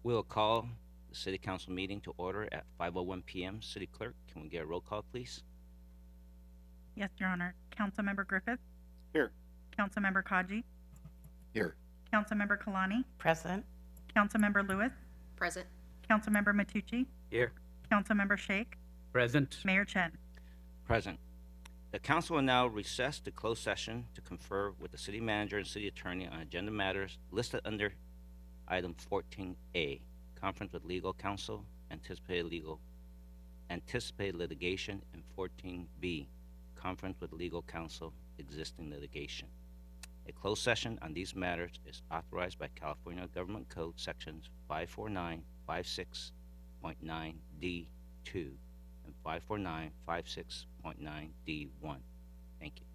We'll call the City Council meeting to order at 5:01 p.m. City Clerk, can we get a roll call, please? Yes, Your Honor. Councilmember Griffith, Here. Councilmember Kaji, Here. Councilmember Kalani, Present. Councilmember Lewis, Present. Councilmember Matucci, Here. Councilmember Sheikh, Present. Mayor Chen. Present. The council will now recess to closed session to confer with the city manager and city attorney on agenda matters listed under item 14A, conference with legal counsel, anticipated litigation, and 14B, conference with legal counsel, existing litigation. A closed session on these matters is authorized by California Government Code sections 54956.9D2 and 54956.9D1. Thank you.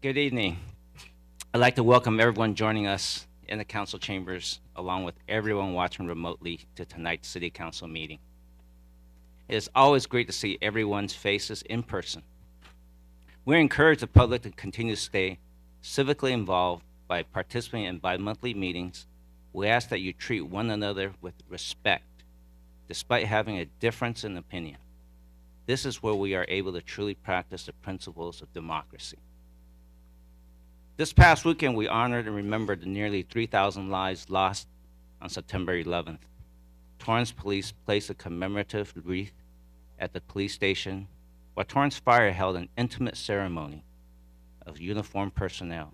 Good evening. I'd like to welcome everyone joining us in the council chambers, along with everyone watching remotely to tonight's city council meeting. It is always great to see everyone's faces in person. We encourage the public to continue to stay civically involved by participating in bi-monthly meetings. We ask that you treat one another with respect, despite having a difference in opinion. This is where we are able to truly practice the principles of democracy. This past weekend, we honored and remembered the nearly 3,000 lives lost on September 11th. Torrance Police placed a commemorative wreath at the police station, while Torrance Fire held an intimate ceremony of uniformed personnel.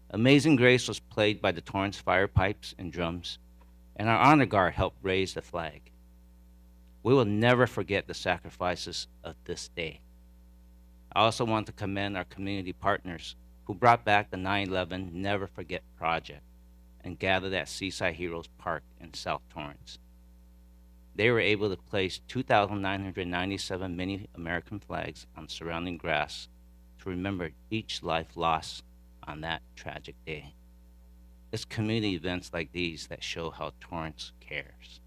Amazing Grace was played by the Torrance Fire pipes and drums, and our honor guard helped raise the flag. We will never forget the sacrifices of this day. I also want to commend our community partners who brought back the 9/11 Never Forget project and gathered at Seaside Heroes Park in South Torrance. They were able to place 2,997 mini American flags on surrounding grass to remember each life lost on that tragic day. It's community events like these that show how Torrance cares.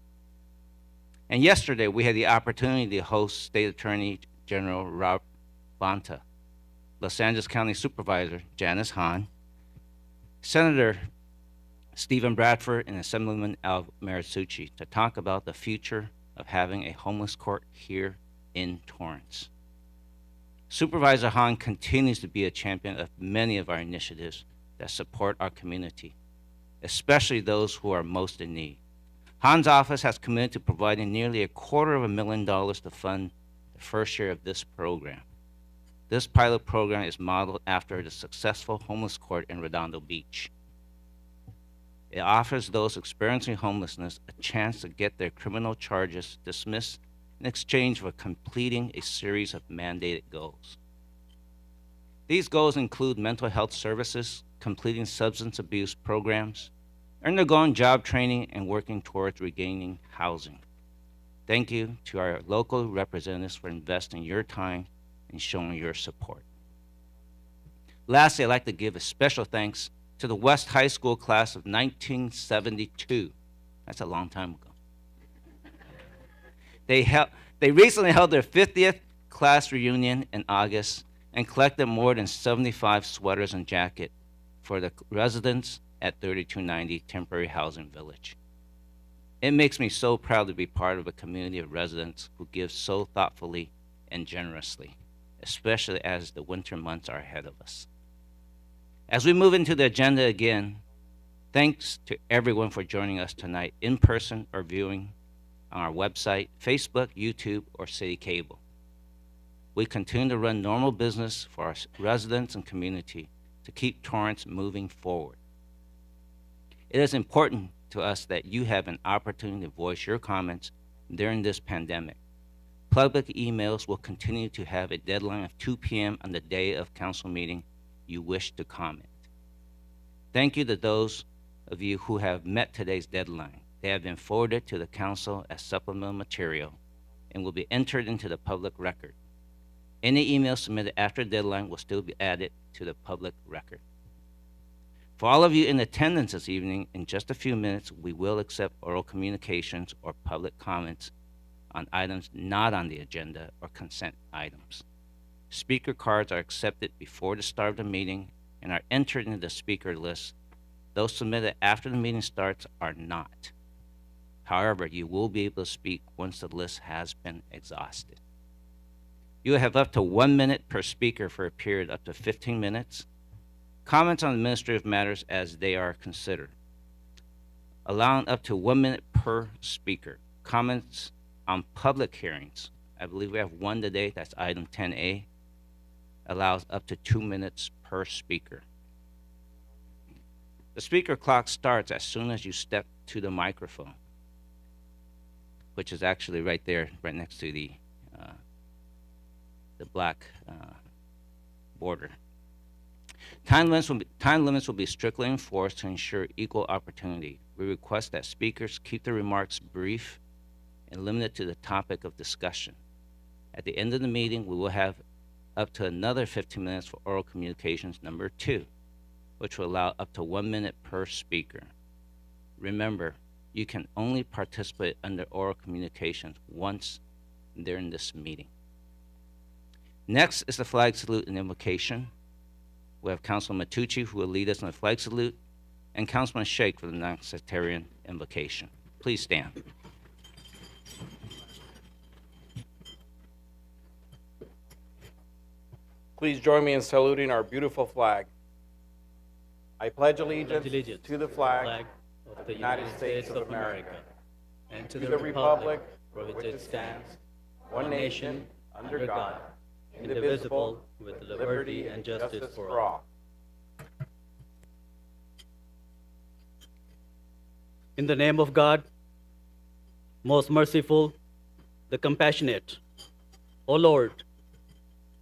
And yesterday, we had the opportunity to host State Attorney General Rob Bonta, Los Angeles County Supervisor Janice Hahn, Senator Stephen Bradford, and Assemblyman Al Marisucci to talk about the future of having a homeless court here in Torrance. Supervisor Hahn continues to be a champion of many of our initiatives that support our community, especially those who are most in need. Hahn's office has committed to providing nearly $250,000 to fund the first year of this program. This pilot program is modeled after the successful homeless court in Redondo Beach. It offers those experiencing homelessness a chance to get their criminal charges dismissed in exchange for completing a series of mandated goals. These goals include mental health services, completing substance abuse programs, undergoing job training, and working towards regaining housing. Thank you to our local representatives for investing your time and showing your support. Lastly, I'd like to give a special thanks to the West High School class of 1972. That's a long time ago. They recently held their 50th class reunion in August and collected more than 75 sweaters and jackets for the residents at 3290 Temporary Housing Village. It makes me so proud to be part of a community of residents who give so thoughtfully and generously, especially as the winter months are ahead of us. As we move into the agenda again, thanks to everyone for joining us tonight in person or viewing on our website, Facebook, YouTube, or City Cable. We continue to run normal business for our residents and community to keep Torrance moving forward. It is important to us that you have an opportunity to voice your comments during this pandemic. Public emails will continue to have a deadline of 2 p.m. on the day of council meeting you wish to comment. Thank you to those of you who have met today's deadline. They have been forwarded to the council as supplemental material and will be entered into the public record. Any emails submitted after the deadline will still be added to the public record. For all of you in attendance this evening, in just a few minutes, we will accept oral communications or public comments on items not on the agenda or consent items. Speaker cards are accepted before the start of the meeting and are entered into the speaker list. Those submitted after the meeting starts are not. However, you will be able to speak once the list has been exhausted. You have up to 1 minute per speaker for a period up to 15 minutes. Comments on administrative matters as they are considered. Allowing up to 1 minute per speaker. Comments on public hearings. I believe we have one today, that's item 10A. Allows up to 2 minutes per speaker. The speaker clock starts as soon as you step to the microphone, which is actually right there, right next to the black border. Time limits will be strictly enforced to ensure equal opportunity. We request that speakers keep their remarks brief and limited to the topic of discussion. At the end of the meeting, we will have up to another 15 minutes for oral communications number 2, which will allow up to 1 minute per speaker. Remember, you can only participate under oral communications once during this meeting. Next is the flag salute and invocation. We have Councilman Matucci, who will lead us in the flag salute, and Councilman Sheikh for the non-sectarian invocation. Please stand. Please join me in saluting our beautiful flag. I pledge allegiance to the flag of the United States of America and to the republic for which it stands, one nation, under God, indivisible, with liberty and justice for all. In the name of God, most merciful, the compassionate, O Lord,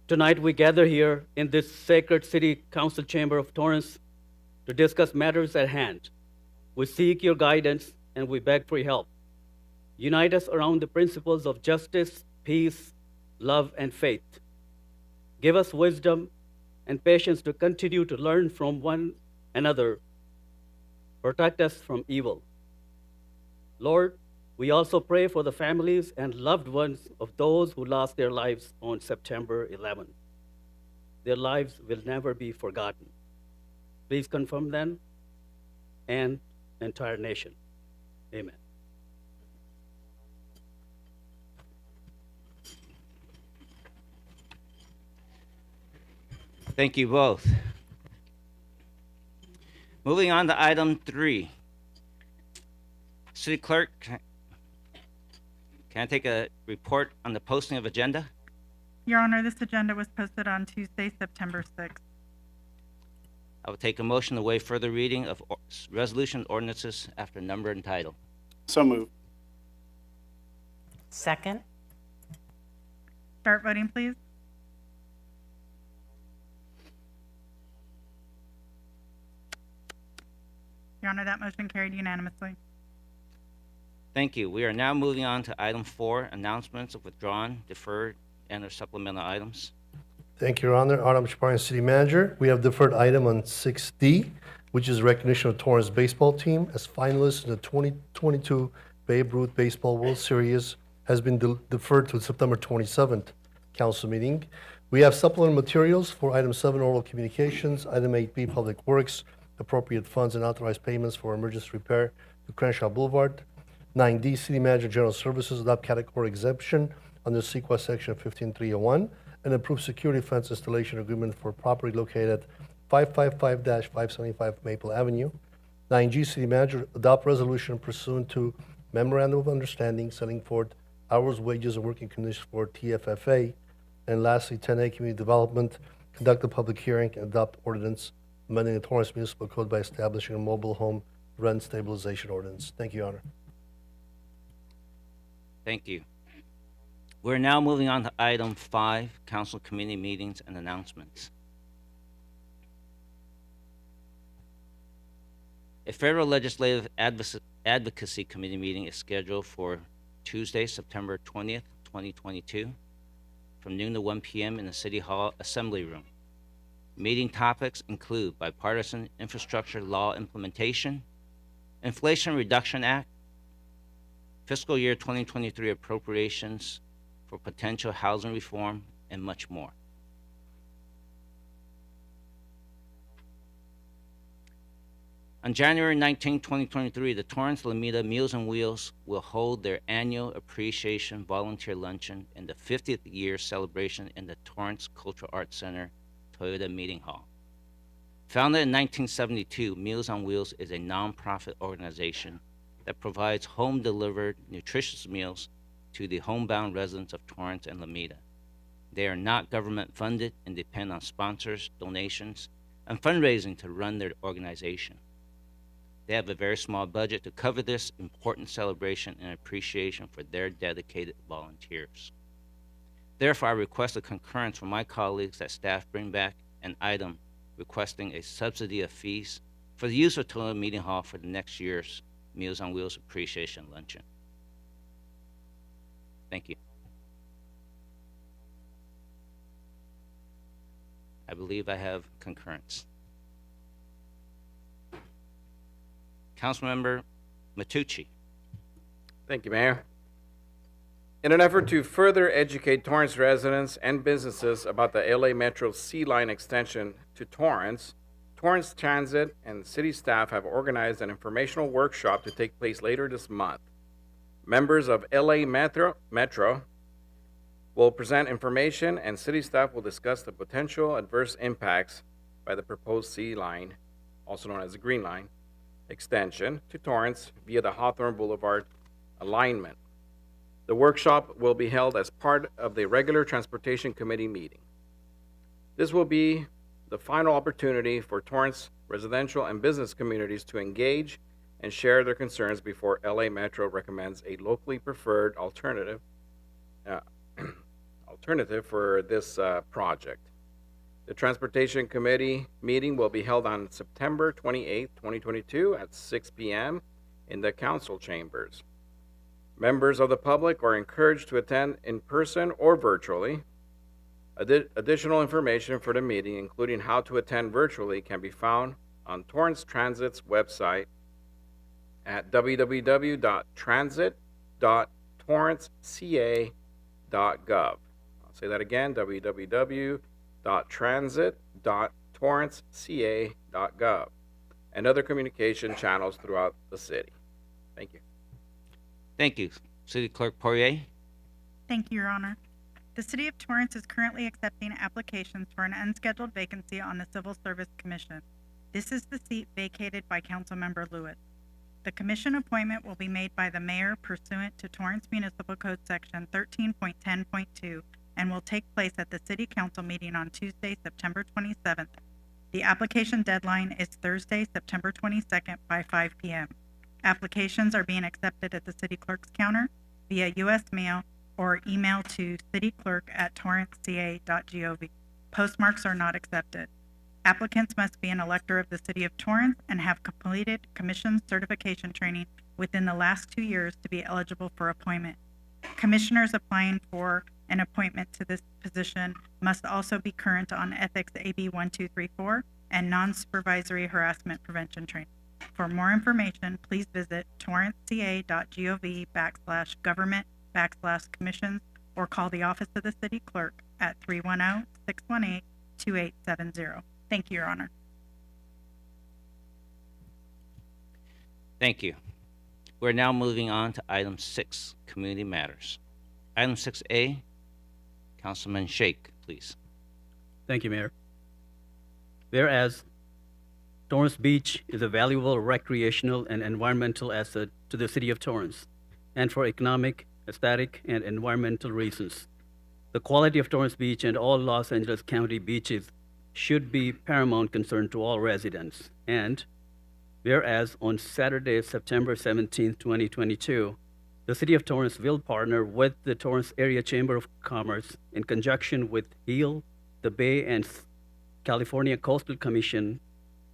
tonight we gather here in this sacred city council chamber of Torrance to discuss matters at hand. We seek your guidance and we beg for your help. Unite us around the principles of justice, peace, love, and faith. Give us wisdom and patience to continue to learn from one another. Protect us from evil. Lord, we also pray for the families and loved ones of those who lost their lives on September 11th. Their lives will never be forgotten. Please confirm them and the entire nation. Amen. Thank you both. Moving on to item 3. City Clerk, can I take a report on the posting of agenda? Your Honor, this agenda was posted on Tuesday, September 6th. I will take a motion to waive further reading of resolution ordinances after number and title. So moved. Second. Start voting, please. Your Honor, that motion carried unanimously. Thank you. We are now moving on to item 4, announcements of withdrawn, deferred, and/or supplemental items. Thank you, Your Honor. Adam Chaparro, City Manager. We have deferred item on 6D, which is recognition of Torrance baseball team as finalists in the 2022 Babe Ruth Baseball World Series has been deferred to September 27th council meeting. We have supplemental materials for item 7, oral communications, item 8B, public works, appropriate funds and authorized payments for emergency repair to Crenshaw Boulevard. 9D, City Manager General Services, adopt category exemption under CEQA Section 15301 and approve security fence installation agreement for property located at 555-575 Maple Avenue. 9G, City Manager adopt resolution pursuant to Memorandum of Understanding setting forth hours, wages, and working conditions for TFFA. And lastly, 10A, Community Development, conduct a public hearing and adopt ordinance amending the Torrance Municipal Code by establishing a mobile home rent stabilization ordinance. Thank you, Your Honor. Thank you. We're now moving on to item 5, council committee meetings and announcements. A federal legislative advocacy committee meeting is scheduled for Tuesday, September 20th, 2022, from noon to 1 p.m. in the City Hall Assembly Room. Meeting topics include bipartisan infrastructure law implementation, Inflation Reduction Act, fiscal year 2023 appropriations for potential housing reform, and much more. On January 19, 2023, the Torrance Alameda Meals on Wheels will hold their annual appreciation volunteer luncheon and the 50th year celebration in the Torrance Cultural Arts Center, Toyota Meeting Hall. Founded in 1972, Meals on Wheels is a nonprofit organization that provides home-delivered nutritious meals to the homebound residents of Torrance and Alameda. They are not government-funded and depend on sponsors, donations, and fundraising to run their organization. They have a very small budget to cover this important celebration and appreciation for their dedicated volunteers. Therefore, I request a concurrence from my colleagues that staff bring back an item requesting a subsidy of fees for the use of Toyota Meeting Hall for the next year's Meals on Wheels Appreciation Luncheon. Thank you. I believe I have concurrence. Councilmember Matucci. Thank you, Mayor. In an effort to further educate Torrance residents and businesses about the LA Metro C Line extension to Torrance, Torrance Transit and city staff have organized an informational workshop to take place later this month. Members of LA Metro will present information, and city staff will discuss the potential adverse impacts by the proposed C Line, also known as the Green Line, extension to Torrance via the Hawthorne Boulevard alignment. The workshop will be held as part of the regular Transportation Committee meeting. This will be the final opportunity for Torrance residential and business communities to engage and share their concerns before LA Metro recommends a locally preferred alternative for this project. The Transportation Committee meeting will be held on September 28, 2022 at 6 p.m. in the council chambers. Members of the public are encouraged to attend in person or virtually. Additional information for the meeting, including how to attend virtually, can be found on Torrance Transit's website at www.transit.torranceca.gov. I'll say that again, www.transit.torranceca.gov, and other communication channels throughout the city. Thank you. Thank you. City Clerk Poirier. Thank you, Your Honor. The City of Torrance is currently accepting applications for an unscheduled vacancy on the Civil Service Commission. This is the seat vacated by Councilmember Lewis. The commission appointment will be made by the mayor pursuant to Torrance Municipal Code Section 13.10.2 and will take place at the City Council meeting on Tuesday, September 27th. The application deadline is Thursday, September 22nd by 5 p.m. Applications are being accepted at the city clerk's counter via U.S. mail or email to cityclerk@torranceca.gov. Postmarks are not accepted. Applicants must be an elector of the City of Torrance and have completed commission certification training within the last 2 years to be eligible for appointment. Commissioners applying for an appointment to this position must also be current on Ethics AB 1234 and non-supervisory harassment prevention training. For more information, please visit torranceca.gov/government/commissions or call the office of the city clerk at 310-618-2870. Thank you, Your Honor. Thank you. We're now moving on to item 6, community matters. Item 6A, Councilman Sheikh, please. Thank you, Mayor. Whereas Torrance Beach is a valuable recreational and environmental asset to the city of Torrance, and for economic, aesthetic, and environmental reasons. The quality of Torrance Beach and all Los Angeles County beaches should be paramount concern to all residents. And whereas on Saturday, September 17, 2022, the city of Torrance will partner with the Torrance Area Chamber of Commerce in conjunction with HEAL, the Bay and California Coastal Commission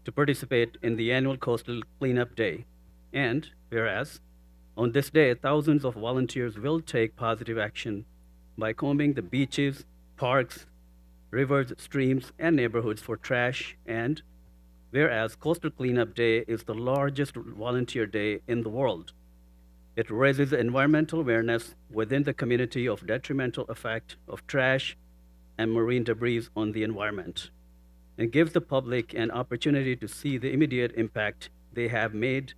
to participate in the annual Coastal Cleanup Day. And whereas on this day, thousands of volunteers will take positive action by combing the beaches, parks, rivers, streams, and neighborhoods for trash. And whereas Coastal Cleanup Day is the largest volunteer day in the world, it raises environmental awareness within the community of detrimental effect of trash and marine debris on the environment, and gives the public an opportunity to see the immediate impact they have made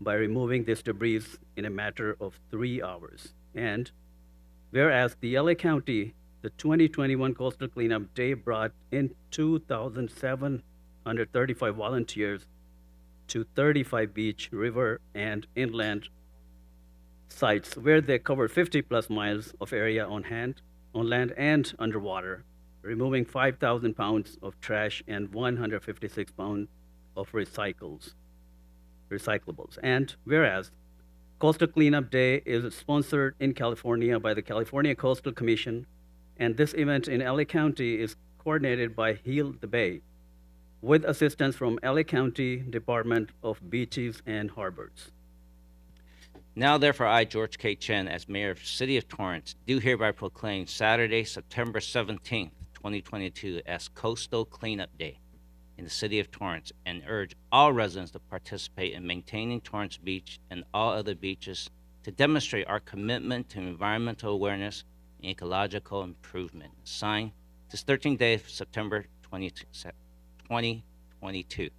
by removing this debris in a matter of 3 hours. And whereas the LA County, the 2021 Coastal Cleanup Day brought in 2,735 volunteers to 35 beach, river, and inland sites where they covered 50+ miles of area on land and underwater, removing 5,000 pounds of trash and 156 pounds of recyclables. And whereas Coastal Cleanup Day is sponsored in California by the California Coastal Commission, and this event in LA County is coordinated by Heal the Bay, with assistance from LA County Department of Beaches and Harbors. Now, therefore, I, George K. Chen, as Mayor of the City of Torrance, do hereby proclaim Saturday, September 17th, 2022 as Coastal Cleanup Day in the city of Torrance and urge all residents to participate in maintaining Torrance Beach and all other beaches to demonstrate our commitment to environmental awareness and ecological improvement. Signed this 13th day of September 2022.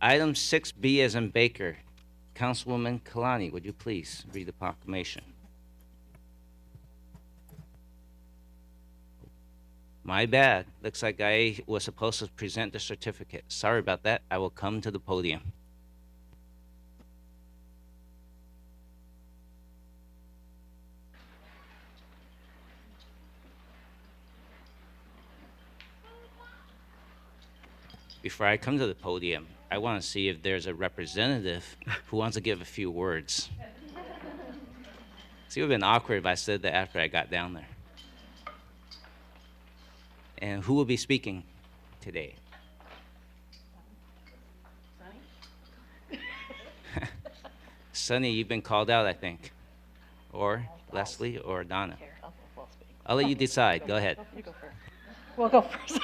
Item 6B as in Baker. Councilwoman Kalani, would you please read the proclamation? My bad. Looks like I was supposed to present the certificate. Sorry about that. I will come to the podium. Before I come to the podium, I want to see if there's a representative who wants to give a few words. See, it would have been awkward if I said that after I got down there. And who will be speaking today? Sonny, you've been called out, I think. Or Leslie or Donna. I'll let you decide. Go ahead. You go first. We'll go first.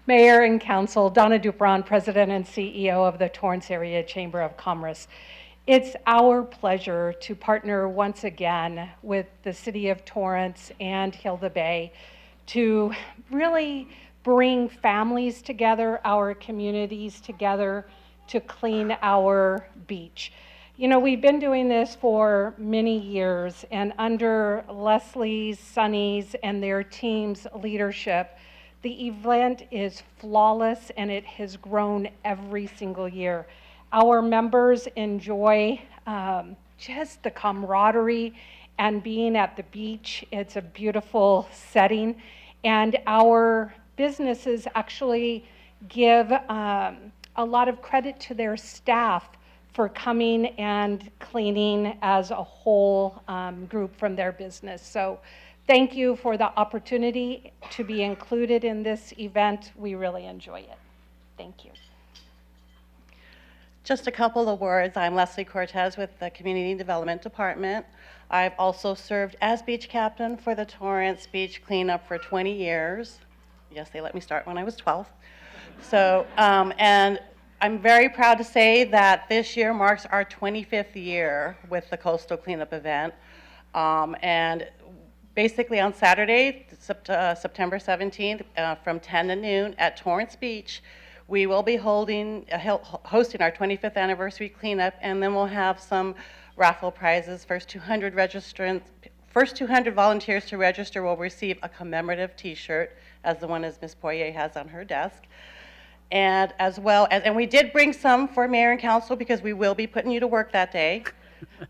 Mayor and Council, Donna Dupron, President and CEO of the Torrance Area Chamber of Commerce. It's our pleasure to partner once again with the City of Torrance and Hilda Bay to really bring families together, our communities together to clean our beach. You know, we've been doing this for many years, and under Leslie's, Sonny's, and their team's leadership, the event is flawless and it has grown every single year. Our members enjoy just the camaraderie and being at the beach. It's a beautiful setting, and our businesses actually give a lot of credit to their staff for coming and cleaning as a whole group from their business. So thank you for the opportunity to be included in this event. We really enjoy it. Thank you. Just a couple of words. I'm Leslie Cortez with the Community Development Department. I've also served as beach captain for the Torrance Beach Cleanup for 20 years. Yes, they let me start when I was 12. So, and I'm very proud to say that this year marks our 25th year with the Coastal Cleanup event. And basically on Saturday, September 17th, from 10 to noon at Torrance Beach, we will be hosting our 25th anniversary cleanup, and then we'll have some raffle prizes. First 200 volunteers to register will receive a commemorative T-shirt, as the one as Ms. Poirier has on her desk. And as well as, and we did bring some for Mayor and Council because we will be putting you to work that day.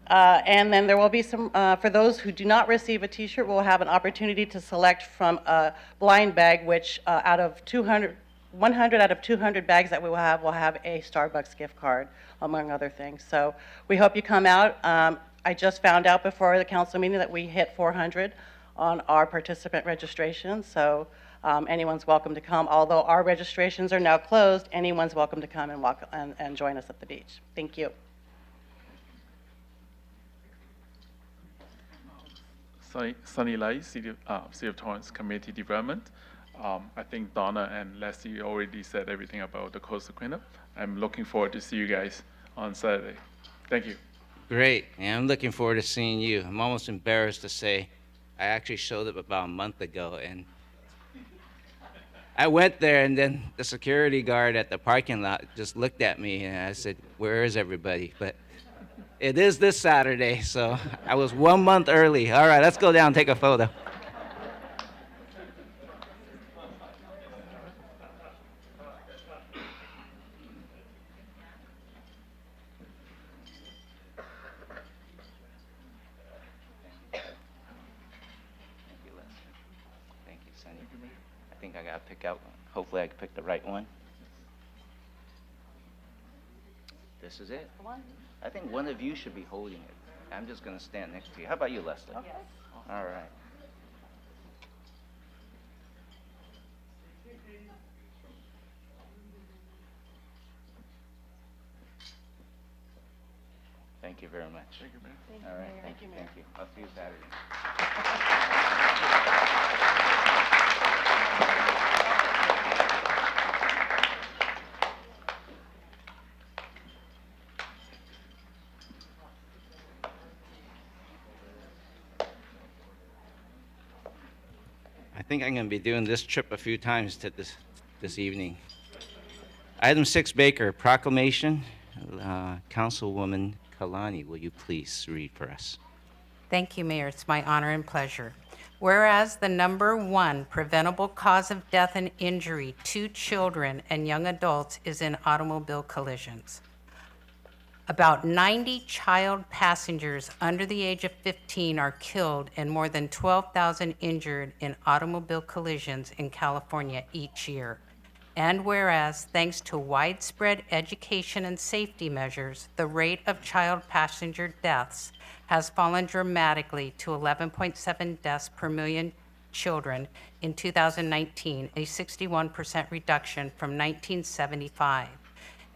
And then there will be some, for those who do not receive a T-shirt, we'll have an opportunity to select from a blind bag, which 100 out of 200 bags that we will have a Starbucks gift card, among other things. So we hope you come out. I just found out before the council meeting that we hit 400 on our participant registration. So anyone's welcome to come. Although our registrations are now closed, anyone's welcome to come and walk and join us at the beach. Thank you. Sunny Lai, City of Torrance Community Development. I think Donna and Leslie already said everything about the coastal cleanup. I'm looking forward to see you guys on Saturday. Thank you. Great. And I'm looking forward to seeing you. I'm almost embarrassed to say I actually showed up about a month ago, and I went there, and then the security guard at the parking lot just looked at me, and I said, "Where is everybody?" But it is this Saturday, so I was 1 month early. All right, let's go down and take a photo. Thank you, Sonny. I think I gotta pick out one. Hopefully I can pick the right one. This is it. I think one of you should be holding it. I'm just gonna stand next to you. How about you, Leslie? Okay. All right. Thank you very much. Thank you, Mayor. All right, thank you, thank you. I'll see you Saturday. I think I'm going to be doing this trip a few times to this evening. Item 6, Baker, Proclamation. Councilwoman Kalani, will you please read for us? Thank you, Mayor. It's my honor and pleasure. Whereas the number one preventable cause of death and injury to children and young adults is in automobile collisions. About 90 child passengers under the age of 15 are killed and more than 12,000 injured in automobile collisions in California each year. And whereas, thanks to widespread education and safety measures, the rate of child passenger deaths has fallen dramatically to 11.7 deaths per million children in 2019, a 61% reduction from 1975.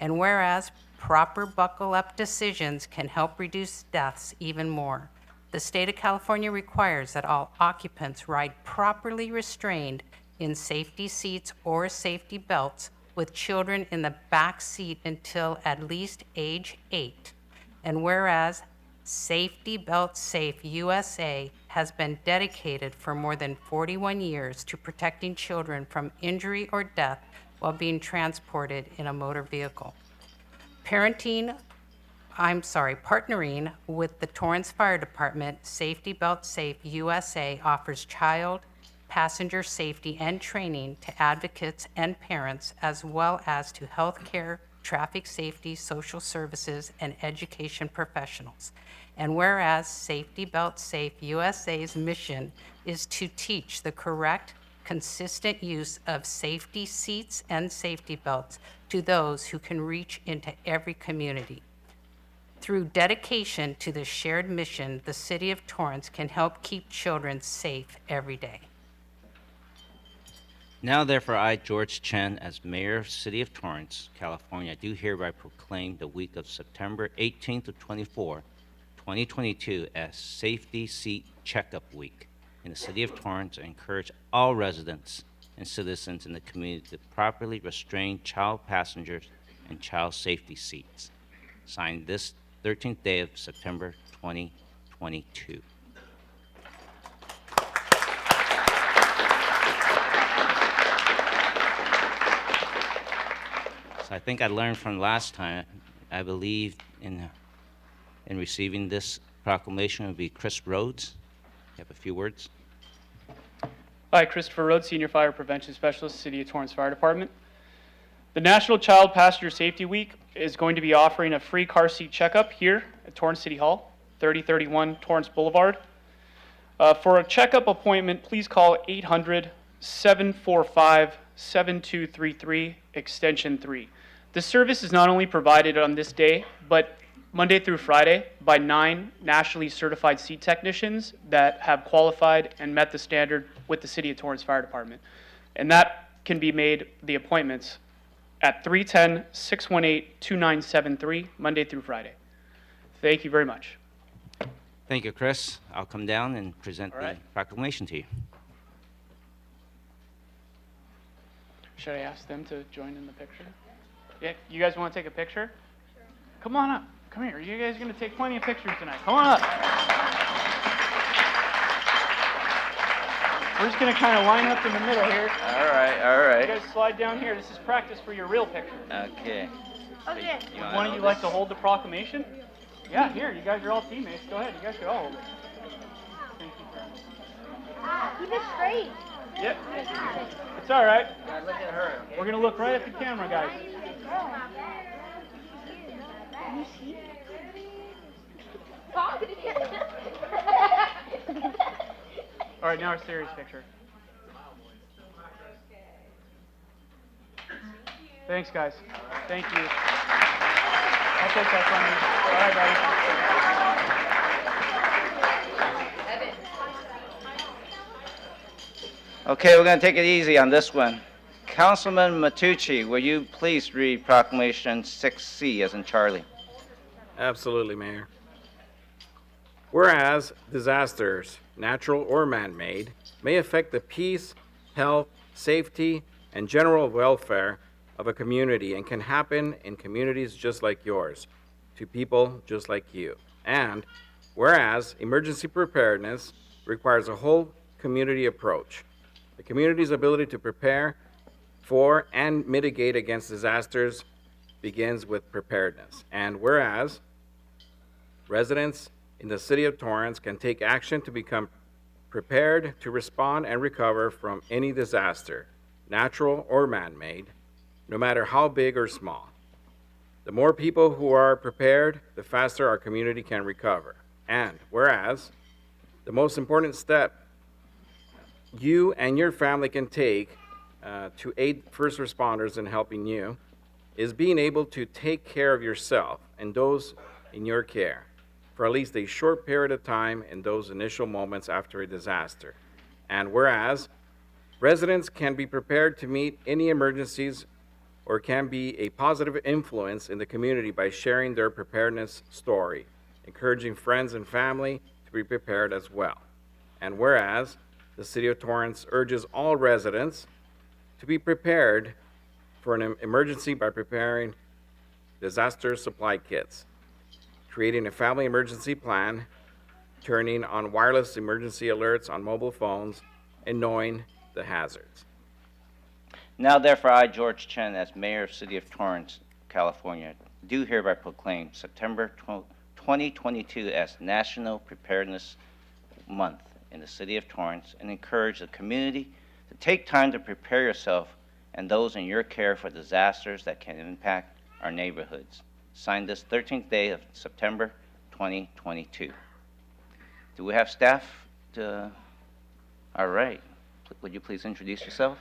And whereas, proper buckle-up decisions can help reduce deaths even more. The state of California requires that all occupants ride properly restrained in safety seats or safety belts with children in the back seat until at least age 8. And whereas Safety Belt Safe USA has been dedicated for more than 41 years to protecting children from injury or death while being transported in a motor vehicle. Partnering with the Torrance Fire Department, Safety Belt Safe USA offers child passenger safety and training to advocates and parents, as well as to healthcare, traffic safety, social services, and education professionals. And whereas Safety Belt Safe USA's mission is to teach the correct, consistent use of safety seats and safety belts to those who can reach into every community. Through dedication to this shared mission, the City of Torrance can help keep children safe every day. Now therefore, I, George Chen, as Mayor of City of Torrance, California, do hereby proclaim the week of September 18th to 24, 2022 as Safety Seat Checkup Week in the City of Torrance, and encourage all residents and citizens in the community to properly restrain child passengers and child safety seats. Signed this 13th day of September 2022. So I think I learned from last time. I believe in receiving this proclamation would be Chris Rhodes. You have a few words. Hi, Christopher Rhodes, Senior Fire Prevention Specialist, City of Torrance Fire Department. The National Child Passenger Safety Week is going to be offering a free car seat checkup here at Torrance City Hall, 3031 Torrance Boulevard. For a checkup appointment, please call 800-745-7233, extension 3. This service is not only provided on this day, but Monday through Friday by 9 nationally certified seat technicians that have qualified and met the standard with the City of Torrance Fire Department. And that can be made, the appointments, at 310-618-2973, Monday through Friday. Thank you very much. Thank you, Chris. I'll come down and present the proclamation to you. Should I ask them to join in the picture? Yeah, you guys want to take a picture? Sure. Come on up. Come here. You guys are going to take plenty of pictures tonight. Come on up. We're just going to kind of line up in the middle here. All right, all right. You guys slide down here. This is practice for your real picture. Okay. Okay. Would one of you like to hold the proclamation? Yeah, here. You guys are all teammates. Go ahead. You guys should all hold it. Thank you very much. Keep it straight. Yep. It's all right. Look at her. We're going to look right at the camera, guys. Can you see? All right, now our serious picture. Thanks, guys. Thank you. I'll take that from you. All right, buddy. Okay, we're going to take it easy on this one. Councilman Matucci, will you please read Proclamation 6C as in Charlie? Absolutely, Mayor. whereas disasters, natural or man-made, may affect the peace, health, safety, and general welfare of a community and can happen in communities just like yours, to people just like you. And whereas emergency preparedness requires a whole community approach. The community's ability to prepare for and mitigate against disasters begins with preparedness. And whereas residents in the city of Torrance can take action to become prepared to respond and recover from any disaster, natural or man-made, no matter how big or small. The more people who are prepared, the faster our community can recover. And whereas the most important step you and your family can take to aid first responders in helping you is being able to take care of yourself and those in your care for at least a short period of time in those initial moments after a disaster. And whereas residents can be prepared to meet any emergencies or can be a positive influence in the community by sharing their preparedness story, encouraging friends and family to be prepared as well. And whereas the City of Torrance urges all residents to be prepared for an emergency by preparing disaster supply kits, creating a family emergency plan, turning on wireless emergency alerts on mobile phones, and knowing the hazards. Now therefore, I, George Chen, as Mayor of City of Torrance, California, do hereby proclaim September 2022 as National Preparedness Month in the City of Torrance and encourage the community to take time to prepare yourself and those in your care for disasters that can impact our neighborhoods. Signed this 13th day of September 2022. Do we have staff to? All right. Would you please introduce yourself?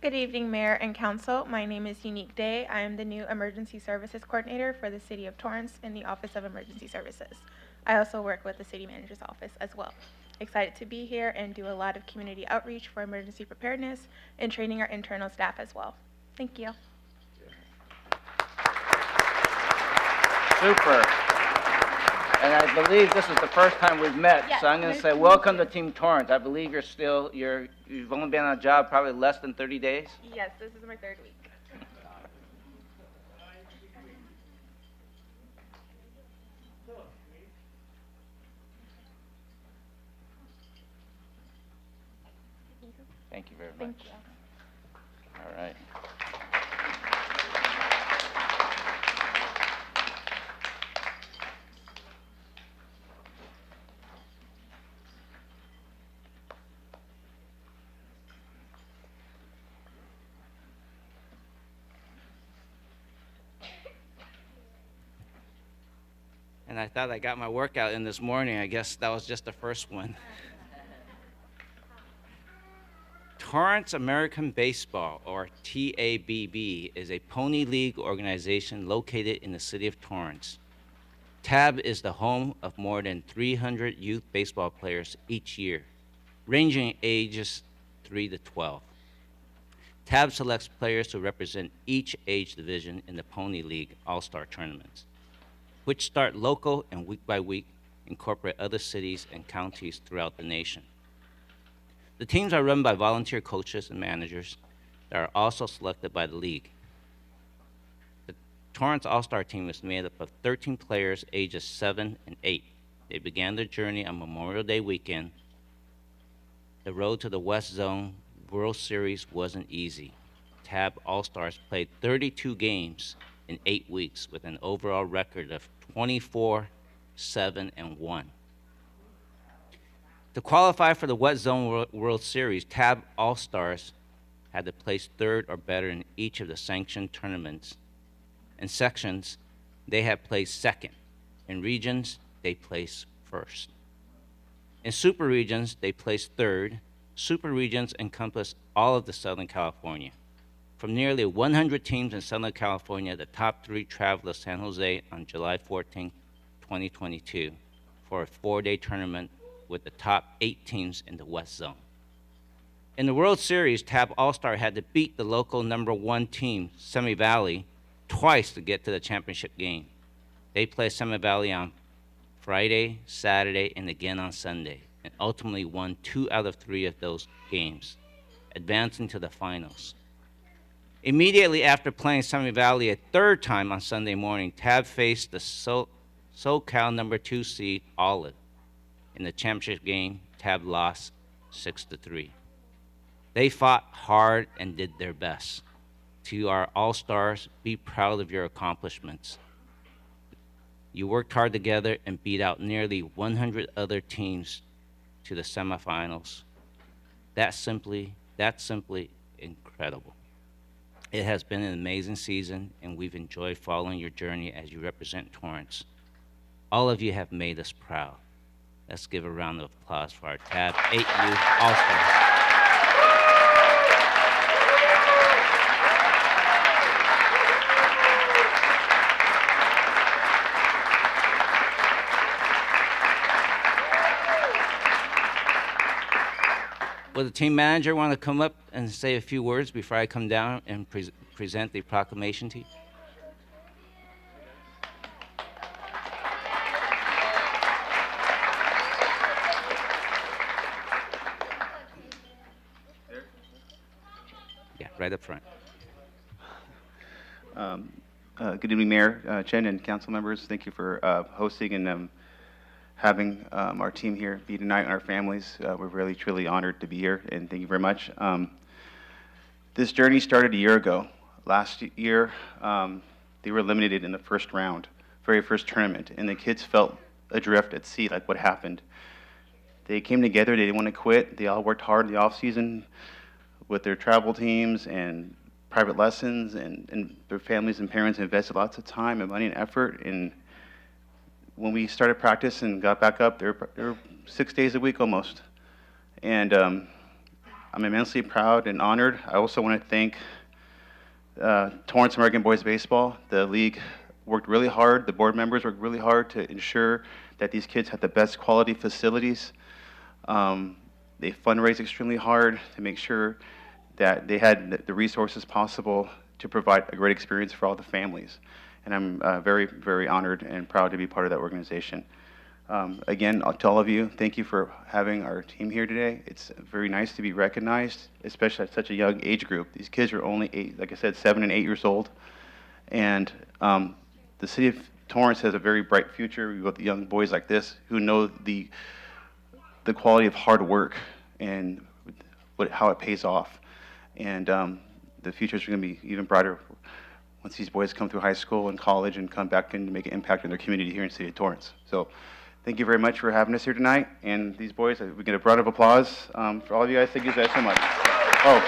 Good evening, Mayor and Council. My name is Unique Day. I am the new Emergency Services Coordinator for the City of Torrance in the Office of Emergency Services. I also work with the City Manager's Office as well. Excited to be here and do a lot of community outreach for emergency preparedness and training our internal staff as well. Thank you. Super. And I believe this is the first time we've met, Yes, so I'm going to nice say to meet welcome you. to Team Torrance. I believe you've only been on a job probably less than 30 days. Yes, this is my third week. Thank you very much. Thank you. All right. And I thought I got my workout in this morning. I guess that was just the first one. Torrance American Baseball, or TABB, is a pony league organization located in the city of Torrance. TAB is the home of more than 300 youth baseball players each year, ranging ages 3 to 12. TAB selects players to represent each age division in the Pony League All-Star tournaments, which start local and week by week incorporate other cities and counties throughout the nation. The teams are run by volunteer coaches and managers that are also selected by the league. The Torrance All-Star team is made up of 13 players ages 7 and 8. They began their journey on Memorial Day weekend. The road to the West Zone World Series wasn't easy. TAB All-Stars played 32 games in 8 weeks with an overall record of 24, 7, and 1. To qualify for the West Zone World Series, TAB All-Stars had to place third or better in each of the sanctioned tournaments. In sections, they had placed second. In regions, they placed first. In super regions, they placed third. Super regions encompass all of the Southern California. From nearly 100 teams in Southern California, the top 3 traveled to San Jose on July 14, 2022, for a 4-day tournament with the top 8 teams in the West Zone. In the World Series, TAB All-Star had to beat the local #1 team, Semi Valley, twice to get to the championship game. They played Semi Valley on Friday, Saturday, and again on Sunday, and ultimately won 2 out of 3 of those games, advancing to the finals. Immediately after playing Semi Valley a third time on Sunday morning, Tab faced the SoCal number 2 seed Olive. In the championship game, Tab lost 6-3. They fought hard and did their best. To our all-stars, be proud of your accomplishments. You worked hard together and beat out nearly 100 other teams to the semifinals. That's simply incredible. It has been an amazing season, and we've enjoyed following your journey as you represent Torrance. All of you have made us proud. Let's give a round of applause for our Tab 8U All-Stars. Would the team manager want to come up and say a few words before I come down and present the proclamation to you? Yeah, right up front. Good evening, Mayor Chen and council members. Thank you for hosting and having our team here be tonight and our families. We're really, truly honored to be here, and thank you very much. This journey started a year ago. Last year, they were eliminated in the first round, very first tournament, and the kids felt adrift at sea, like what happened. They came together, they didn't want to quit. They all worked hard in the off-season with their travel teams and private lessons, and their families and parents invested lots of time and money and effort. And when we started practice and got back up, they were 6 days a week almost. And I'm immensely proud and honored. I also want to thank Torrance American Boys Baseball. The league worked really hard. The board members worked really hard to ensure that these kids had the best quality facilities. They fundraised extremely hard to make sure that they had the resources possible to provide a great experience for all the families. And I'm very, very honored and proud to be part of that organization. Again, to all of you, thank you for having our team here today. It's very nice to be recognized, especially at such a young age group. These kids are only 8, like I said, 7 and 8 years old. And the city of Torrance has a very bright future with young boys like this who know the quality of hard work and how it pays off. And the future is going to be even brighter once these boys come through high school and college and come back and make an impact in their community here in the city of Torrance. So thank you very much for having us here tonight. And these boys, we get a round of applause for all of you guys. Thank you guys so much. Oh.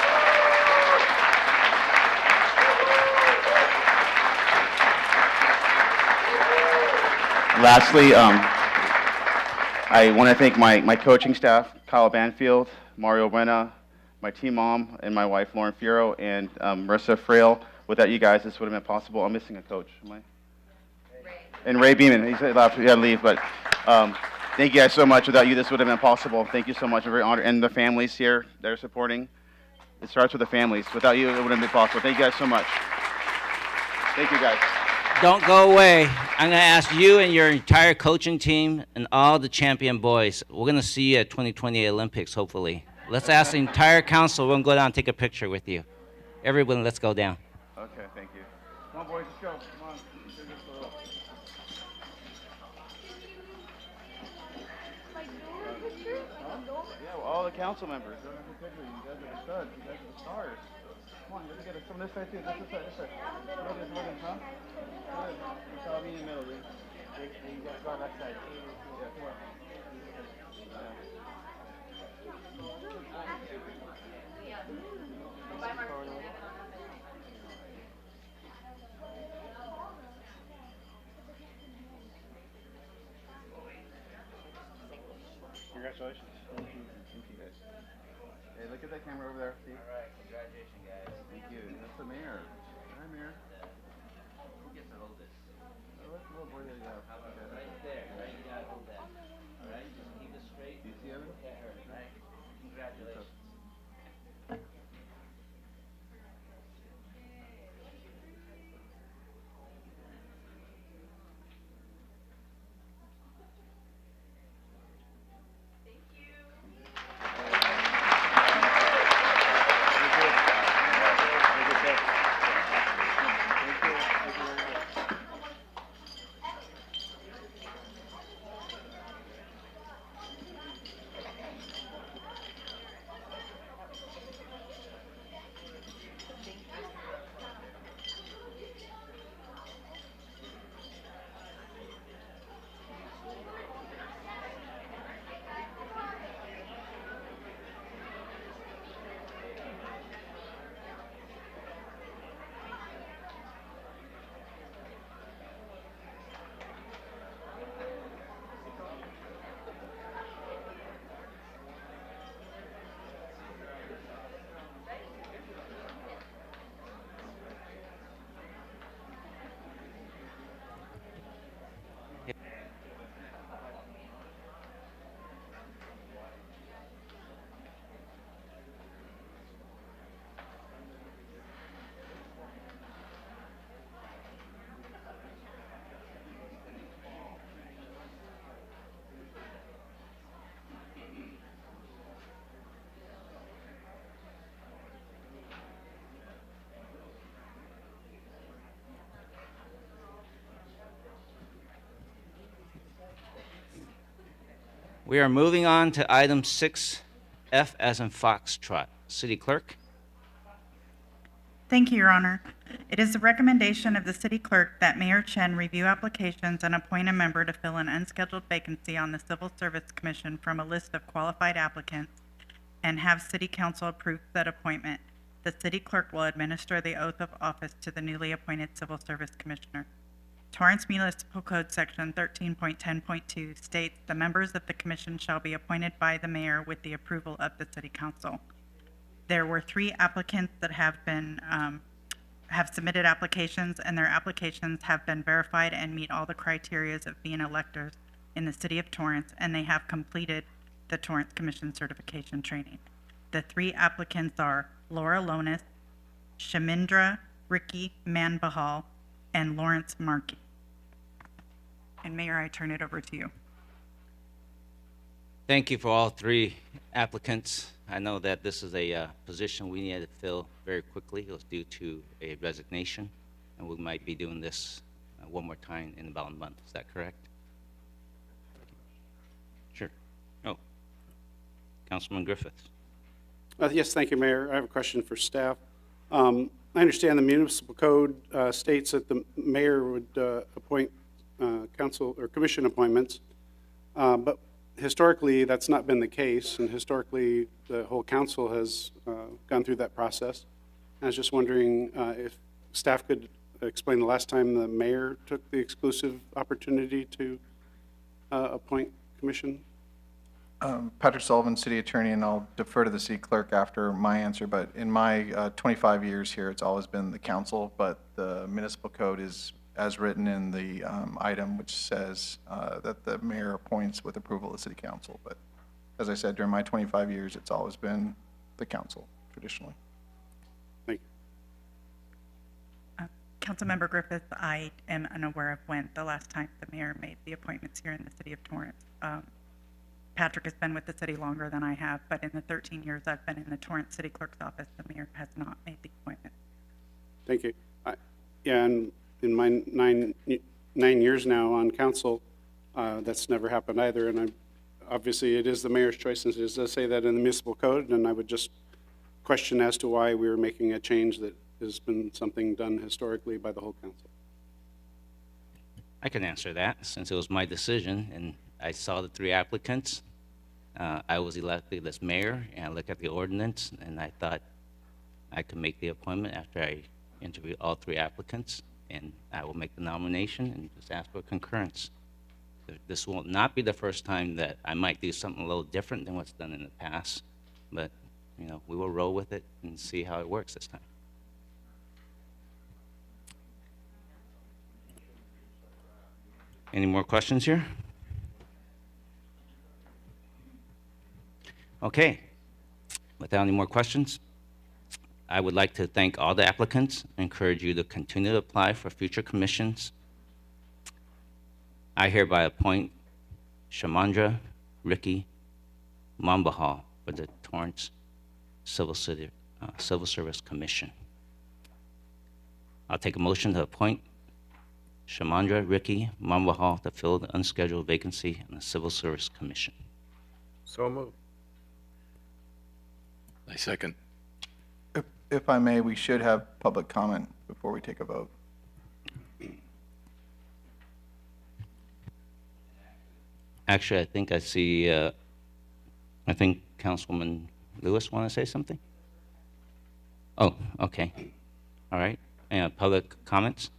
Lastly, I want to thank my coaching staff, Kyle Banfield, Mario Buena, my team mom, and my wife, Lauren Fiero, and Marissa Frail. Without you guys, this would have been possible. I'm missing a coach. Am I? Ray. And Ray Beeman. He said he had to leave, but thank you guys so much. Without you, this would have been possible. Thank you so much. I'm very honored. And the families here that are supporting. It starts with the families. Without you, it wouldn't have been possible. Thank you guys so much. Thank you guys. Don't go away. I'm going to ask you and your entire coaching team and all the champion boys. We're going to see you at 2028 Olympics, hopefully. Let's ask the entire council. We're going to go down and take a picture with you. Everyone, let's go down. Okay, thank you. Come on, boys, let's go. Come on. Yeah, well, all the council members. You guys are the studs. You guys are the stars. Come on, let's get some this side too. This side. Logan, huh? Good. I'll be in the middle, dude. You guys go on that side. Yeah, come on. Congratulations. Thank you guys. Hey, look at that camera over there. See? All right, congratulations, guys. Thank you. That's the mayor. Hi, Mayor. Who gets to hold this? Oh, that's the little boy that you have. Right there. Right, you got to hold that. All right, just keep it straight. Do you see Evan? Right. Congratulations. We are moving on to item 6F as in Foxtrot. City Clerk? Thank you, Your Honor. It is the recommendation of the city clerk that Mayor Chen review applications and appoint a member to fill an unscheduled vacancy on the Civil Service Commission from a list of qualified applicants and have city council approve that appointment. The city clerk will administer the oath of office to the newly appointed Civil Service Commissioner. Torrance Municipal Code Section 13.10.2 states the members of the commission shall be appointed by the mayor with the approval of the city council. There were 3 applicants that have submitted applications, and their applications have been verified and meet all the criteria of being electors in the city of Torrance, and they have completed the Torrance Commission certification training. The 3 applicants are Laura Lonis, Shamindra Ricky Manbahal, and Lawrence Markey. And Mayor, I turn it over to you. Thank you for all 3 applicants. I know that this is a position we needed to fill very quickly. It was due to a resignation, and we might be doing this one more time in about a month. Is that correct? Sure. Oh, Councilman Griffiths. Yes, thank you, Mayor. I have a question for staff. I understand the municipal code states that the mayor would appoint council or commission appointments, but historically that's not been the case, and historically the whole council has gone through that process. I was just wondering if staff could explain the last time the mayor took the exclusive opportunity to appoint commission. Patrick Sullivan, City Attorney, and I'll defer to the City Clerk after my answer, but in my 25 years here, it's always been the council, but the municipal code is as written in the item, which says that the mayor appoints with approval of the City Council. But as I said, during my 25 years, it's always been the council, traditionally. Thank you. Councilmember Griffith, I am unaware of when the last time the mayor made the appointments here in the city of Torrance. Patrick has been with the city longer than I have, but in the 13 years I've been in the Torrance City Clerk's office, the mayor has not made the appointment. Thank you. Yeah, and in my nine years now on council, that's never happened either. And obviously it is the mayor's choice, and it does say that in the municipal code, and I would just question as to why we were making a change that has been something done historically by the whole council. I can answer that since it was my decision, and I saw the 3 applicants. I was elected as mayor, and I looked at the ordinance, and I thought I could make the appointment after I interviewed all 3 applicants, and I will make the nomination and just ask for concurrence. This will not be the first time that I might do something a little different than what's done in the past, but you know, we will roll with it and see how it works this time. Any more questions here? Okay, without any more questions, I would like to thank all the applicants, encourage you to continue to apply for future commissions. I hereby appoint Shamandra Ricky Mambahal for the Torrance Civil Service Commission. I'll take a motion to appoint Shamandra Ricky Mambahal to fill the unscheduled vacancy in the Civil Service Commission. So moved. I second. If I may, we should have public comment before we take a vote. Actually, I think I see, I think Councilwoman Lewis want to say something? Oh, okay. All right. Public comments?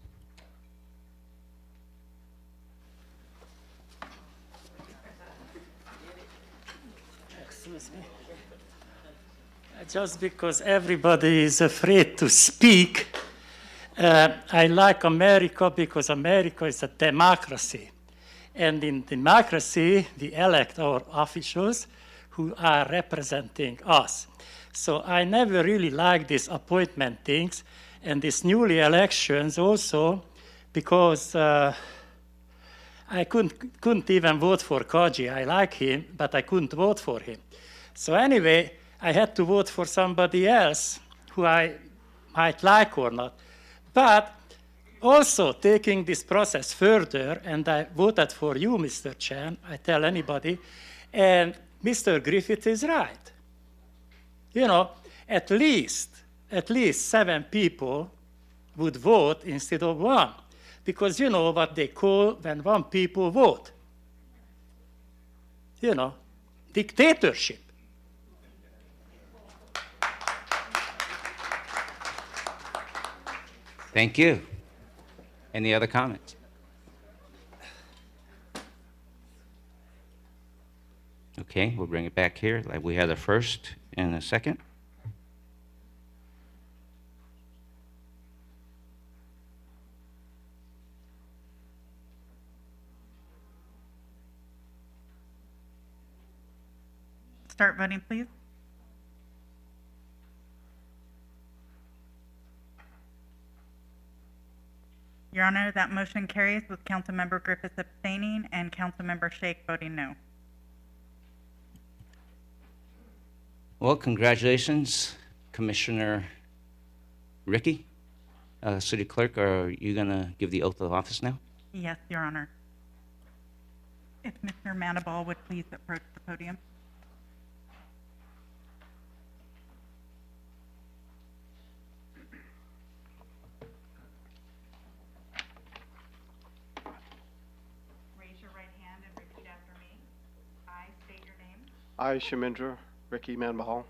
Excuse me. Just because everybody is afraid to speak, I like America because America is a democracy. And in democracy, we elect our officials who are representing us. So I never really like these appointment things and these newly elections also because I couldn't even vote for Kaji. I like him, but I couldn't vote for him. So anyway, I had to vote for somebody else who I might like or not. But also taking this process further, and I voted for you, Mr. Chen, I tell anybody, And Mr. Griffith is right. You know, at least 7 people would vote instead of 1. Because you know what they call when 1 people vote. You know, dictatorship. Thank you. Any other comments? Okay, we'll bring it back here. Like we had a first and a second. Start voting, please. Your Honor, that motion carries with Councilmember Griffith abstaining and Councilmember Shake voting no. Well, congratulations, Commissioner Ricky. City Clerk, are you going to give the oath of office now? Yes, Your Honor. If Mr. Manabal would please approach the podium. Raise your right hand and repeat after me. I state your name. I, Shamindra Ricky Manbahal,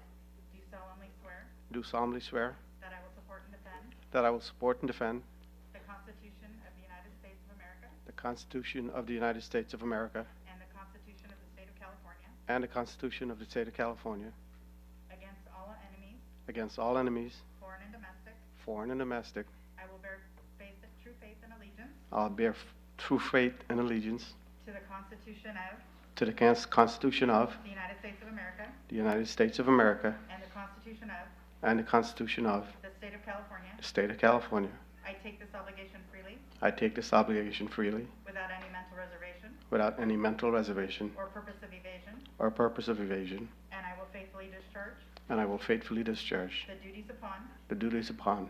Do solemnly swear that I will support and defend that I will support and defend the Constitution of the United States of America the Constitution of the United States of America and the Constitution of the State of California and the Constitution of the State of California against all enemies, foreign and domestic. I will bear true faith and allegiance I'll bear true faith and allegiance to the Constitution of to the Constitution of the United States of America the United States of America and the Constitution of and the Constitution of the State of California. the State of California. I take this obligation freely I take this obligation freely without any mental reservation without any mental reservation or purpose of evasion, or purpose of evasion, and I will faithfully discharge and I will faithfully discharge the duties upon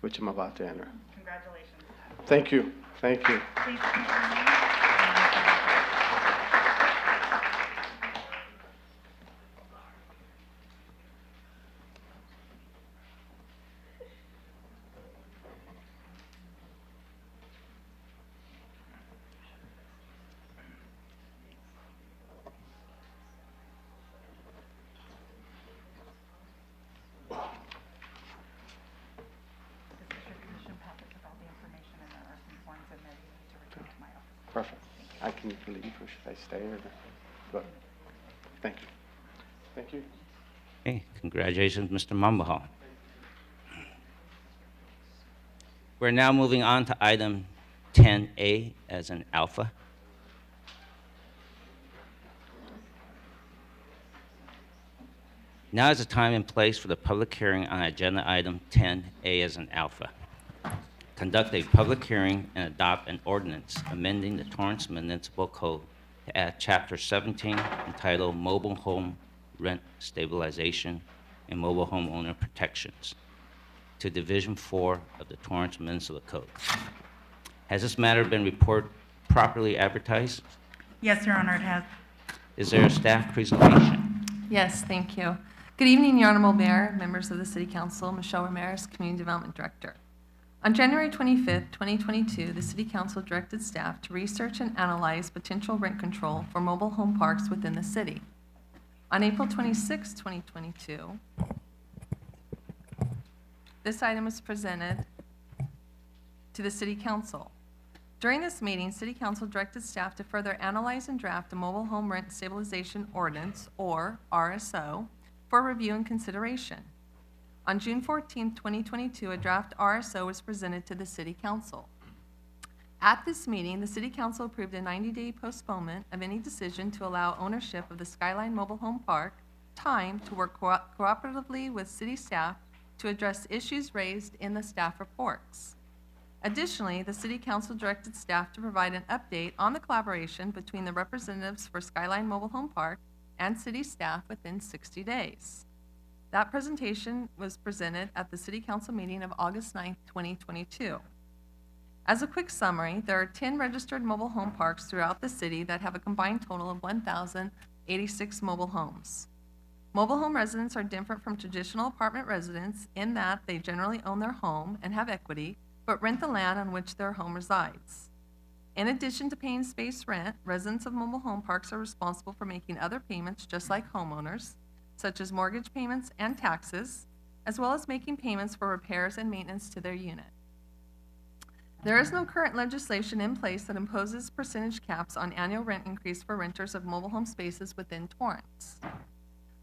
which I'm about to enter. Congratulations. Thank you. Thank you. Please confirm me. Perfect. I can leave, or should I stay, or? Good. Thank you. Thank you. Hey, congratulations, Mr. Mambahal. We're now moving on to item 10A as an alpha. Now is the time and place for the public hearing on agenda item 10A as an alpha. Conduct a public hearing and adopt an ordinance amending the Torrance Municipal Code to add Chapter 17 entitled Mobile Home Rent Stabilization and Mobile Home Owner Protections to Division 4 of the Torrance Municipal Code. Has this matter been properly advertised? Yes, Your Honor, it has. Is there a staff presentation? Yes, thank you. Good evening, Your Honorable Mayor, members of the City Council, Michelle Ramirez, Community Development Director. On January 25th, 2022, the City Council directed staff to research and analyze potential rent control for mobile home parks within the city. On April 26, 2022, this item was presented to the City Council. During this meeting, City Council directed staff to further analyze and draft a mobile home rent stabilization ordinance, or RSO, for review and consideration. On June 14, 2022, a draft RSO was presented to the City Council. At this meeting, the City Council approved a 90-day postponement of any decision to allow ownership of the Skyline Mobile Home Park time to work cooperatively with city staff to address issues raised in the staff reports. Additionally, the City Council directed staff to provide an update on the collaboration between the representatives for Skyline Mobile Home Park and city staff within 60 days. That presentation was presented at the City Council meeting of August 9, 2022. As a quick summary, there are 10 registered mobile home parks throughout the city that have a combined total of 1,086 mobile homes. Mobile home residents are different from traditional apartment residents in that they generally own their home and have equity, but rent the land on which their home resides. In addition to paying space rent, residents of mobile home parks are responsible for making other payments just like homeowners, such as mortgage payments and taxes, as well as making payments for repairs and maintenance to their unit. There is no current legislation in place that imposes percentage caps on annual rent increase for renters of mobile home spaces within Torrance.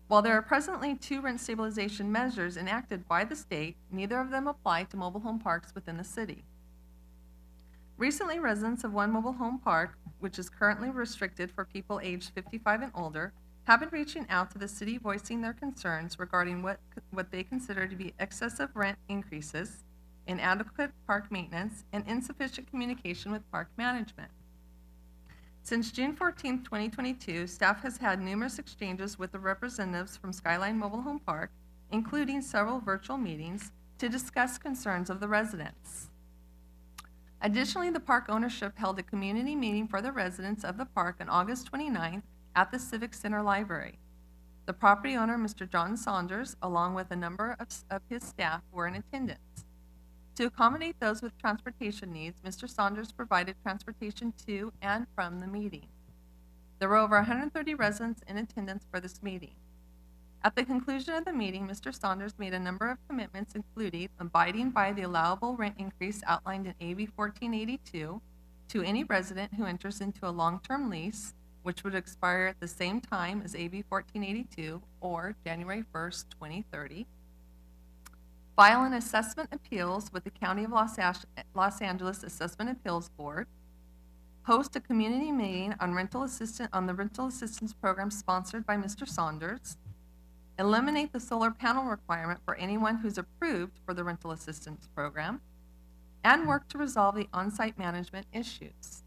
While there are presently 2 rent stabilization measures enacted by the state, neither of them apply to mobile home parks within the city. Recently, residents of one mobile home park, which is currently restricted for people aged 55 and older, have been reaching out to the city voicing their concerns regarding what they consider to be excessive rent increases, inadequate park maintenance, and insufficient communication with park management. Since June 14, 2022, staff has had numerous exchanges with the representatives from Skyline Mobile Home Park, including several virtual meetings, to discuss concerns of the residents. Additionally, the park ownership held a community meeting for the residents of the park on August 29th at the Civic Center Library. The property owner, Mr. John Saunders, along with a number of his staff, were in attendance. To accommodate those with transportation needs, Mr. Saunders provided transportation to and from the meeting. There were over 130 residents in attendance for this meeting. At the conclusion of the meeting, Mr. Saunders made a number of commitments, including abiding by the allowable rent increase outlined in AB 1482 to any resident who enters into a long-term lease, which would expire at the same time as AB 1482 or January 1st, 2030. File an assessment appeals with the County of Los Angeles Assessment Appeals Board. Host a community meeting on the rental assistance program sponsored by Mr. Saunders. Eliminate the solar panel requirement for anyone who's approved for the rental assistance program, and work to resolve the on-site management issues.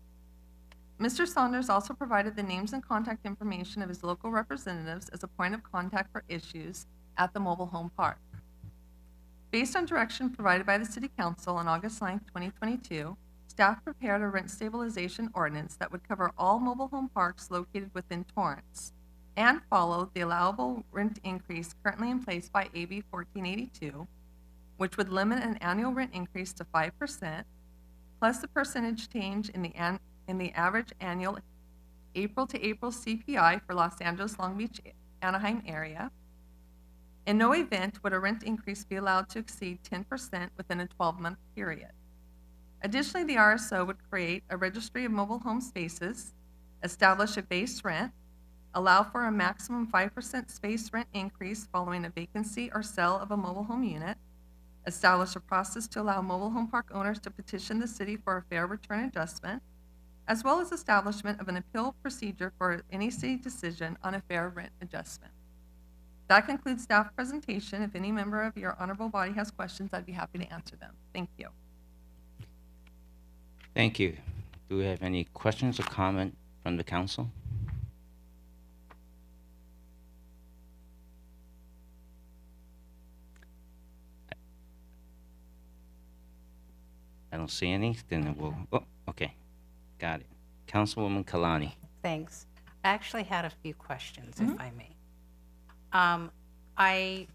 Mr. Saunders also provided the names and contact information of his local representatives as a point of contact for issues at the mobile home park. Based on direction provided by the City Council on August 9, 2022, staff prepared a rent stabilization ordinance that would cover all mobile home parks located within Torrance and followed the allowable rent increase currently in place by AB 1482, which would limit an annual rent increase to 5%, plus the percentage change in the average annual April to April CPI for Los Angeles, Long Beach, Anaheim area. In no event would a rent increase be allowed to exceed 10% within a 12-month period. Additionally, the RSO would create a registry of mobile home spaces, establish a base rent, allow for a maximum 5% space rent increase following a vacancy or sale of a mobile home unit, establish a process to allow mobile home park owners to petition the city for a fair return adjustment, as well as establishment of an appeal procedure for any city decision on a fair rent adjustment. That concludes staff presentation. If any member of your honorable body has questions, I'd be happy to answer them. Thank you. Thank you. Do we have any questions or comment from the council? I don't see any, then we'll, oh, okay, got it. Councilwoman Kalani. Thanks. I actually had a few questions, if I may. I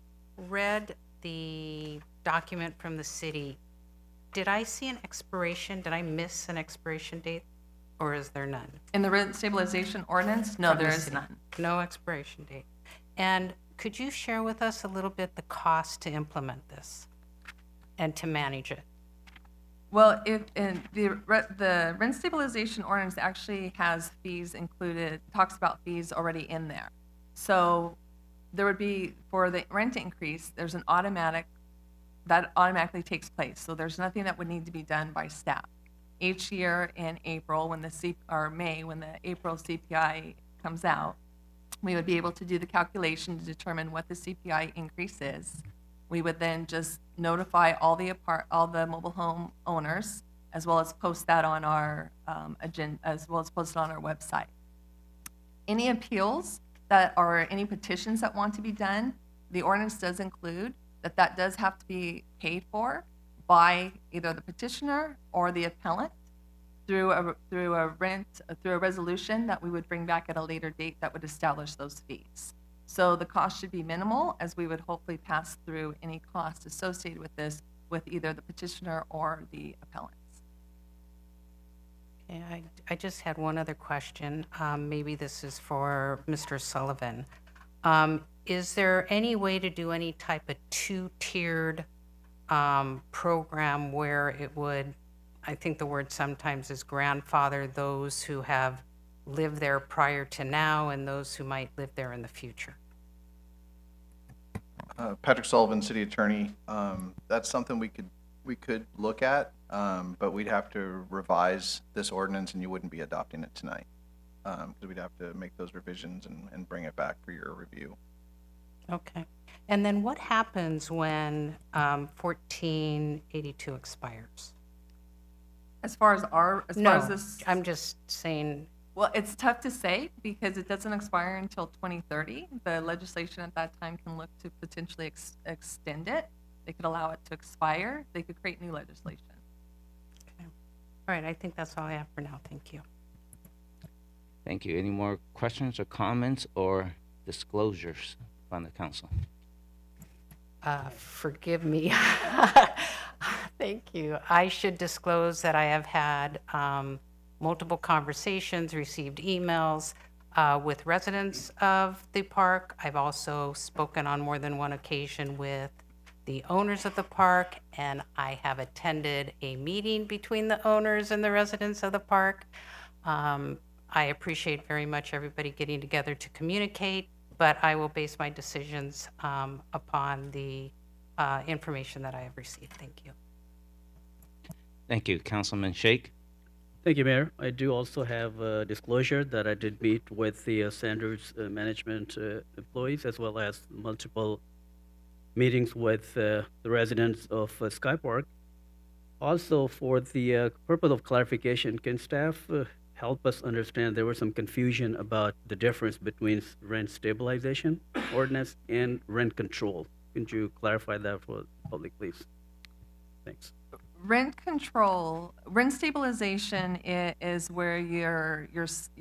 read the document from the city. Did I see an expiration? Did I miss an expiration date, or is there none? In the rent stabilization ordinance, no, From the there is city? none. No expiration date. And could you share with us a little bit the cost to implement this and to manage it? Well, the rent stabilization ordinance actually has fees included, talks about fees already in there. So there would be, for the rent increase, there's an that automatically takes place. So there's nothing that would need to be done by staff. Each year in April, when May, when the April CPI comes out, we would be able to do the calculation to determine what the CPI increase is. We would then just notify all the mobile home owners, as well as post that on our agenda, as well as post it on our website. Any appeals any petitions that want to be done, the ordinance does include that does have to be paid for, by either the petitioner or the appellant through a resolution that we would bring back at a later date that would establish those fees. So the cost should be minimal, as we would hopefully pass through any cost associated with this with either the petitioner or the appellants. Okay, I just had one other question. Maybe this is for Mr. Sullivan. Is there any way to do any type of two-tiered program where it would, I think the word sometimes is grandfather those who have lived there prior to now and those who might live there in the future? Patrick Sullivan, City Attorney. That's something we could look at, but we'd have to revise this ordinance, and you wouldn't be adopting it tonight, because we'd have to make those revisions and bring it back for your review. Okay. And then what happens when 1482 expires? As far as this, I'm just saying. Well, it's tough to say because it doesn't expire until 2030. The legislation at that time can look to potentially extend it. They could allow it to expire. They could create new legislation. Okay. All right. I think that's all I have for now. Thank you. Thank you. Any more questions or comments or disclosures from the council? Forgive me. Thank you. I should disclose that I have had multiple conversations, received emails with residents of the park. I've also spoken on more than one occasion with the owners of the park, and I have attended a meeting between the owners and the residents of the park. I appreciate very much everybody getting together to communicate, but I will base my decisions upon the information that I have received. Thank you. Thank you. Councilman Sheikh? Thank you, Mayor. I do also have a disclosure that I did meet with the Sanders management employees, as well as multiple meetings with the residents of Sky Park. Also, for the purpose of clarification, can staff help us understand? There was some confusion about the difference between rent stabilization ordinance and rent control. Could you clarify that for the public, please? Thanks. Rent control, rent stabilization is where you're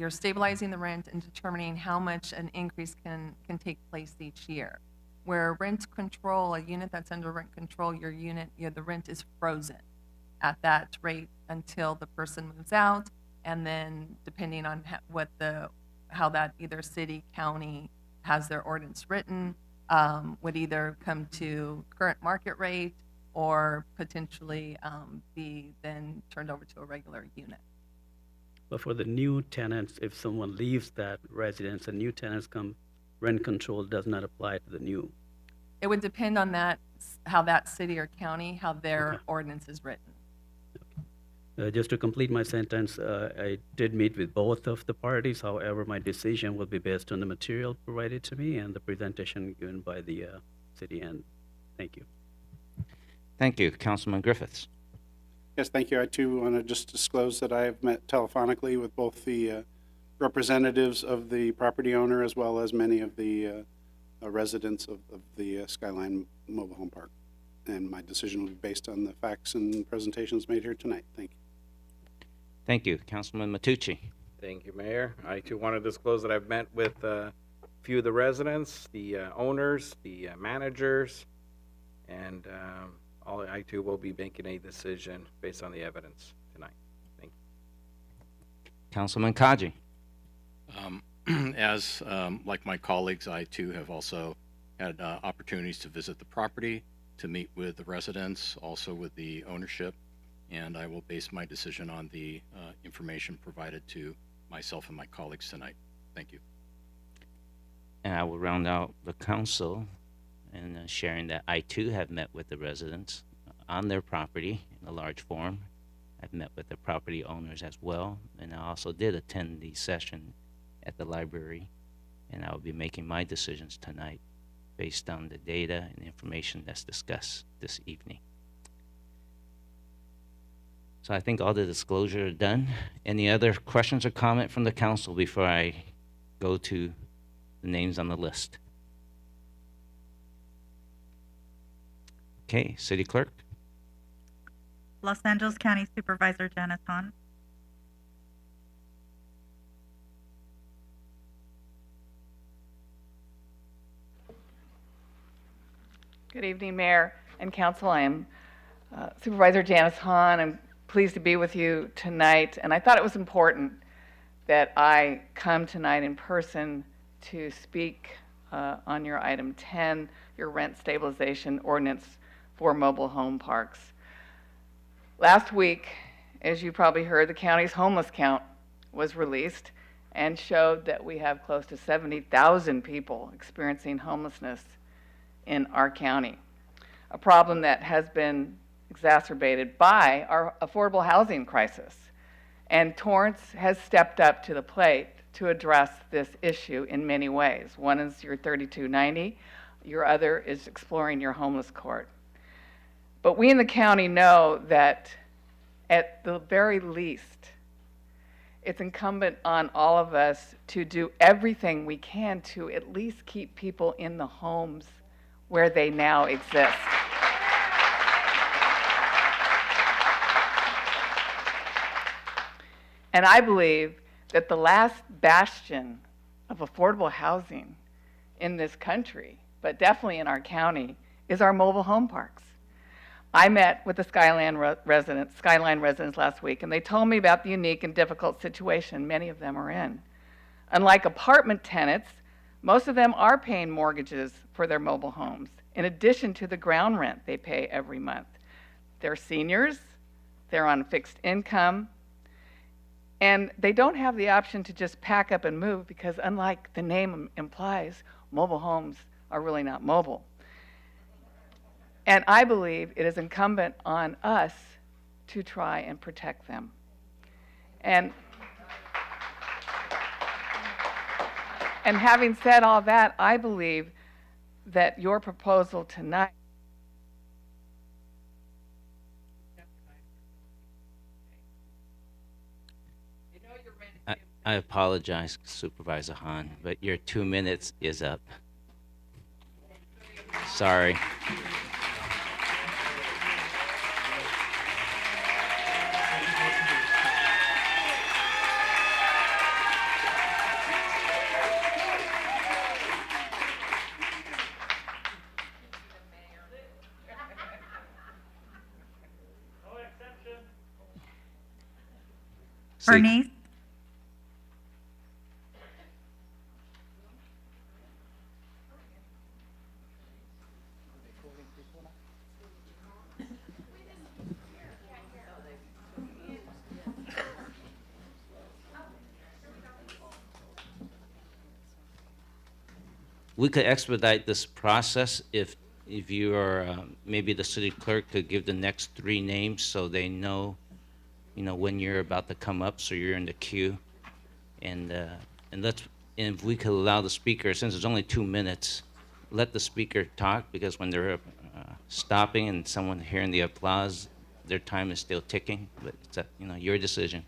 stabilizing the rent and determining how much an increase can take place each year. Where rent control, a unit that's under rent control, the rent is frozen at that rate until the person moves out, and then depending on how that either city, county has their ordinance written, would either come to current market rate or potentially be then turned over to a regular unit. But for the new tenants, if someone leaves that residence and new tenants come, rent control does not apply to the new. It would depend on how that city or county, how their ordinance is written. Just to complete my sentence, I did meet with both of the parties. However, my decision will be based on the material provided to me and the presentation given by the city end. Thank you. Thank you. Councilman Griffiths? Yes, thank you. I too want to just disclose that I have met telephonically with both the representatives of the property owner as well as many of the residents of the Skyline Mobile Home Park. And my decision will be based on the facts and presentations made here tonight. Thank you. Thank you. Councilman Matucci? Thank you, Mayor. I too want to disclose that I've met with a few of the residents, the owners, the managers, and I too will be making a decision based on the evidence tonight. Thank you. Councilman Kaji? As like my colleagues, I too have also had opportunities to visit the property, to meet with the residents, also with the ownership, and I will base my decision on the information provided to myself and my colleagues tonight. Thank you. And I will round out the council and sharing that I too have met with the residents on their property in a large forum. I've met with the property owners as well, and I also did attend the session at the library, and I will be making my decisions tonight based on the data and information that's discussed this evening. So I think all the disclosure are done. Any other questions or comment from the council before I go to the names on the list? Okay, City Clerk? Los Angeles County Supervisor Janice Hahn. Good evening, Mayor and Council. I am Supervisor Janice Hahn. I'm pleased to be with you tonight, and I thought it was important that I come tonight in person to speak on your item 10, your rent stabilization ordinance for mobile home parks. Last week, as you probably heard, the county's homeless count was released and showed that we have close to 70,000 people experiencing homelessness in our county, a problem that has been exacerbated by our affordable housing crisis. And Torrance has stepped up to the plate to address this issue in many ways. One is your 3290, your other is exploring your homeless court. But we in the county know that at the very least, it's incumbent on all of us to do everything we can to at least keep people in the homes where they now exist. And I believe that the last bastion of affordable housing in this country, but definitely in our county, is our mobile home parks. I met with the Skyline residents last week, and they told me about the unique and difficult situation many of them are in. Unlike apartment tenants, most of them are paying mortgages for their mobile homes, in addition to the ground rent they pay every month. They're seniors, they're on fixed income, and they don't have the option to just pack up and move because, unlike the name implies, mobile homes are really not mobile. And I believe it is incumbent on us to try and protect them. And having said all that, I believe that your proposal tonight I apologize, Supervisor Hahn, but your 2 minutes is up. Sorry. Bernice. We could expedite this process if you are, maybe the city clerk could give the next 3 names so they know, when you're about to come up, so you're in the queue. And if we could allow the speaker, since it's only 2 minutes, let the speaker talk, because when they're stopping and someone hearing the applause, their time is still ticking. But it's your decision.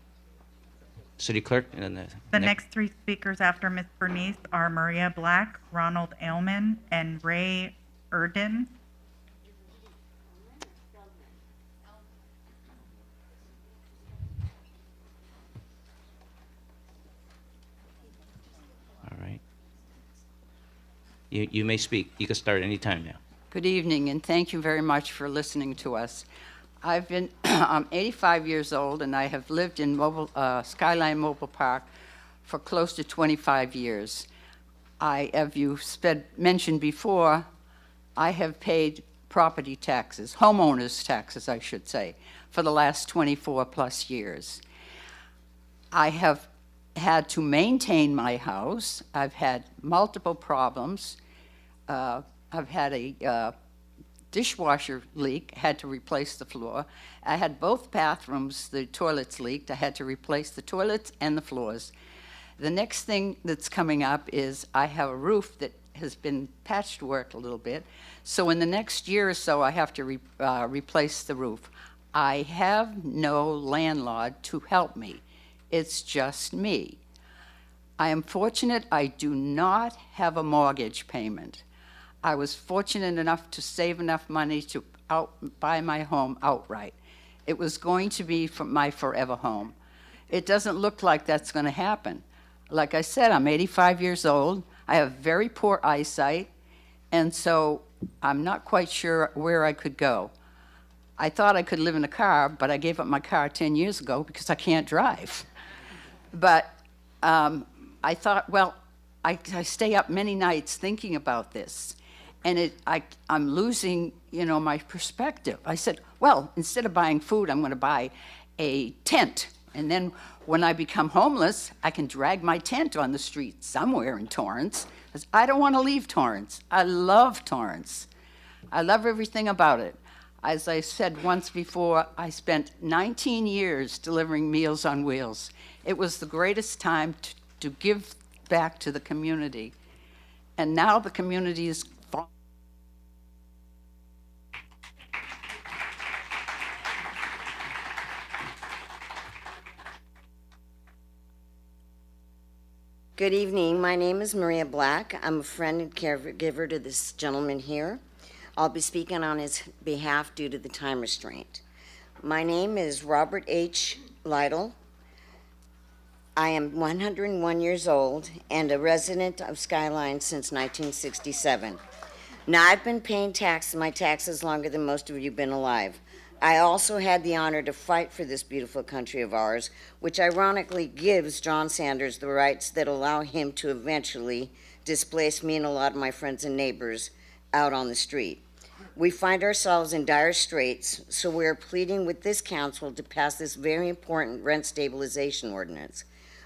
City Clerk. And the next 3 speakers after Ms. Bernice are Maria Black, Ronald Ailman, and Ray Erden. All right. You may speak. You can start any time now. Good evening, and thank you very much for listening to us. I'm 85 years old, and I have lived in Skyline Mobile Park for close to 25 years. As you mentioned before, I have paid property taxes, homeowners taxes, I should say, for the last 24 plus years. I have had to maintain my house. I've had multiple problems. I've had a dishwasher leak, had to replace the floor. I had both bathrooms, the toilets leaked. I had to replace the toilets and the floors. The next thing that's coming up is I have a roof that has been patchworked a little bit. So in the next year or so, I have to replace the roof. I have no landlord to help me. It's just me. I am fortunate I do not have a mortgage payment. I was fortunate enough to save enough money to buy my home outright. it was going to be my forever home. It doesn't look like that's going to happen. Like I said, I'm 85 years old. I have very poor eyesight, and so I'm not quite sure where I could go. I thought I could live in a car, but I gave up my car 10 years ago because I can't drive. But I thought, well, I stay up many nights thinking about this, and I'm losing, my perspective. I said, well, instead of buying food, I'm going to buy a tent, and then when I become homeless, I can drag my tent on the street somewhere in Torrance. I don't want to leave Torrance. I love Torrance. I love everything about it. As I said once before, I spent 19 years delivering Meals on Wheels. It was the greatest time to give back to the community. And now the community is Good evening. My name is Maria Black. I'm a friend and caregiver to this gentleman here. I'll be speaking on his behalf due to the time restraint. My name is Robert H. Lytle. I am 101 years old and a resident of Skyline since 1967. Now, I've been paying my taxes longer than most of you have been alive. I also had the honor to fight for this beautiful country of ours, which ironically gives John Sanders the rights that allow him to eventually displace me and a lot of my friends and neighbors out on the street. We find ourselves in dire straits, so we are pleading with this council to pass this very important rent stabilization ordinance.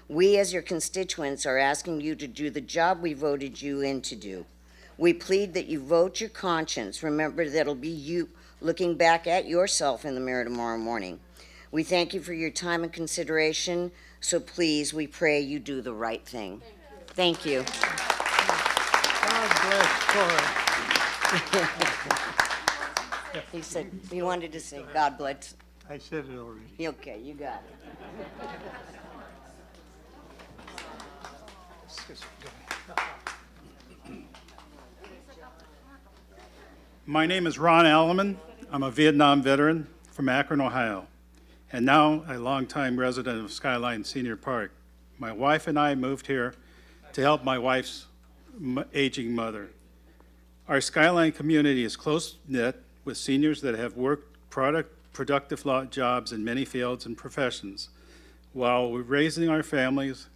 We, as your constituents, are asking you to do the job we voted you in to do. We plead that you vote your conscience. Remember, that'll be you looking back at yourself in the mirror tomorrow morning. We thank you for your time and consideration, so please, we pray you do the right thing. Thank you. God bless He said, he wanted to say, God bless. I said it already. Okay, you got it. My name is Ron Alleman. I'm a Vietnam veteran from Akron, Ohio, and now a longtime resident of Skyline Senior Park. My wife and I moved here to help my wife's aging mother. Our Skyline community is close-knit with seniors that have worked productive jobs in many fields and professions. While we're raising our families,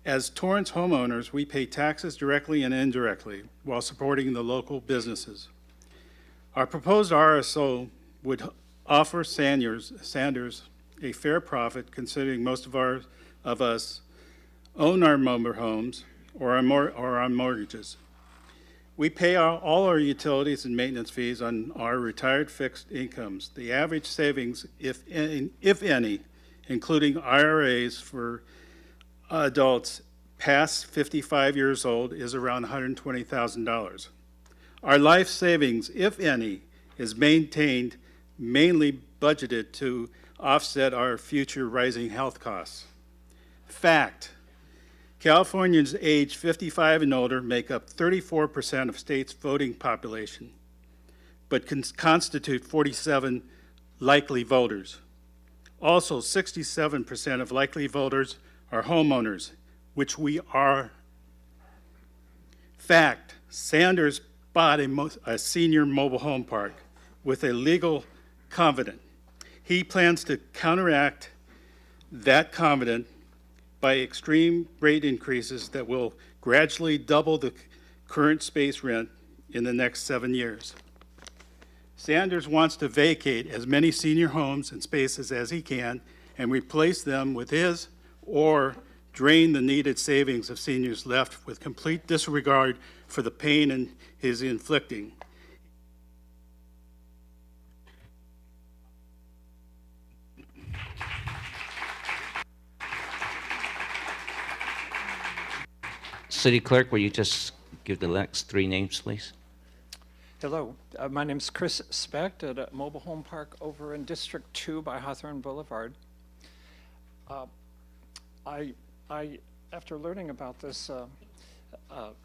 as Torrance homeowners, we pay taxes directly and indirectly while supporting the local businesses. Our proposed RSO would offer Sanders a fair profit, considering most of us own our member homes or on mortgages. We pay all our utilities and maintenance fees on our retired fixed incomes. The average savings, if any, including IRAs for adults past 55 years old, is around $120,000. Our life savings, if any, is mainly budgeted to offset our future rising health costs. Fact, Californians aged 55 and older make up 34% of state's voting population, but can constitute 47 likely voters. Also, 67% of likely voters are homeowners, which we are. Fact, Sanders bought a senior mobile home park with a legal covenant. He plans to counteract that covenant by extreme rate increases that will gradually double the current space rent in the next 7 years. Sanders wants to vacate as many senior homes and spaces as he can and replace them with his, or drain the needed savings of seniors left with complete disregard for the pain he is inflicting. City Clerk, will you just give the next three names, please? Hello, my name is Chris Specht at a mobile home park over in District 2 by Hawthorne Boulevard. After learning about this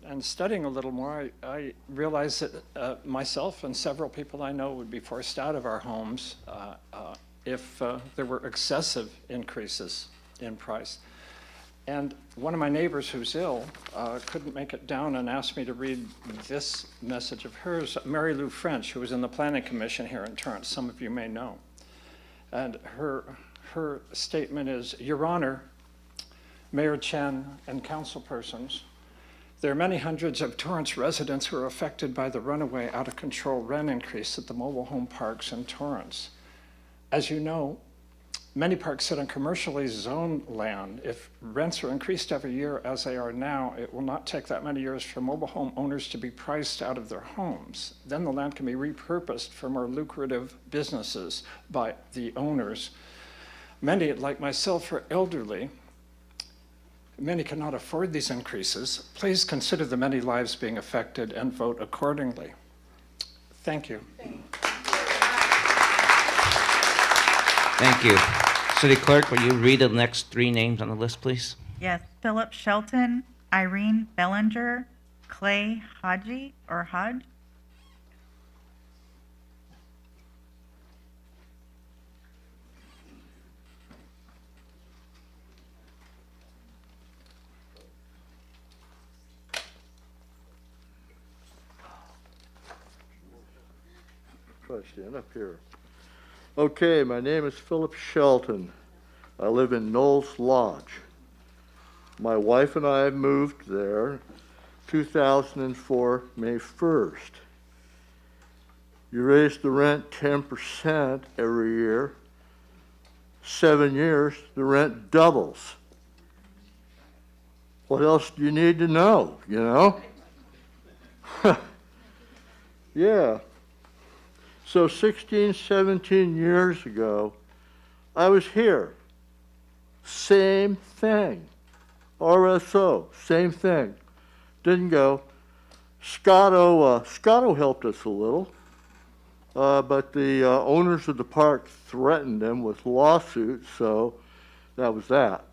and studying a little more, I realized that myself and several people I know would be forced out of our homes if there were excessive increases in price. And one of my neighbors who's ill couldn't make it down and asked me to read this message of hers, Mary Lou French, who was in the Planning Commission here in Torrance. Some of you may know. And her statement is, Your Honor, Mayor Chen and council persons, there are many hundreds of Torrance residents who are affected by the runaway, out-of-control rent increase at the mobile home parks in Torrance. As you know, many parks sit on commercially zoned land. If rents are increased every year as they are now, it will not take that many years for mobile home owners to be priced out of their homes. Then the land can be repurposed for more lucrative businesses by the owners. Many, like myself, are elderly. Many cannot afford these increases. Please consider the many lives being affected and vote accordingly. Thank you. Thank you. City Clerk, will you read the next three names on the list, please? Yes, Philip Shelton, Irene Bellinger, Clay Hodge or Hodge. Try to stand up here. Okay, my name is Philip Shelton. I live in Knowles Lodge. My wife and I moved there 2004, May 1st. You raise the rent 10% every year. 7 years, the rent doubles. What else do you need to know, you know? Yeah. So 16, 17 years ago, I was here. Same thing. RSO, same thing. Didn't go. Scotto helped us a little, but the owners of the park threatened them with lawsuits, so that was that.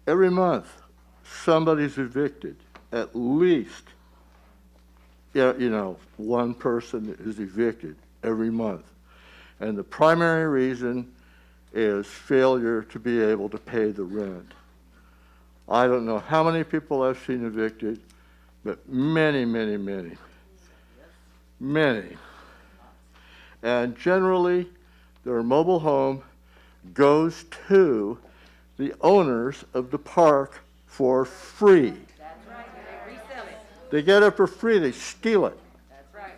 Every month, somebody's evicted. At least, one person is evicted every month. And the primary reason is failure to be able to pay the rent. I don't know how many people I've seen evicted, but many, many, many. Many. And generally, their mobile home goes to the owners of the park for free. They get it for free, they steal it. That's right.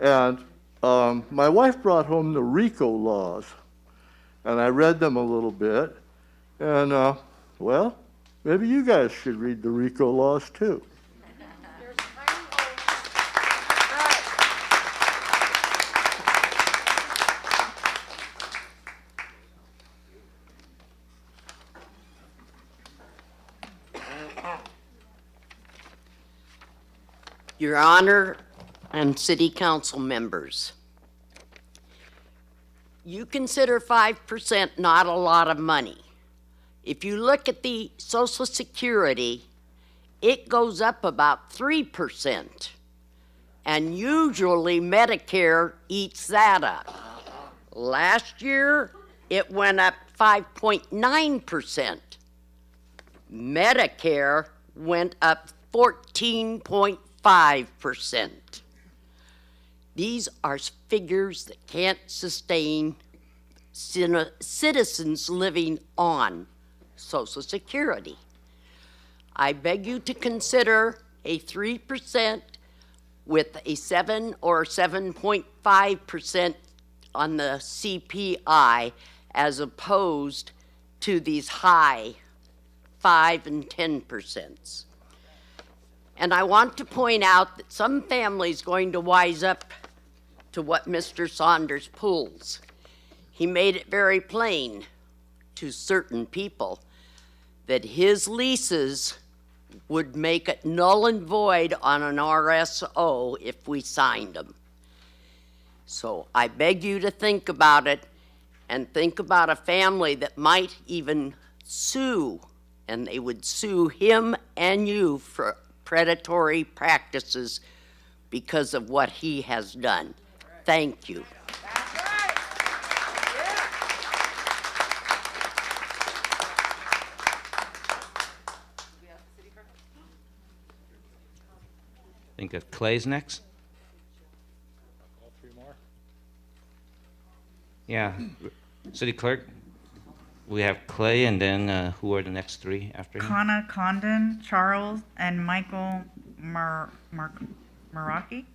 And my wife brought home the RICO laws, and I read them a little bit, and well, maybe you guys should read the RICO laws too. Your Honor and City Council members, you consider 5% not a lot of money. If you look at the Social Security, it goes up about 3%, and usually Medicare eats that up. Last year, it went up 5.9%. Medicare went up 14.5%. These are figures that can't sustain citizens living on Social Security. I beg you to consider a 3% with a 7 or 7.5% on the CPI as opposed to these high 5 and 10%. And I want to point out that some families going to wise up to what Mr. Saunders pulls. He made it very plain to certain people that his leases would make it null and void on an RSO if we signed them. So I beg you to think about it And think about a family that might even sue, and they would sue him and you for predatory practices because of what he has done. Thank you. I think that Clay's next. Yeah, City Clerk, we have Clay, and then who are the next three after him? Kana Condon, Charles, and Michael Maraki.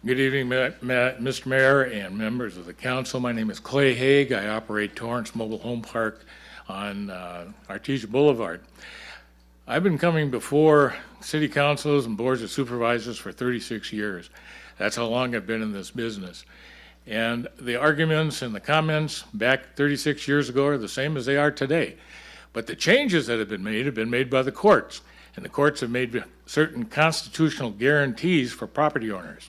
Good evening, Mr. Mayor and members of the council. My name is Clay Haig. I operate Torrance Mobile Home Park on Artesia Boulevard. I've been coming before city councils and boards of supervisors for 36 years. That's how long I've been in this business. And the arguments and the comments back 36 years ago are the same as they are today. But the changes that have been made by the courts. And the courts have made certain constitutional guarantees for property owners.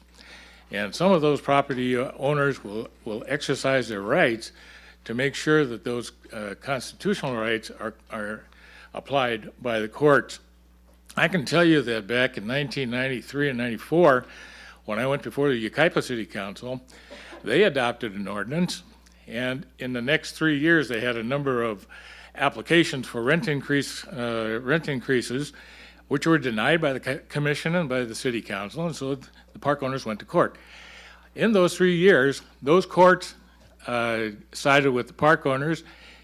And some of those property owners will exercise their rights to make sure that those constitutional rights are applied by the courts. I can tell you that back in 1993 and 94, when I went before the Yucaipa City Council, they adopted an ordinance, and in the next 3 years, they had a number of applications for rent increases, which were denied by the commission and by the city council, and so the park owners went to court. In those 3 years, those courts sided with the park owners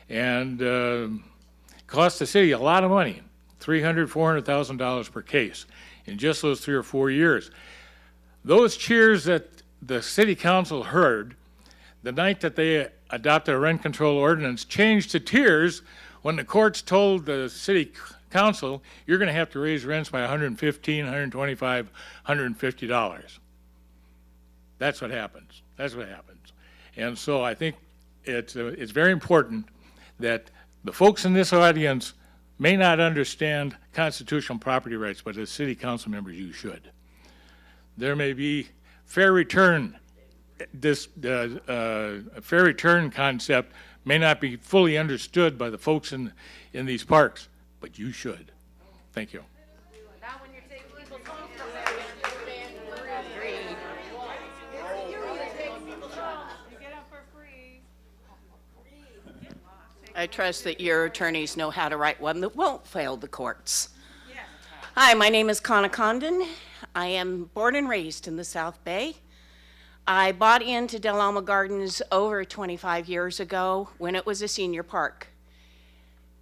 and cost the city a lot of money, $300,000, $400,000 per case in just those 3 or 4 years. Those cheers that the city council heard the night that they adopted a rent control ordinance changed to tears when the courts told the city council, you're going to have to raise rents by $115, $125, $150. That's what happens. That's what happens. And so I think it's very important that the folks in this audience may not understand constitutional property rights, but as city council members, you should. There may be fair return. This fair return concept may not be fully understood by the folks in these parks, but you should. Thank you. I trust that your attorneys know how to write one that won't fail the courts. Hi, my name is Kana Condon. I am born and raised in the South Bay. I bought into Del Alma Gardens over 25 years ago when it was a senior park.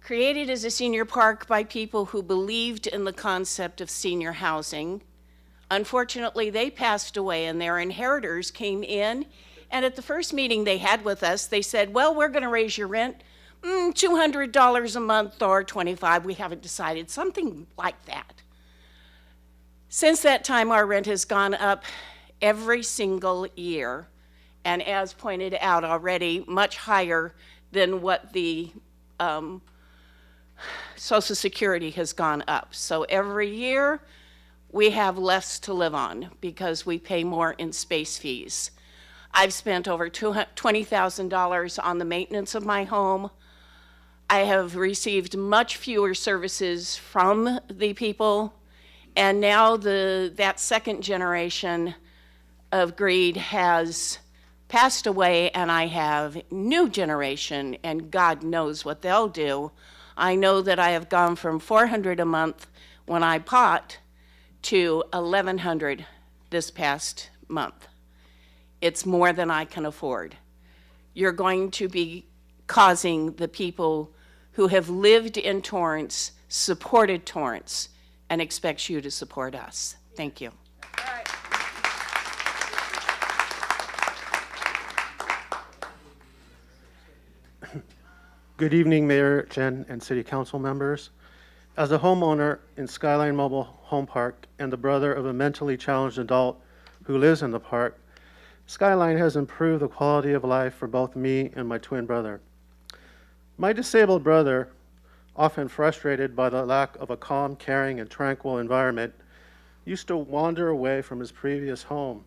Created as a senior park by people who believed in the concept of senior housing. Unfortunately, they passed away and their inheritors came in, and at the first meeting they had with us, they said, well, we're going to raise your rent $200 a month or $25. We haven't decided, something like that. Since that time, our rent has gone up every single year, and as pointed out already, much higher than what the Social Security has gone up. So every year, we have less to live on because we pay more in space fees. I've spent over $20,000 on the maintenance of my home. I have received much fewer services from the people, and now that second generation of greed has passed away, and I have new generation, and God knows what they'll do. I know that I have gone from $400 a month when I bought to $1,100 this past month. It's more than I can afford. You're going to be causing the people who have lived in Torrance, supported Torrance, and expects you to support us. Thank you. Good evening, Mayor Chen and City Council members. As a homeowner in Skyline Mobile Home Park and the brother of a mentally challenged adult who lives in the park, Skyline has improved the quality of life for both me and my twin brother. My disabled brother, often frustrated by the lack of a calm, caring, and tranquil environment, used to wander away from his previous home.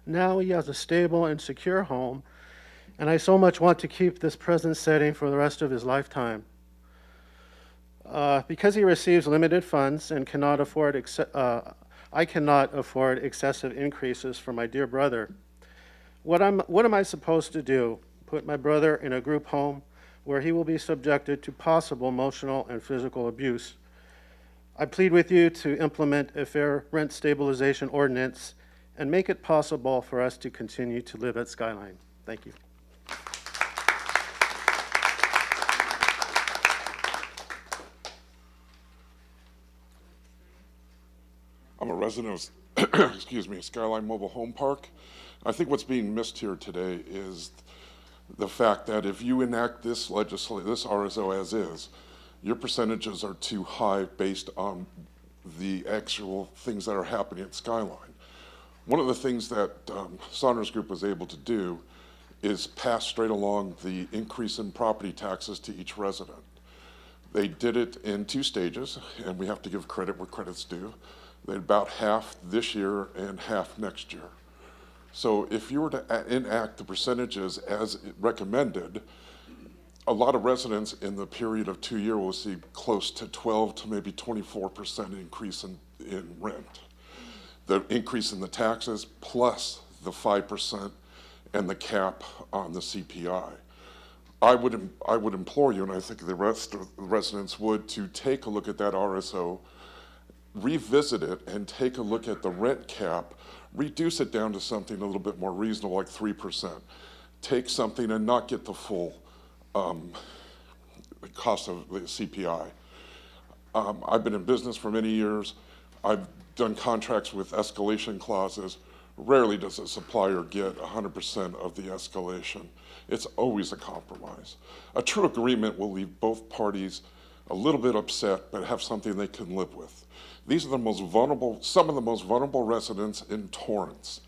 Now he has a stable and secure home, and I so much want to keep this present setting for the rest of his lifetime. Because he receives limited funds and I cannot afford excessive increases for my dear brother. What am I supposed to do? Put my brother in a group home where he will be subjected to possible emotional and physical abuse? I plead with you to implement a fair rent stabilization ordinance and make it possible for us to continue to live at Skyline. Thank you. I'm a resident of, excuse me, Skyline Mobile Home Park. I think what's being missed here today is the fact that if you enact this this RSO as is, your percentages are too high based on the actual things that are happening at Skyline. One of the things that Saunders Group was able to do is pass straight along the increase in property taxes to each resident. They did it in 2 stages, and we have to give credit where credit's due. They about half this year and half next year. So if you were to enact the percentages as recommended, a lot of residents in the period of 2 years will see close to 12 to maybe 24% increase in rent. The increase in the taxes plus the 5% and the cap on the CPI. I would implore you, and I think the rest of the residents would, to take a look at that RSO, revisit it, and take a look at the rent cap, reduce it down to something a little bit more reasonable, like 3%. Take something and not get the full cost of the CPI. I've been in business for many years. I've done contracts with escalation clauses. Rarely does a supplier get 100% of the escalation. It's always a compromise. A true agreement will leave both parties a little bit upset, but have something they can live with. These are the most vulnerable, some of the most vulnerable residents in Torrance.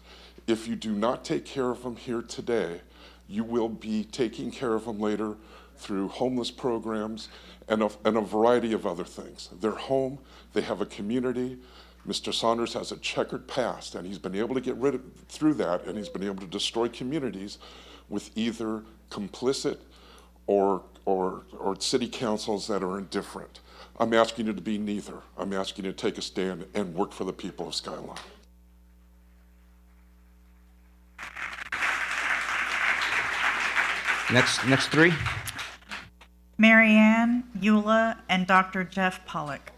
If you do not take care of them here today, you will be taking care of them later through homeless programs and a variety of other things. They're home, they have a community. Mr. Saunders has a checkered past, and he's been able to get through that, and he's been able to destroy communities with either complicit or city councils that are indifferent. I'm asking you to be neither. I'm asking you to take a stand and work for the people of Skyline. Next 3. Marianne, Eula, and Dr. Jeff Pollock.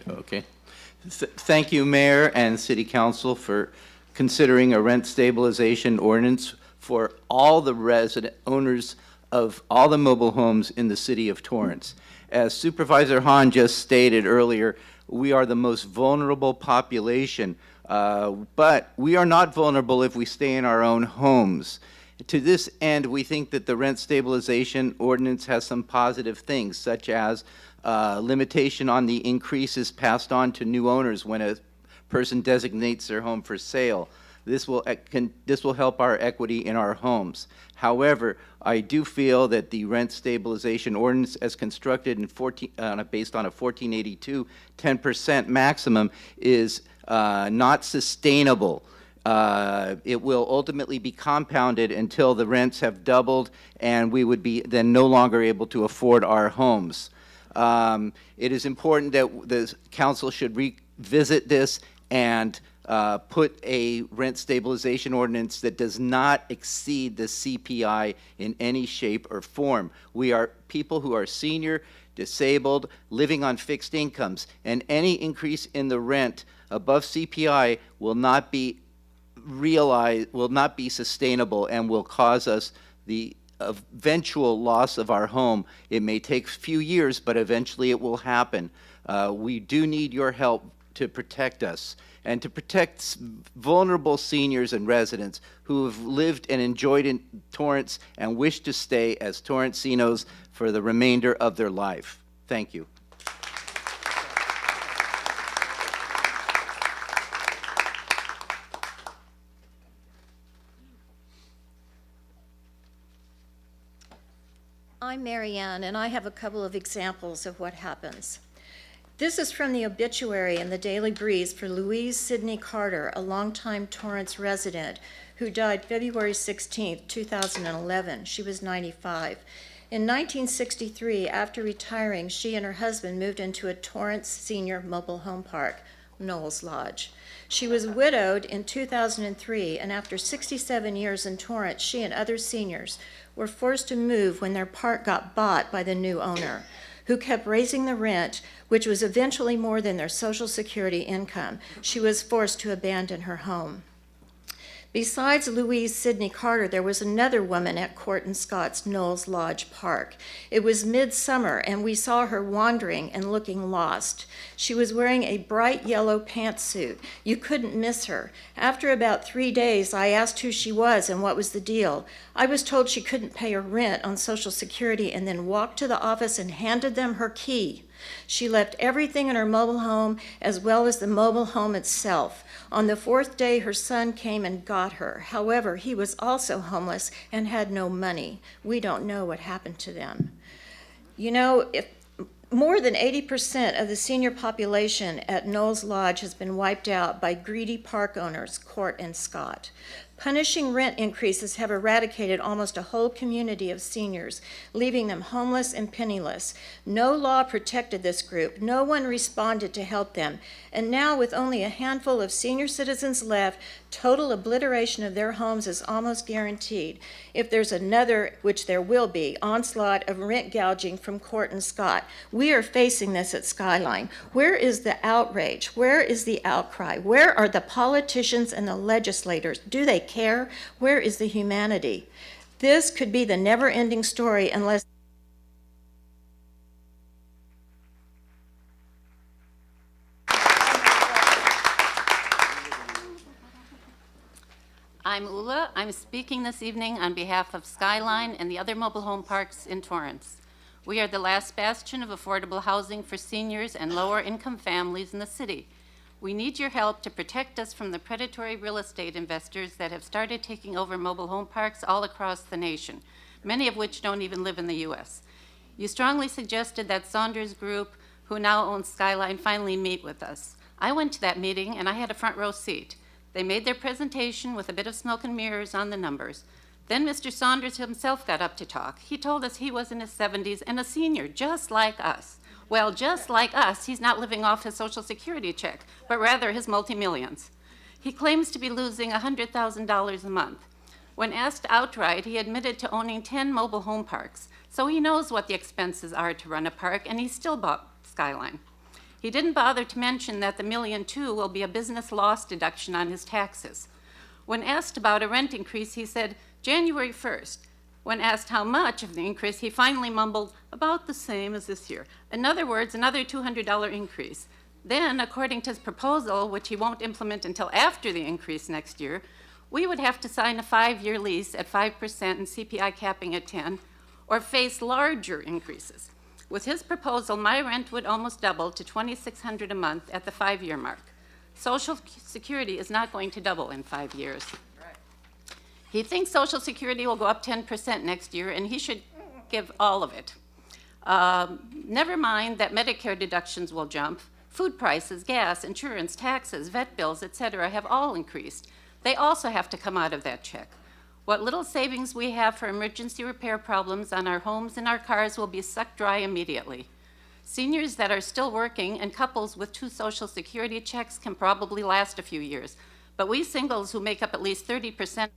Okay. Thank you, Mayor and City Council, for considering a rent stabilization ordinance for all the owners of all the mobile homes in the city of Torrance. As Supervisor Hahn just stated earlier, we are the most vulnerable population, but we are not vulnerable if we stay in our own homes. To this end, we think that the rent stabilization ordinance has some positive things, such as limitation on the increases passed on to new owners when a person designates their home for sale. This will help our equity in our homes. However, I do feel that the rent stabilization ordinance as constructed in based on a 1482 10% maximum is not sustainable. It will ultimately be compounded until the rents have doubled and we would be then no longer able to afford our homes. It is important that the council should revisit this and put a rent stabilization ordinance that does not exceed the CPI in any shape or form. We are people who are senior, disabled, living on fixed incomes, and any increase in the rent above CPI will not be sustainable and will cause us the eventual loss of our home. It may take a few years, but eventually it will happen. We do need your help to protect us and to protect vulnerable seniors and residents who have lived and enjoyed in Torrance and wish to stay as Torranceanos for the remainder of their life. Thank you. I'm Marianne, and I have a couple of examples of what happens. This is from the obituary in the Daily Breeze for Louise Sidney Carter, a longtime Torrance resident who died February 16, 2011. She was 95. In 1963, after retiring, she and her husband moved into a Torrance senior mobile home park, Knowles Lodge. She was widowed in 2003, and after 67 years in Torrance, she and other seniors were forced to move when their park got bought by the new owner, who kept raising the rent, which was eventually more than their Social Security income. She was forced to abandon her home. Besides Louise Sidney Carter, there was another woman at Court and Scott's Knowles Lodge Park. It was midsummer, and we saw her wandering and looking lost. She was wearing a bright yellow pantsuit. You couldn't miss her. After about 3 days, I asked who she was and what was the deal. I was told she couldn't pay her rent on Social Security and then walked to the office and handed them her key. She left everything in her mobile home as well as the mobile home itself. On the 4th day, her son came and got her. However, he was also homeless and had no money. We don't know what happened to them. You know, if more than 80% of the senior population at Knowles Lodge has been wiped out by greedy park owners, Court and Scott. Punishing rent increases have eradicated almost a whole community of seniors, leaving them homeless and penniless. No law protected this group. No one responded to help them. And now, with only a handful of senior citizens left, total obliteration of their homes is almost guaranteed. If there's another, which there will be, onslaught of rent gouging from Court and Scott, we are facing this at Skyline. Where is the outrage? Where is the outcry? Where are the politicians and the legislators? Do they care? Where is the humanity? This could be the never-ending story unless I'm Ula. I'm speaking this evening on behalf of Skyline and the other mobile home parks in Torrance. We are the last bastion of affordable housing for seniors and lower-income families in the city. We need your help to protect us from the predatory real estate investors that have started taking over mobile home parks all across the nation, many of which don't even live in the U.S. You strongly suggested that Saunders Group, who now owns Skyline, finally meet with us. I went to that meeting, and I had a front row seat. They made their presentation with a bit of smoke and mirrors on the numbers. Then Mr. Saunders himself got up to talk. He told us he was in his 70s and a senior, just like us. Well, just like us, he's not living off his Social Security check, but rather his multi-millions. He claims to be losing $100,000 a month. When asked outright, he admitted to owning 10 mobile home parks, so he knows what the expenses are to run a park, and he still bought Skyline. He didn't bother to mention that the $1.2 million will be a business loss deduction on his taxes. When asked about a rent increase, he said, January 1st. When asked how much of the increase, he finally mumbled, about the same as this year. In other words, another $200 increase. Then, according to his proposal, which he won't implement until after the increase next year, we would have to sign a 5-year lease at 5% and CPI capping at 10, or face larger increases. With his proposal, my rent would almost double to $2,600 a month at the 5-year mark. Social Security is not going to double in 5 years. He thinks Social Security will go up 10% next year, and he should give all of it. Never mind that Medicare deductions will jump. Food prices, gas, insurance, taxes, vet bills, etc. have all increased. They also have to come out of that check. What little savings we have for emergency repair problems on our homes and our cars will be sucked dry immediately. Seniors that are still working and couples with 2 Social Security checks can probably last a few years, but we singles who make up at least 30%.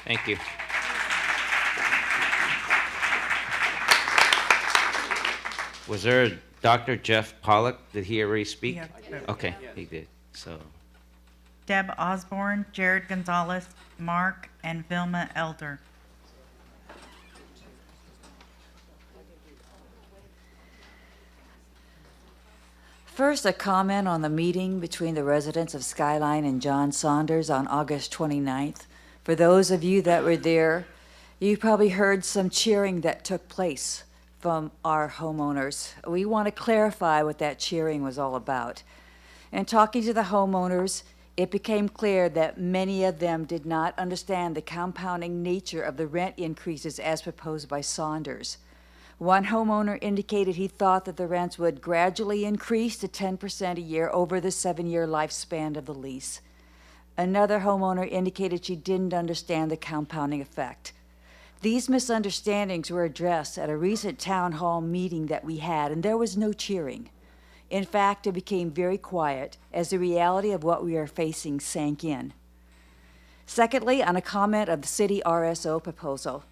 Thank you. Was there a Dr. Jeff Pollock? Did he already speak? Yeah. Okay, he did. So, Deb Osborne, Jared Gonzalez, Mark, and Vilma Elder. First, a comment on the meeting between the residents of Skyline and John Saunders on August 29th. For those of you that were there, you probably heard some cheering that took place from our homeowners. We want to clarify what that cheering was all about. And talking to the homeowners, it became clear that many of them did not understand the compounding nature of the rent increases as proposed by Saunders. One homeowner indicated he thought that the rents would gradually increase to 10% a year over the 7-year lifespan of the lease. Another homeowner indicated she didn't understand the compounding effect. These misunderstandings were addressed at a recent town hall meeting that we had, and there was no cheering. In fact, it became very quiet as the reality of what we are facing sank in. Secondly, on a comment of the city RSO proposal,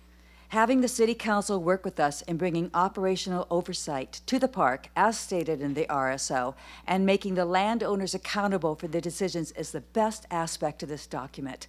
having the city council work with us in bringing operational oversight to the park as stated in the RSO and making the landowners accountable for their decisions is the best aspect of this document.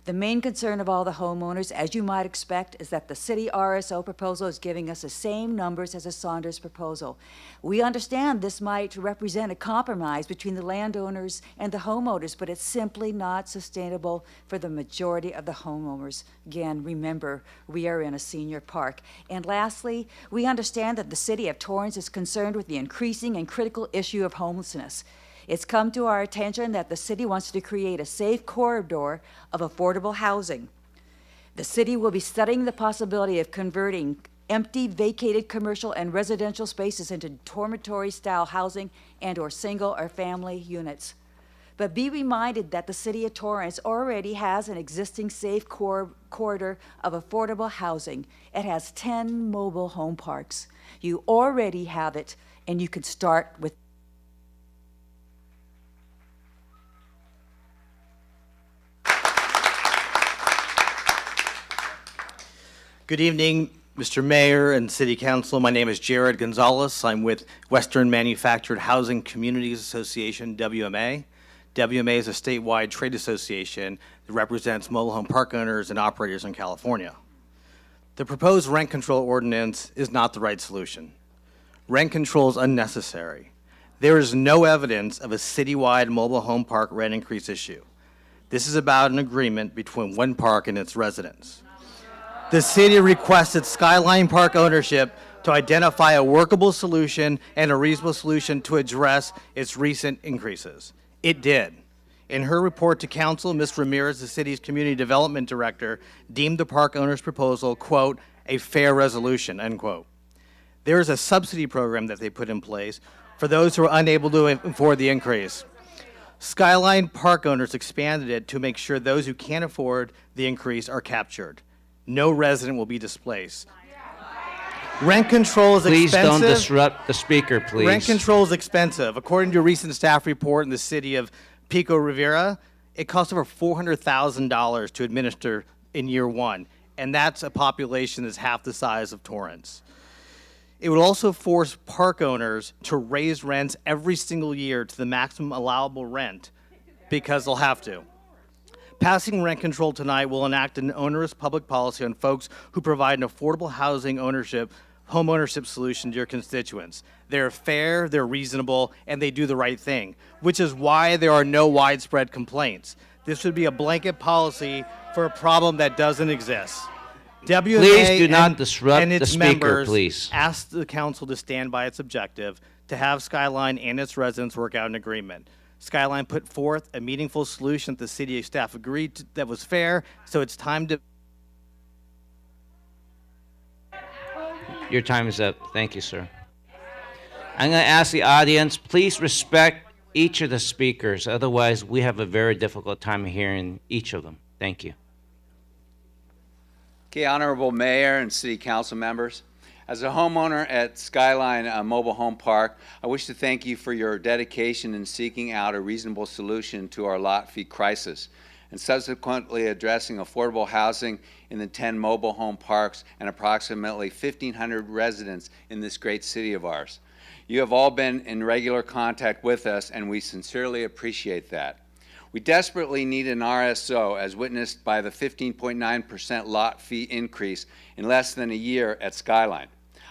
The main concern of all the homeowners, as you might expect, is that the city RSO proposal is giving us the same numbers as the Saunders proposal. We understand this might represent a compromise between the landowners and the homeowners, but it's simply not sustainable for the majority of the homeowners. Again, remember, we are in a senior park. And lastly, we understand that the city of Torrance is concerned with the increasing and critical issue of homelessness. It's come to our attention that the city wants to create a safe corridor of affordable housing. The city will be studying the possibility of converting empty, vacated commercial and residential spaces into dormitory-style housing and/or single or family units. But be reminded that the city of Torrance already has an existing safe corridor of affordable housing. It has 10 mobile home parks. You already have it, and you could start with Good evening, Mr. Mayor and City Council. My name is Jared Gonzalez. I'm with Western Manufactured Housing Communities Association, WMA. WMA is a statewide trade association that represents mobile home park owners and operators in California. The proposed rent control ordinance is not the right solution. Rent control is unnecessary. There is no evidence of a citywide mobile home park rent increase issue. This is about an agreement between one park and its residents. The city requested Skyline Park ownership to identify a workable solution and a reasonable solution to address its recent increases. It did. In her report to council, Ms. Ramirez, the city's community development director, deemed the park owner's proposal, quote, a fair resolution, unquote. There is a subsidy program that they put in place for those who are unable to afford the increase. Skyline Park owners expanded it to make sure those who can't afford the increase are captured. No resident will be displaced. Rent control is expensive. Please don't disrupt the speaker, please. Rent control is expensive. According to a recent staff report in the city of Pico Rivera, it costs over $400,000 to administer in year one, and that's a population that's half the size of Torrance. It would also force park owners to raise rents every single year to the maximum allowable rent because they'll have to. Passing rent control tonight will enact an onerous public policy on folks who provide an affordable housing ownership, home ownership solution to your constituents. They're fair, they're reasonable, and they do the right thing, which is why there are no widespread complaints. This would be a blanket policy for a problem that doesn't exist. WMA Please do not disrupt and the its speaker, members please. asked the council to stand by its objective to have Skyline and its residents work out an agreement. Skyline put forth a meaningful solution that the city staff agreed to, that was fair, so it's time to... Your time is up. Thank you, sir. I'm going to ask the audience, please respect each of the speakers. Otherwise, we have a very difficult time hearing each of them. Thank you. Okay, Honorable Mayor and City Council members. As a homeowner at Skyline Mobile Home Park, I wish to thank you for your dedication in seeking out a reasonable solution to our lot fee crisis and subsequently addressing affordable housing in the 10 mobile home parks and approximately 1,500 residents in this great city of ours. You have all been in regular contact with us, and we sincerely appreciate that. We desperately need an RSO, as witnessed by the 15.9% lot fee increase in less than a year at Skyline.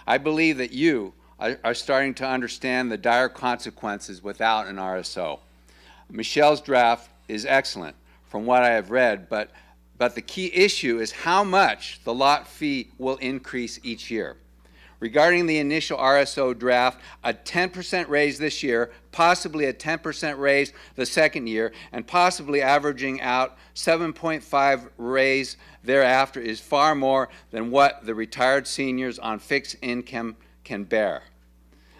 I believe that you are starting to understand the dire consequences without an RSO. Michelle's draft is excellent from what I have read, but the key issue is how much the lot fee will increase each year. Regarding the initial RSO draft, a 10% raise this year, possibly a 10% raise the second year, and possibly averaging out 7.5 raise thereafter is far more than what the retired seniors on fixed income can bear.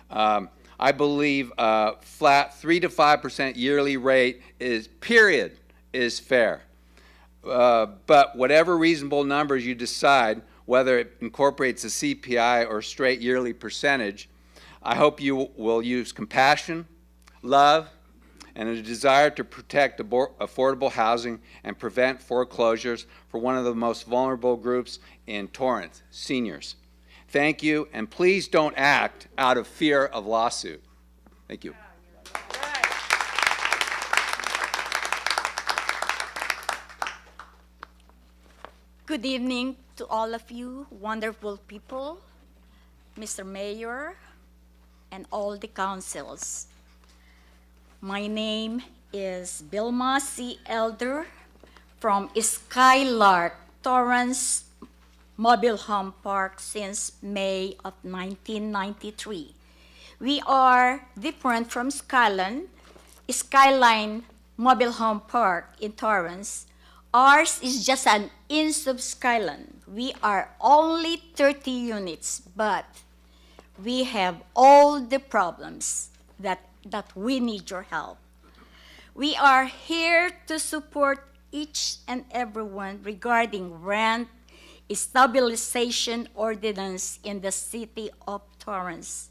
I believe a flat 3 to 5% yearly rate is fair. But whatever reasonable numbers you decide, whether it incorporates a CPI or straight yearly percentage, I hope you will use compassion, love, and a desire to protect affordable housing and prevent foreclosures for one of the most vulnerable groups in Torrance, seniors. Thank you, and please don't act out of fear of lawsuit. Thank you. Good evening to all of you wonderful people, Mr. Mayor, and all the councils. My name is Bilma C. Elder from Skylark, Torrance Mobile Home Park since May of 1993. We are different from Skyline Mobile Home Park in Torrance. Ours is just an inch of Skyline. We are only 30 units, but we have all the problems that we need your help. We are here to support each and everyone regarding rent stabilization ordinance in the city of Torrance.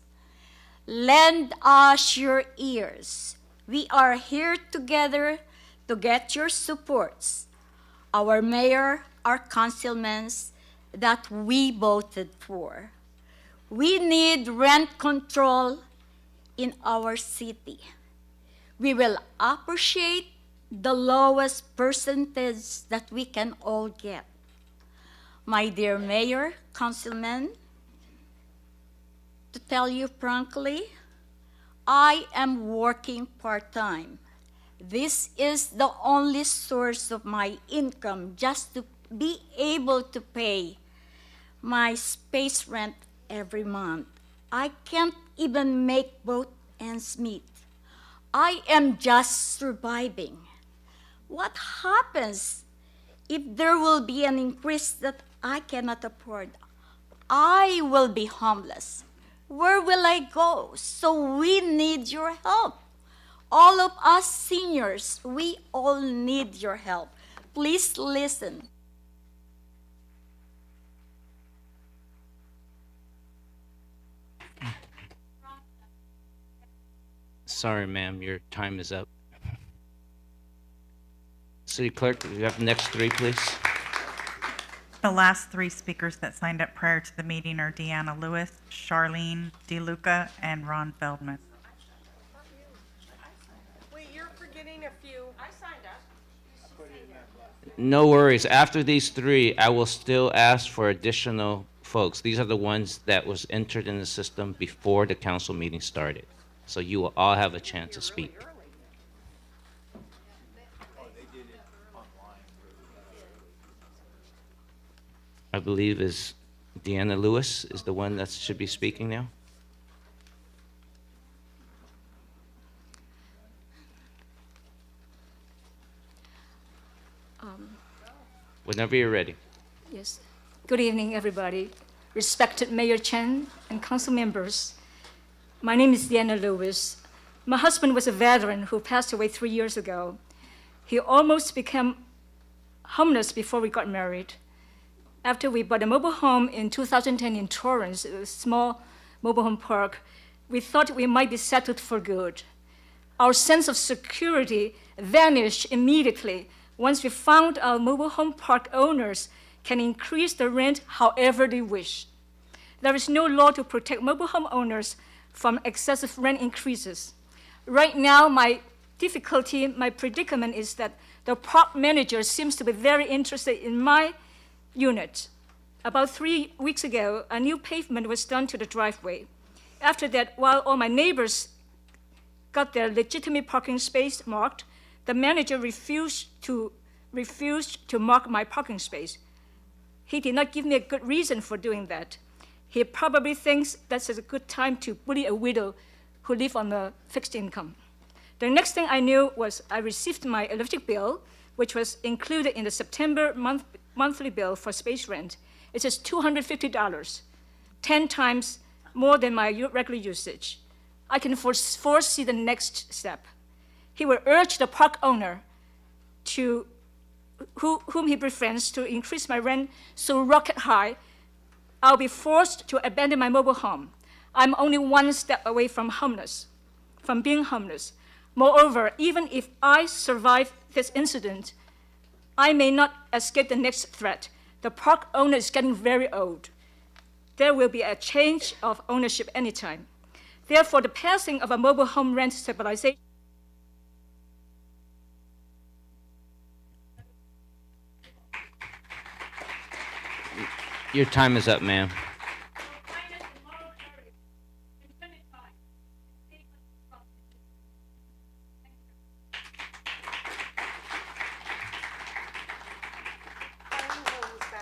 Lend us your ears. We are here together to get your supports. Our mayor, our councilmen that we voted for. We need rent control in our city. We will appreciate the lowest percentage that we can all get. My dear mayor, councilmen, to tell you frankly, I am working part-time. This is the only source of my income just to be able to pay my space rent every month. I can't even make both ends meet. I am just surviving. What happens if there will be an increase that I cannot afford? I will be homeless. Where will I go? So we need your help. All of us seniors, we all need your help. Please listen. Sorry, ma'am, your time is up. City Clerk, you have the next three, please. The last three speakers that signed up prior to the meeting are Deanna Lewis, Charlene DeLuca, and Ron Feldman. Wait, you're forgetting a few. I signed up. No worries. After these three, I will still ask for additional folks. These are the ones that was entered in the system before the council meeting started. So you will all have a chance to speak. I believe is Deanna Lewis is the one that should be speaking now. Whenever you're ready. Yes. Good evening, everybody. Respected Mayor Chen and council members. My name is Deanna Lewis. My husband was a veteran who passed away 3 years ago. He almost became homeless before we got married. After we bought a mobile home in 2010 in Torrance, a small mobile home park, we thought we might be settled for good. Our sense of security vanished immediately once we found our mobile home park owners can increase the rent however they wish. There is no law to protect mobile home owners from excessive rent increases. Right now, my difficulty, my predicament is that the park manager seems to be very interested in my unit. About 3 weeks ago, a new pavement was done to the driveway. After that, while all my neighbors got their legitimate parking space marked, the manager refused to mark my parking space. He did not give me a good reason for doing that. He probably thinks that's a good time to bully a widow who lives on a fixed income. The next thing I knew was I received my electric bill, which was included in the September monthly bill for space rent. It says $250, 10 times more than my regular usage. I can foresee the next step. He will urge the park owner whom he befriends to increase my rent so rocket high, I'll be forced to abandon my mobile home. I'm only one step away from being homeless. Moreover, even if I survive this incident, I may not escape the next threat. The park owner is getting very old. There will be a change of ownership anytime. Therefore, the passing of a mobile home rent stabilization Your time is up, ma'am.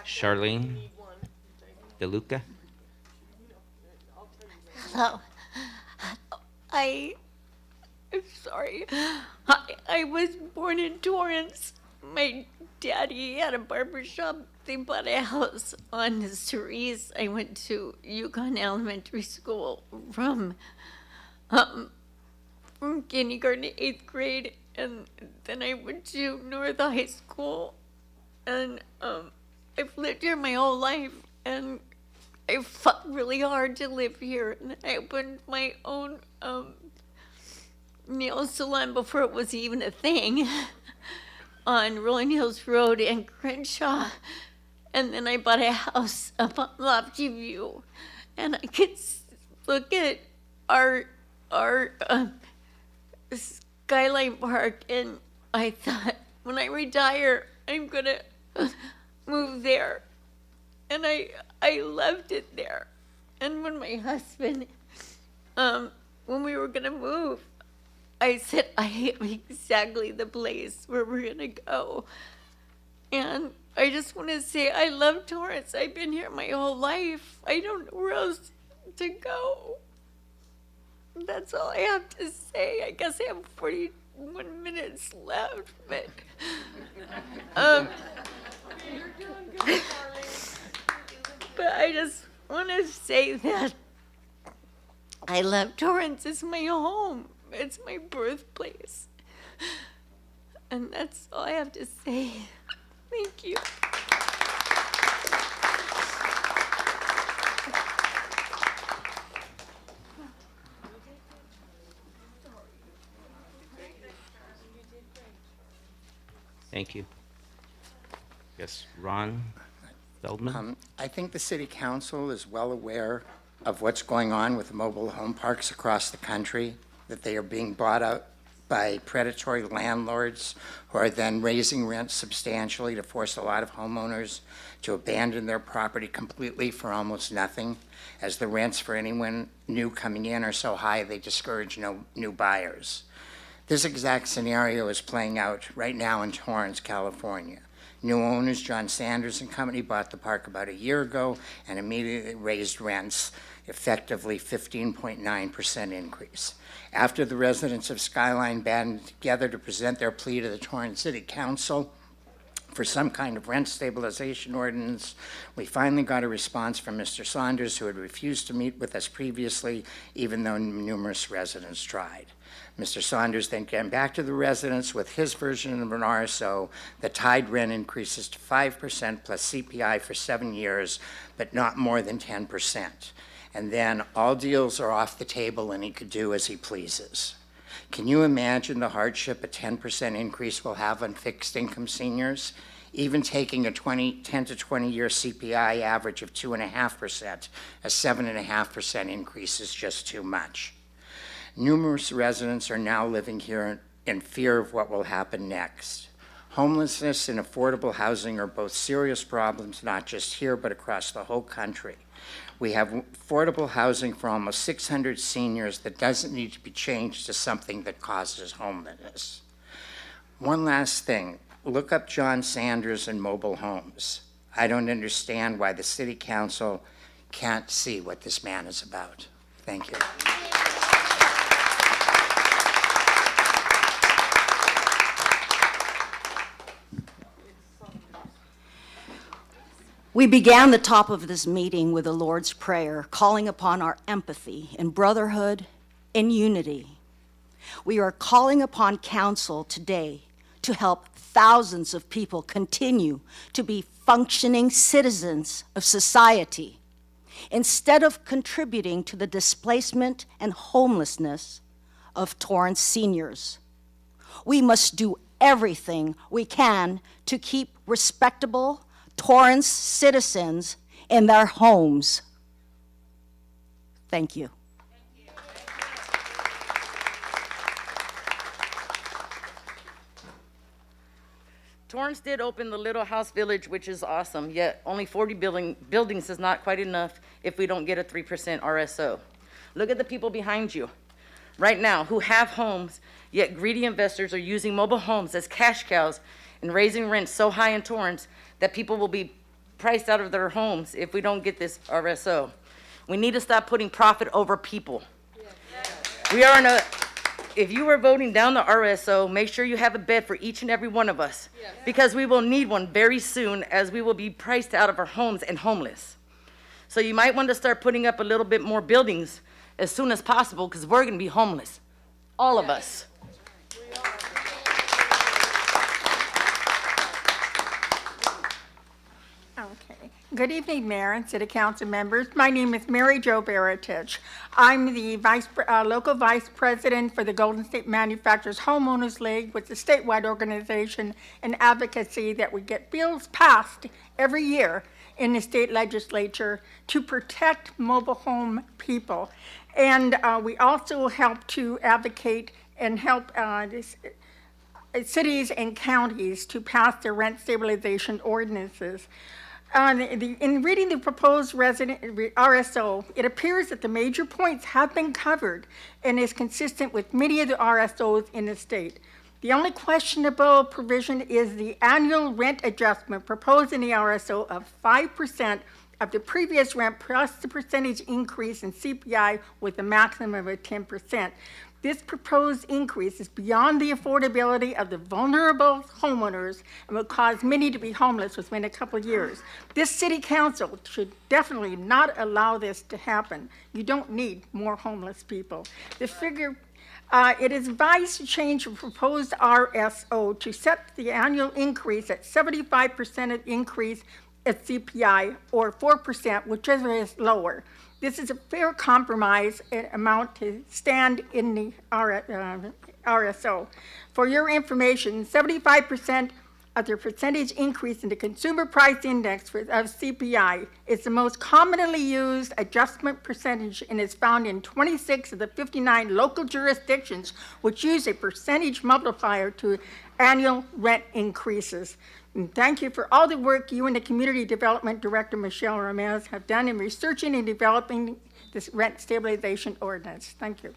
Charlene DeLuca. Hello. I'm sorry. I was born in Torrance. My daddy had a barber shop. They bought a house on Cerise. I went to Yukon Elementary School from kindergarten to 8th grade, and then I went to North High School, and I've lived here my whole life, and I fought really hard to live here, and I opened my own nail salon before it was even a thing on Rolling Hills Road in Crenshaw. And then I bought a house up on Lofty View, and I could look at our Skyline Park, and I thought, when I retire, I'm gonna move there. And I loved it there. And when my husband, when we were gonna move, I said, I have exactly the place where we're gonna go. And I just want to say I love Torrance. I've been here my whole life. I don't know where else to go. That's all I have to say. I guess I have 41 minutes left, but but I just want to say that I love Torrance. It's my home. It's my birthplace. And that's all I have to say. Thank you. Thank you. Yes, Ron Feldman. I think the City Council is well aware of what's going on with mobile home parks across the country, that they are being bought out by predatory landlords who are then raising rents substantially to force a lot of homeowners to abandon their property completely for almost nothing, as the rents for anyone new coming in are so high they discourage new buyers. This exact scenario is playing out right now in Torrance, California. New owners, John Sanders and Company, bought the park about a year ago and immediately raised rents, effectively 15.9% increase. After the residents of Skyline banded together to present their plea to the Torrance City Council for some kind of rent stabilization ordinance, we finally got a response from Mr. Saunders, who had refused to meet with us previously, even though numerous residents tried. Mr. Saunders then came back to the residents with his version of an RSO that tied rent increases to 5% plus CPI for 7 years, but not more than 10%. And then all deals are off the table and he could do as he pleases. Can you imagine the hardship a 10% increase will have on fixed income seniors? Even taking a 10 to 20 year CPI average of 2.5%, a 7.5% increase is just too much. Numerous residents are now living here in fear of what will happen next. Homelessness and affordable housing are both serious problems, not just here, but across the whole country. We have affordable housing for almost 600 seniors that doesn't need to be changed to something that causes homelessness. One last thing, look up John Sanders and mobile homes. I don't understand why the City Council can't see what this man is about. Thank you. We began the top of this meeting with the Lord's Prayer, calling upon our empathy and brotherhood and unity. We are calling upon council today to help thousands of people continue to be functioning citizens of society instead of contributing to the displacement and homelessness of Torrance seniors. We must do everything we can to keep respectable Torrance citizens in their homes. Thank you. Torrance did open the Little House Village, which is awesome, yet only 40 buildings is not quite enough if we don't get a 3% RSO. Look at the people behind you right now who have homes, yet greedy investors are using mobile homes as cash cows and raising rents so high in Torrance that people will be priced out of their homes if we don't get this RSO. We need to stop putting profit over people. We are in a, if you are voting down the RSO, make sure you have a bed for each and every one of us, because we will need one very soon, as we will be priced out of our homes and homeless. So you might want to start putting up a little bit more buildings as soon as possible, because we're going to be homeless, all of us. Okay. Good evening, Mayor and City Council members. My name is Mary Jo Baratich. I'm the local Vice President for the Golden State Manufacturers Homeowners League, which is a statewide organization and advocacy that we get bills passed every year in the state legislature to protect mobile home people. And we also help to advocate and help cities and counties to pass their rent stabilization ordinances. In reading the proposed RSO, it appears that the major points have been covered and is consistent with many of the RSOs in the state. The only questionable provision is the annual rent adjustment proposed in the RSO of 5% of the previous rent plus the percentage increase in CPI with a maximum of 10%. This proposed increase is beyond the affordability of the vulnerable homeowners and will cause many to be homeless within a couple of years. This city council should definitely not allow this to happen. You don't need more homeless people. The figure, it is advised to change the proposed RSO to set the annual increase at 75% of increase at CPI or 4%, whichever is lower. This is a fair compromise amount to stand in the RSO. For your information, 75% of the percentage increase in the consumer price index of CPI is the most commonly used adjustment percentage and is found in 26 of the 59 local jurisdictions, which use a percentage multiplier to annual rent increases. And thank you for all the work you and the Community Development Director, Michelle Ramirez, have done in researching and developing this rent stabilization ordinance. Thank you.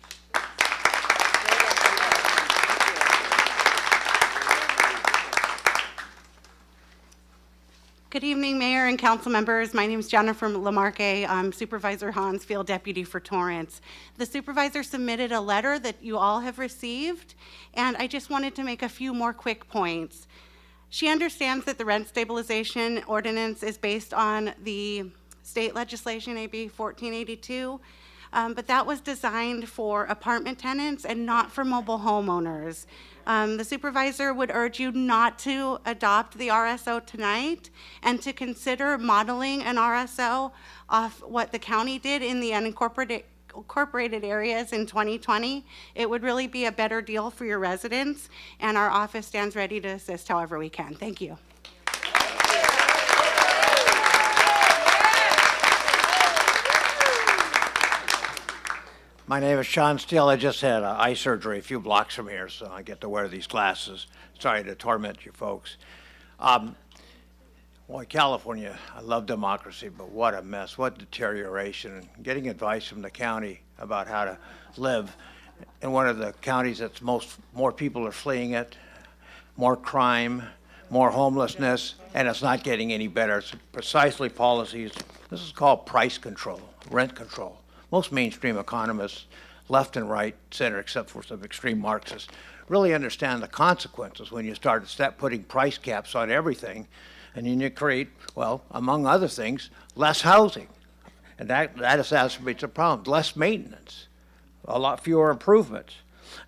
Good evening, Mayor and council members. My name is Jennifer Lamarque. I'm Supervisor Hans, Field Deputy for Torrance. The supervisor submitted a letter that you all have received, and I just wanted to make a few more quick points. She understands that the rent stabilization ordinance is based on the state legislation, AB 1482, but that was designed for apartment tenants and not for mobile homeowners. The supervisor would urge you not to adopt the RSO tonight and to consider modeling an RSO off what the county did in the unincorporated areas in 2020. It would really be a better deal for your residents, and our office stands ready to assist however we can. Thank you. My name is Sean Steele. I just had eye surgery a few blocks from here, so I get to wear these glasses. Sorry to torment you folks. Boy, California, I love democracy, but what a mess, what deterioration. Getting advice from the county about how to live in one of the counties that's more people are fleeing it, more crime, more homelessness, and it's not getting any better. It's precisely policies This is called price control, rent control. Most mainstream economists, left and right, center, except for some extreme Marxists, really understand the consequences when you start putting price caps on everything, and then you create, well, among other things, less housing. And that exacerbates the problem. Less maintenance, a lot fewer improvements.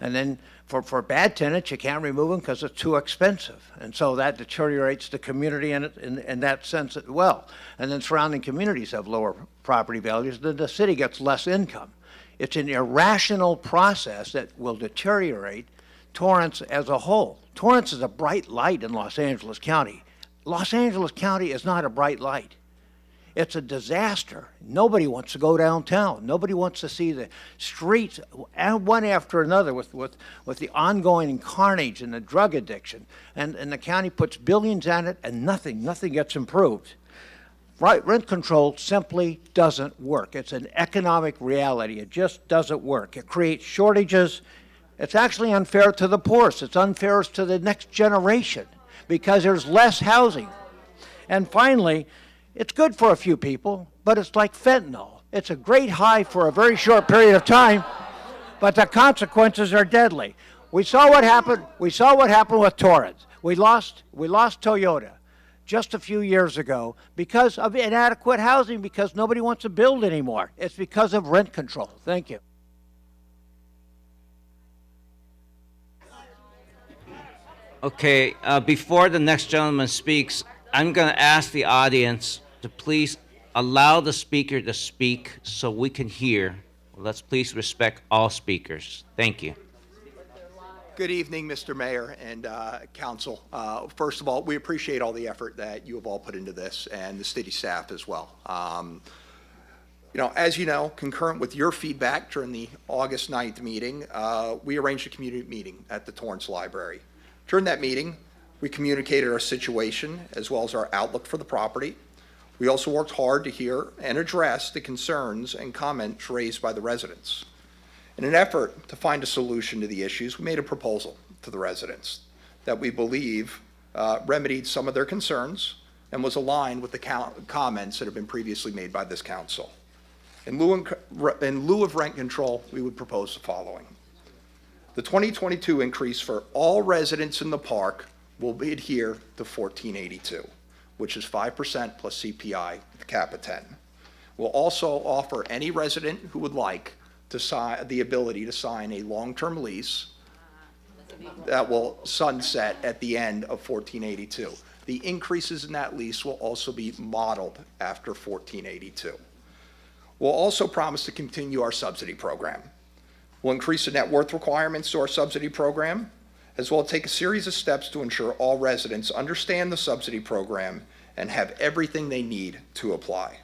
And then for bad tenants, you can't remove them because it's too expensive. And so that deteriorates the community in that sense as well. And then surrounding communities have lower property values, then the city gets less income. It's an irrational process that will deteriorate Torrance as a whole. Torrance is a bright light in Los Angeles County. Los Angeles County is not a bright light. It's a disaster. Nobody wants to go downtown. Nobody wants to see the streets one after another with the ongoing carnage and the drug addiction. And the county puts billions on it and nothing gets improved. Right, rent control simply doesn't work. It's an economic reality. It just doesn't work. It creates shortages. It's actually unfair to the poorest. It's unfair to the next generation because there's less housing. And finally, it's good for a few people, but it's like fentanyl. It's a great high for a very short period of time, but the consequences are deadly. We saw what happened. We saw what happened with Torrance. We lost Toyota just a few years ago because of inadequate housing, because nobody wants to build anymore. It's because of rent control. Thank you. Okay, before the next gentleman speaks, I'm going to ask the audience to please allow the speaker to speak so we can hear. Let's please respect all speakers. Thank you. Good evening, Mr. Mayor and Council. First of all, we appreciate all the effort that you have all put into this and the city staff as well. As you know, concurrent with your feedback during the August 9th meeting, we arranged a community meeting at the Torrance Library. During that meeting, we communicated our situation as well as our outlook for the property. We also worked hard to hear and address the concerns and comments raised by the residents. In an effort to find a solution to the issues, we made a proposal to the residents that we believe remedied some of their concerns and was aligned with the comments that have been previously made by this council. In lieu of rent control, we would propose the following. The 2022 increase for all residents in the park will adhere to 1482, which is 5% plus CPI, cap of 10. We'll also offer any resident who would like to sign the ability to sign a long-term lease that will sunset at the end of 1482. The increases in that lease will also be modeled after 1482. We'll also promise to continue our subsidy program. We'll increase the net worth requirements to our subsidy program, as well as take a series of steps to ensure all residents understand the subsidy program and have everything they need to apply.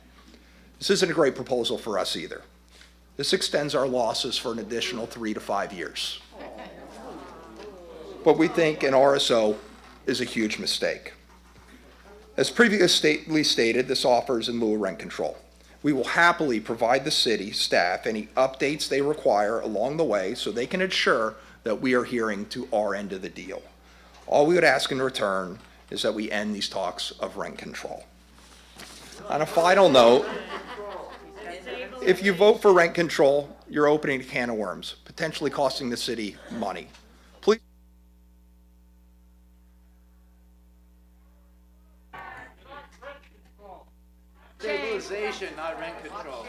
This isn't a great proposal for us either. This extends our losses for an additional 3 to 5 years. But we think an RSO is a huge mistake. As previously stated, this offers in lieu of rent control. We will happily provide the city staff any updates they require along the way so they can ensure that we are adhering to our end of the deal. All we would ask in return is that we end these talks of rent control. On a final note, if you vote for rent control, you're opening a can of worms, potentially costing the city money. Please. Stabilization, not rent control.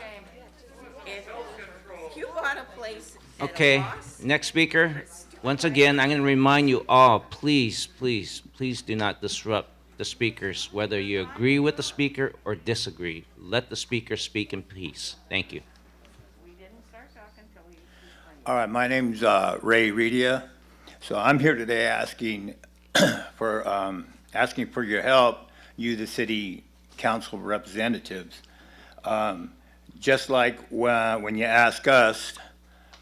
If you bought a place at Okay, a loss, next speaker. Once again, I'm going to remind you all, please do not disrupt the speakers, whether you agree with the speaker or disagree. Let the speaker speak in peace. Thank you. All right, my name's Ray Redia. So I'm here today asking for your help, you the city council representatives. Just like when you ask us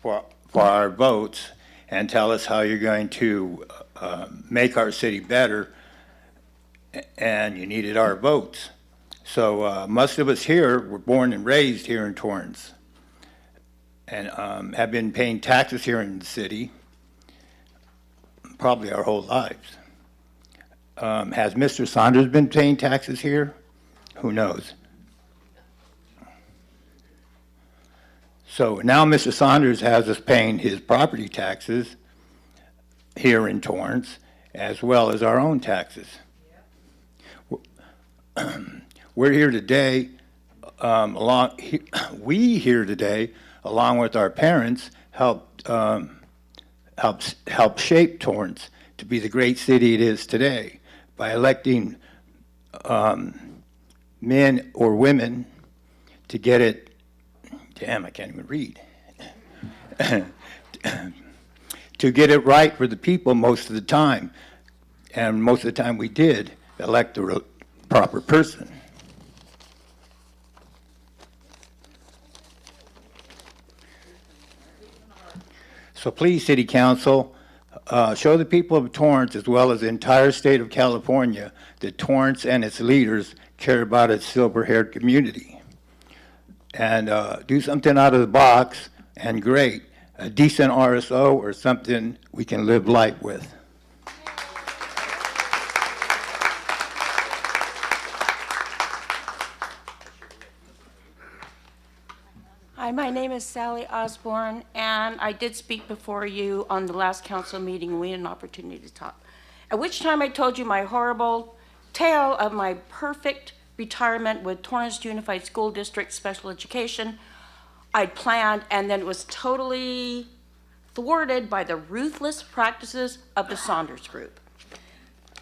for our votes and tell us how you're going to make our city better, and you needed our votes. So most of us here were born and raised here in Torrance and have been paying taxes here in the city probably our whole lives. Has Mr. Saunders been paying taxes here? Who knows? So now Mr. Saunders has us paying his property taxes here in Torrance, as well as our own taxes. We're here today, we here today, along with our parents, help shape Torrance to be the great city it is today by electing men or women to get it. Damn, I can't even read. To get it right for the people most of the time. And most of the time we did elect the proper person. So please, City Council, show the people of Torrance, as well as the entire state of California, that Torrance and its leaders care about its silver-haired community. And do something out of the box, and great, a decent RSO or something we can live life with. Hi, my name is Sally Osborne, and I did speak before you on the last council meeting. We had an opportunity to talk, at which time I told you my horrible tale of my perfect retirement with Torrance Unified School District Special Education I'd planned, and then it was totally thwarted by the ruthless practices of the Saunders Group.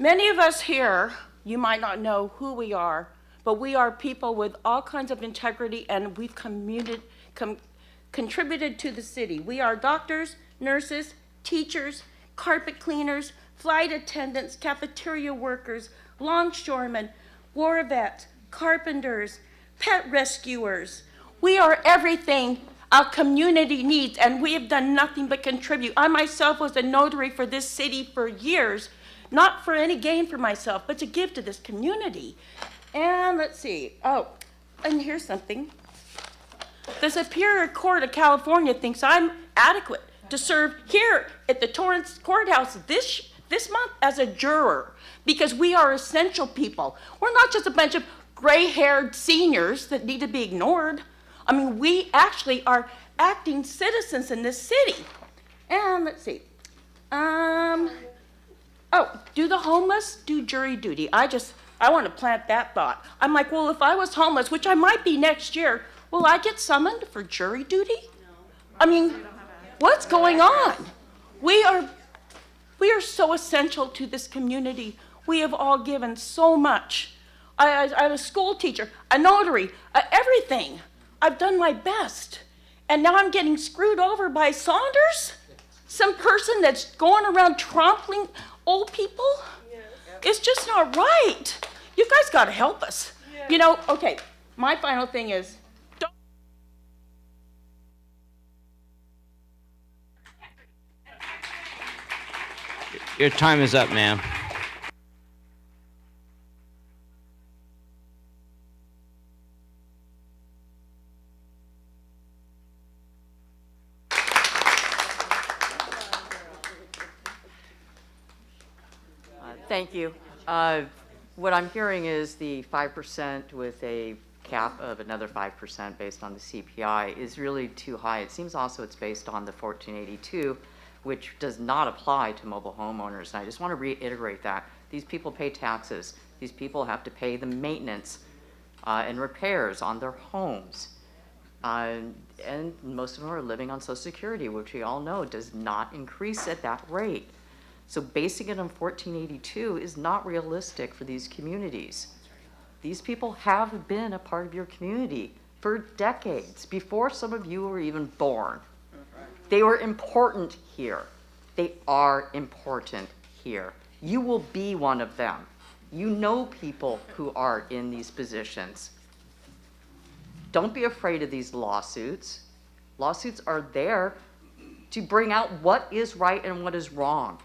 Many of us here, you might not know who we are, but we are people with all kinds of integrity, and we've contributed to the city. We are doctors, nurses, teachers, carpet cleaners, flight attendants, cafeteria workers, longshoremen, war vets, carpenters, pet rescuers. We are everything our community needs, and we have done nothing but contribute. I myself was a notary for this city for years, not for any gain for myself, but to give to this community. And let's see, oh, and here's something. The Superior Court of California thinks I'm adequate to serve here at the Torrance Courthouse this month as a juror, because we are essential people. We're not just a bunch of gray-haired seniors that need to be ignored. I mean, we actually are acting citizens in this city. And let's see. Oh, do the homeless do jury duty? I want to plant that thought. I'm like, well, if I was homeless, which I might be next year, will I get summoned for jury duty? I mean, what's going on? We are so essential to this community. We have all given so much. I'm a school teacher, a notary, everything. I've done my best. And now I'm getting screwed over by Saunders? Some person that's going around trampling old people? It's just not right. You guys got to help us. You know, okay, my final thing is, Your time is up, ma'am. Thank you. What I'm hearing is the 5% with a cap of another 5% based on the CPI is really too high. It seems also it's based on the 1482, which does not apply to mobile homeowners. And I just want to reiterate that. These people pay taxes. These people have to pay the maintenance and repairs on their homes. And most of them are living on Social Security, which we all know does not increase at that rate. So basing it on 1482 is not realistic for these communities. These people have been a part of your community for decades, before some of you were even born. They were important here. They are important here. You will be one of them. You know people who are in these positions. Don't be afraid of these lawsuits. Lawsuits are there to bring out what is right and what is wrong.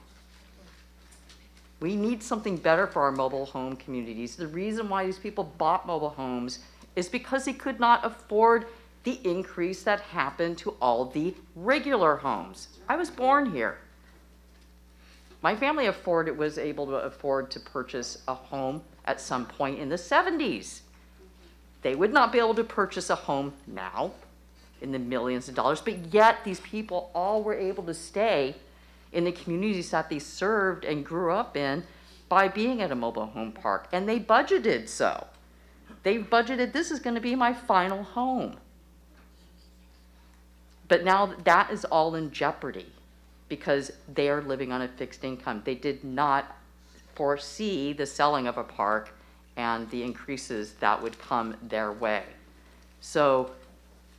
We need something better for our mobile home communities. The reason why these people bought mobile homes is because they could not afford the increase that happened to all the regular homes. I was born here. My family was able to afford to purchase a home at some point in the 70s. They would not be able to purchase a home now. in the millions of dollars, but yet these people all were able to stay in the communities that they served and grew up in by being at a mobile home park, and they budgeted so. They budgeted, this is gonna be my final home. But now that is all in jeopardy because they are living on a fixed income. They did not foresee the selling of a park and the increases that would come their way. So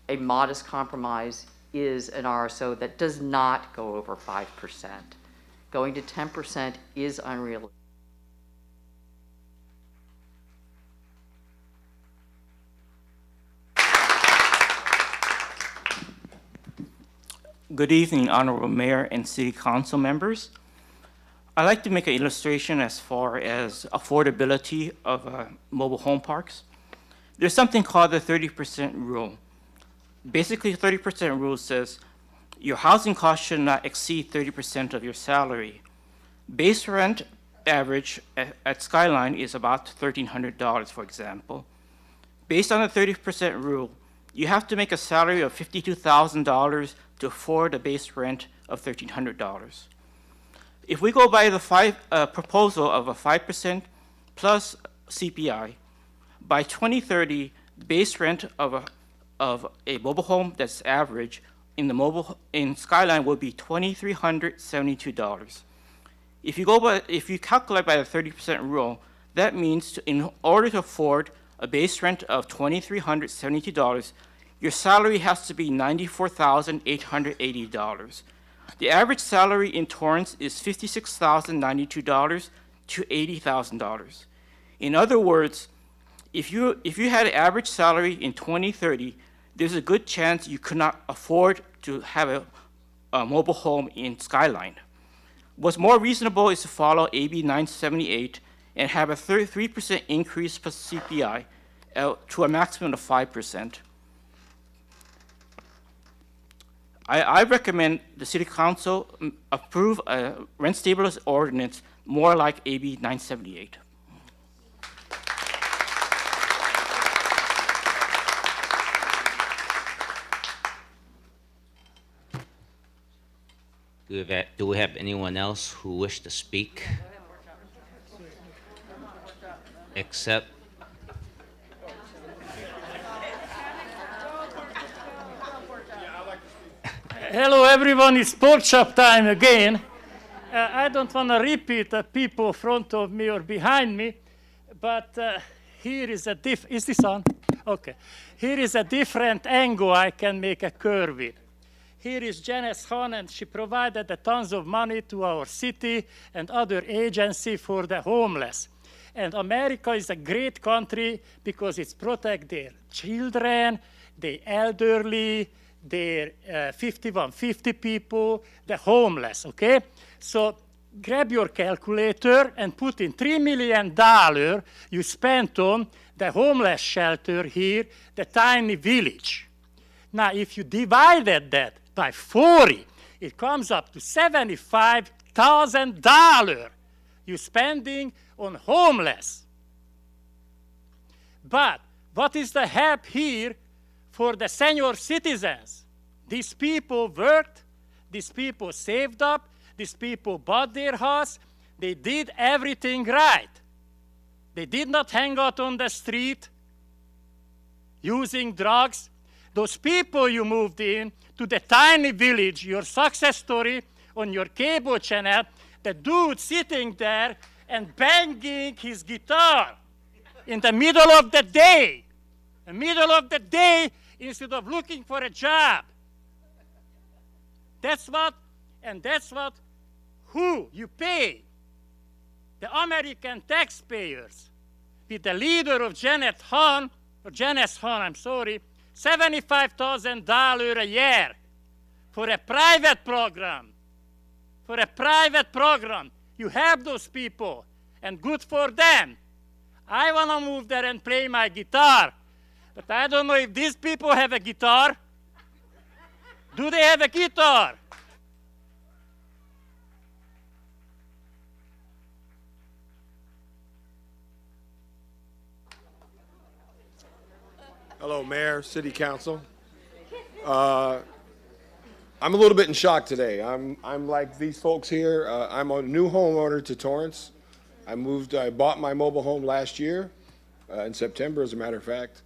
a modest compromise is an RSO that does not go over 5%. Going to 10% is unrealistic. Good evening, Honorable Mayor and City Council members. I'd like to make an illustration as far as affordability of mobile home parks. There's something called the 30% rule. Basically, 30% rule says your housing cost should not exceed 30% of your salary. Base rent average at Skyline is about $1,300, for example. Based on the 30% rule, you have to make a salary of $52,000 to afford a base rent of $1,300. If we go by the proposal of a 5% plus CPI, by 2030, base rent of a mobile home that's average in Skyline will be $2,372. If you calculate by the 30% rule, that means in order to afford a base rent of $2,372, your salary has to be $94,880. The average salary in Torrance is $56,092 to $80,000. In other words, if you had an average salary in 2030, there's a good chance you could not afford to have a mobile home in Skyline. What's more reasonable is to follow AB 978 and have a 3% increase plus CPI to a maximum of 5%. I recommend the City Council approve a rent stabilization ordinance more like AB 978. Do we have anyone else who wish to speak? Except Hello everyone, it's pork chop time again. I don't want to repeat the people in front of me or behind me, but here is a is this on? Okay. Here is a different angle I can make a curve with. Here is Janice Hahn, and she provided a tons of money to our city and other agencies for the homeless. And America is a great country because it protects their children, the elderly, their 5150 people, the homeless, okay? So grab your calculator and put in $3 million you spent on the homeless shelter here, the tiny village. Now, if you divided that by 40, it comes up to $75,000 you're spending on homeless. But what is the help here for the senior citizens? These people worked, these people saved up, these people bought their house, they did everything right. They did not hang out on the street using drugs. Those people you moved in to the tiny village, your success story on your cable channel, the dude sitting there and banging his guitar in the middle of the day. In the middle of the day, instead of looking for a job. That's what who you pay? The American taxpayers, with the leader of Janice Hahn, $75,000 a year for a private program. For a private program. You have those people, and good for them. I want to move there and play my guitar. But I don't know if these people have a guitar. Do they have a guitar? Hello, Mayor, City Council. I'm a little bit in shock today. I'm like these folks here. I'm a new homeowner to Torrance. I bought my mobile home last year, in September, as a matter of fact.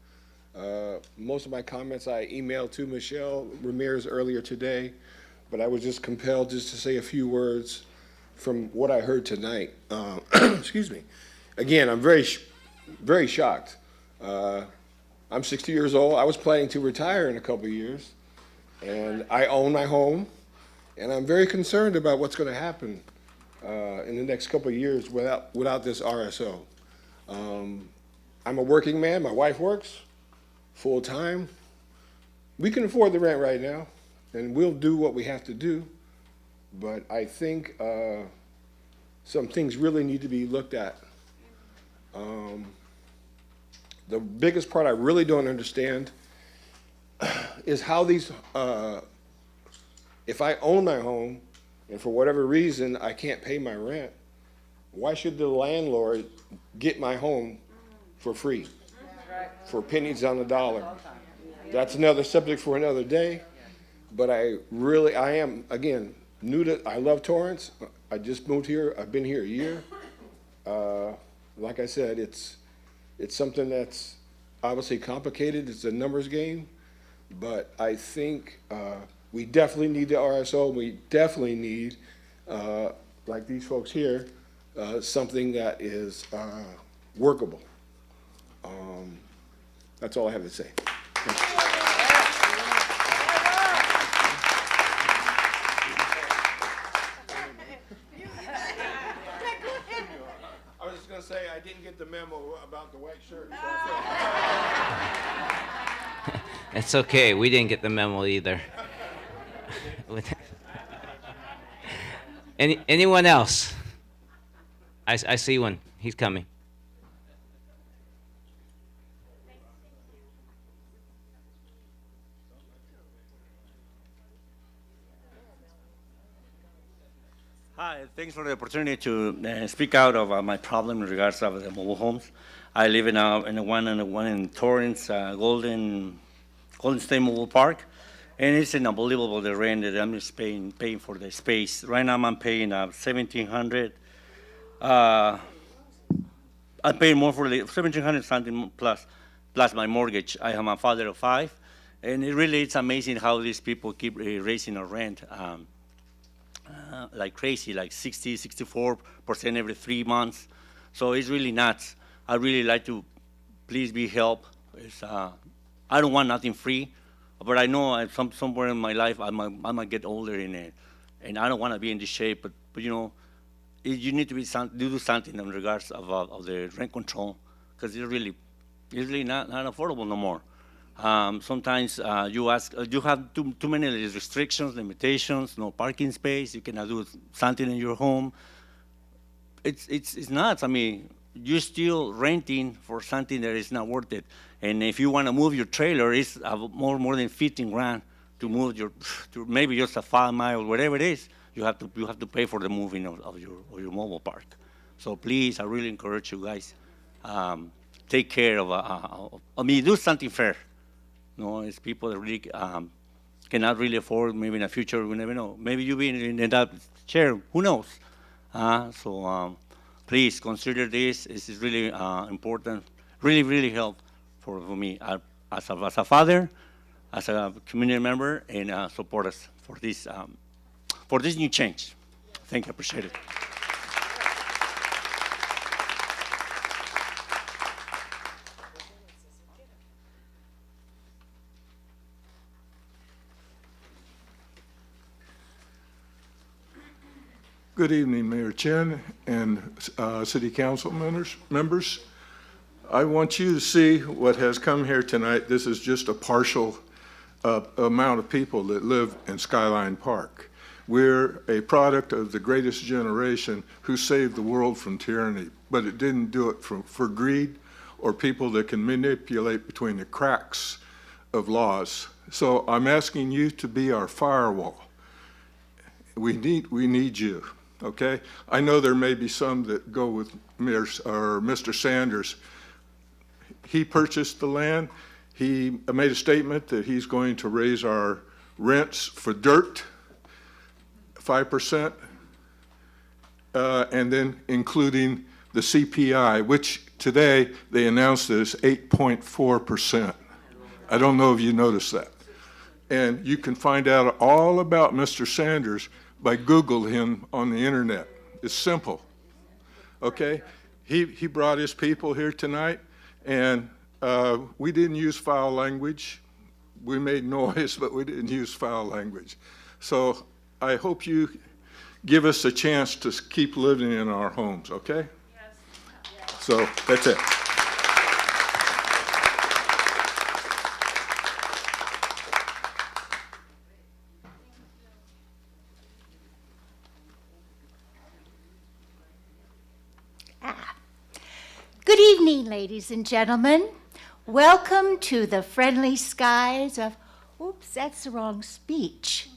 Most of my comments I emailed to Michelle Ramirez earlier today, but I was just compelled just to say a few words from what I heard tonight. Excuse me. Again, I'm very shocked. I'm 60 years old. I was planning to retire in a couple of years, and I own my home, and I'm very concerned about what's going to happen in the next couple of years without this RSO. I'm a working man. My wife works full-time. We can afford the rent right now, and we'll do what we have to do, but I think some things really need to be looked at. The biggest part I really don't understand is how these, if I own my home and for whatever reason I can't pay my rent, why should the landlord get my home for free, for pennies on the dollar? That's another subject for another day, but I am, again, I love Torrance. I just moved here. I've been here a year. Like I said, it's something that's obviously complicated. It's a numbers game, but I think we definitely need the RSO. We definitely need, like these folks here, something that is workable. That's all I have to say. I was just going to say I didn't get the memo about the white shirt. It's okay. We didn't get the memo either. Anyone else? I see one. He's coming. Hi, thanks for the opportunity to speak out of my problem in regards to the mobile homes. I live in the one in Torrance, Golden State Mobile Park, and it's unbelievable the rent that I'm just paying for the space. Right now I'm paying $1,700. I'm paying more for the $1,700 something plus my mortgage. I am a father of 5, and it's amazing how these people keep raising our rent. Like crazy, like 60, 64% every 3 months. So it's really nuts. I really like to please be help. I don't want nothing free, but I know somewhere in my life I might get older and I don't want to be in this shape. But you know, you need to do something in regards of the rent control, because it's really not affordable no more. Sometimes you have too many restrictions, limitations, no parking space, you cannot do something in your home. It's nuts. I mean, you're still renting for something that is not worth it. And if you want to move your trailer, it's more than 15 grand to move to maybe just a 5 mile, whatever it is. You have to pay for the moving of your mobile park. So please, I really encourage you guys, take care of. Do something fair. No, it's people that really cannot really afford. Maybe in the future, we never know. Maybe you be in that chair. Who knows? So please consider this. This is really important. Really help for me as a father, as a community member, and support us for this new change. Thank you. Appreciate it. Good evening, Mayor Chen and City Council members. I want you to see what has come here tonight. This is just a partial amount of people that live in Skyline Park. We're a product of the greatest generation who saved the world from tyranny, but it didn't do it for greed or people that can manipulate between the cracks of laws. So I'm asking you to be our firewall. We need you. Okay, I know there may be some that go with Mr. Sanders. He purchased the land. He made a statement that he's going to raise our rents for dirt 5%, and then including the CPI, which today they announced is 8.4%. I don't know if you noticed that. And you can find out all about Mr. Sanders by Google him on the internet. It's simple, okay? He brought his people here tonight, and we didn't use foul language. We made noise, but we didn't use foul language. So I hope you give us a chance to keep living in our homes, okay? Yes. So that's it. Good evening, ladies and gentlemen. Welcome to the friendly skies of, oops, that's the wrong speech.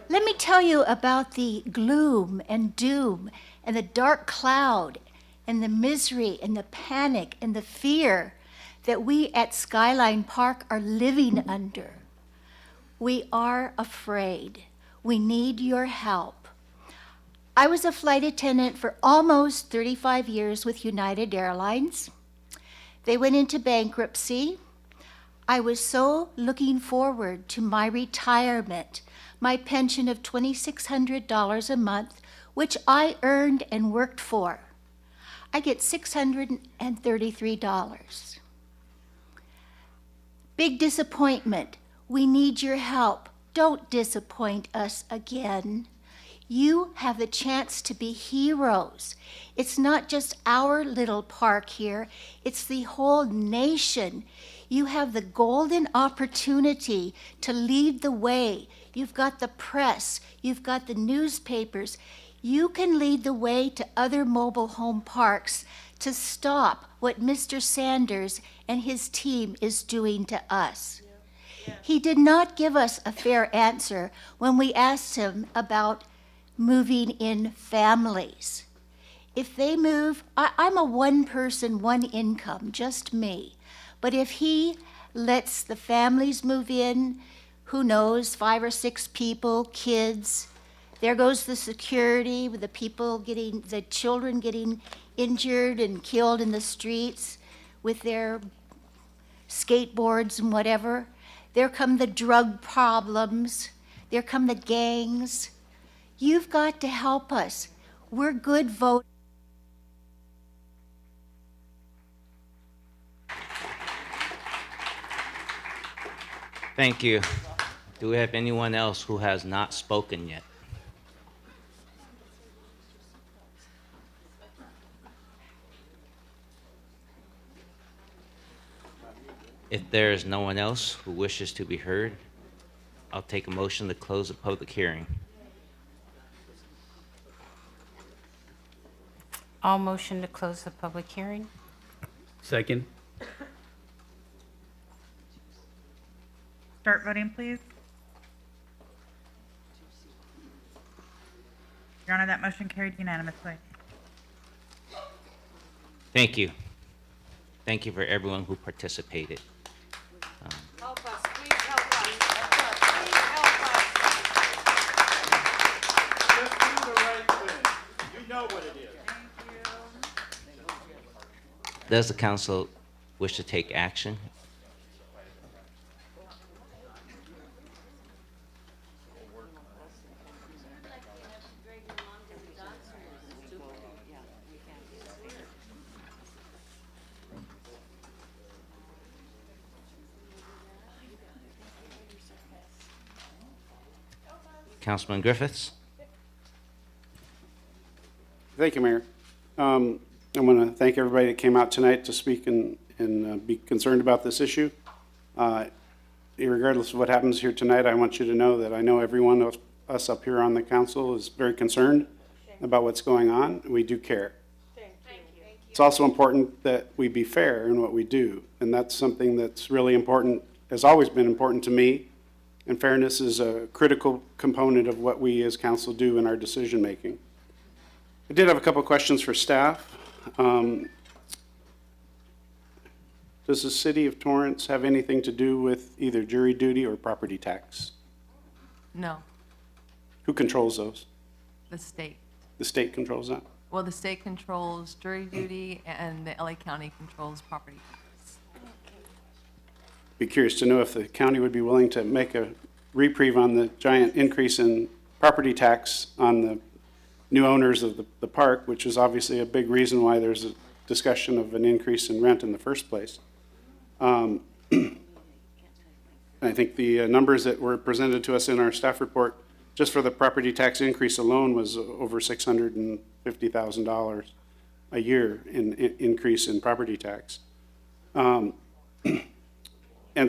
Let me tell you about the gloom and doom and the dark cloud and the misery and the panic and the fear that we at Skyline Park are living under. We are afraid. We need your help. I was a flight attendant for almost 35 years with United Airlines. They went into bankruptcy. I was so looking forward to my retirement, my pension of $2,600 a month, which I earned and worked for. I get $633. Big disappointment. We need your help. Don't disappoint us again. You have the chance to be heroes. It's not just our little park here, it's the whole nation. You have the golden opportunity to lead the way. You've got the press, you've got the newspapers. You can lead the way to other mobile home parks to stop what Mr. Sanders and his team is doing to us. He did not give us a fair answer when we asked him about moving in families. If they move, I'm a one person, one income, just me. But if he lets the families move in, who knows, 5 or 6 people, kids, there goes the security with the people getting, the children getting injured and killed in the streets with their skateboards and whatever. There come the drug problems. There come the gangs. You've got to help us. We're good voters. Thank you. Do we have anyone else who has not spoken yet? If there is no one else who wishes to be heard, I'll take a motion to close the public hearing. All motion to close the public hearing. Second. Start voting, please. Your Honor, that motion carried unanimously. Thank you. Thank you for everyone who participated. Help us, please help us. Just do the right thing. You know what it is. Does the council wish to take action? Councilman Griffiths? Thank you, Mayor. I want to thank everybody that came out tonight to speak and be concerned about this issue. Regardless of what happens here tonight, I want you to know that I know every one of us up here on the council is very concerned about what's going on. We do care. It's also important that we be fair in what we do, and that's something that's really important, has always been important to me, and fairness is a critical component of what we as council do in our decision making. I did have a couple questions for staff. does the city of Torrance have anything to do with either jury duty or property tax? No, Who controls those? the state. The state controls that? Well, the state controls jury duty and the LA County controls property tax. Be curious to know if the county would be willing to make a reprieve on the giant increase in property tax on the new owners of the park, which is obviously a big reason why there's a discussion of an increase in rent in the first place. I think the numbers that were presented to us in our staff report, just for the property tax increase alone, was over $650,000 a year in increase in property tax. And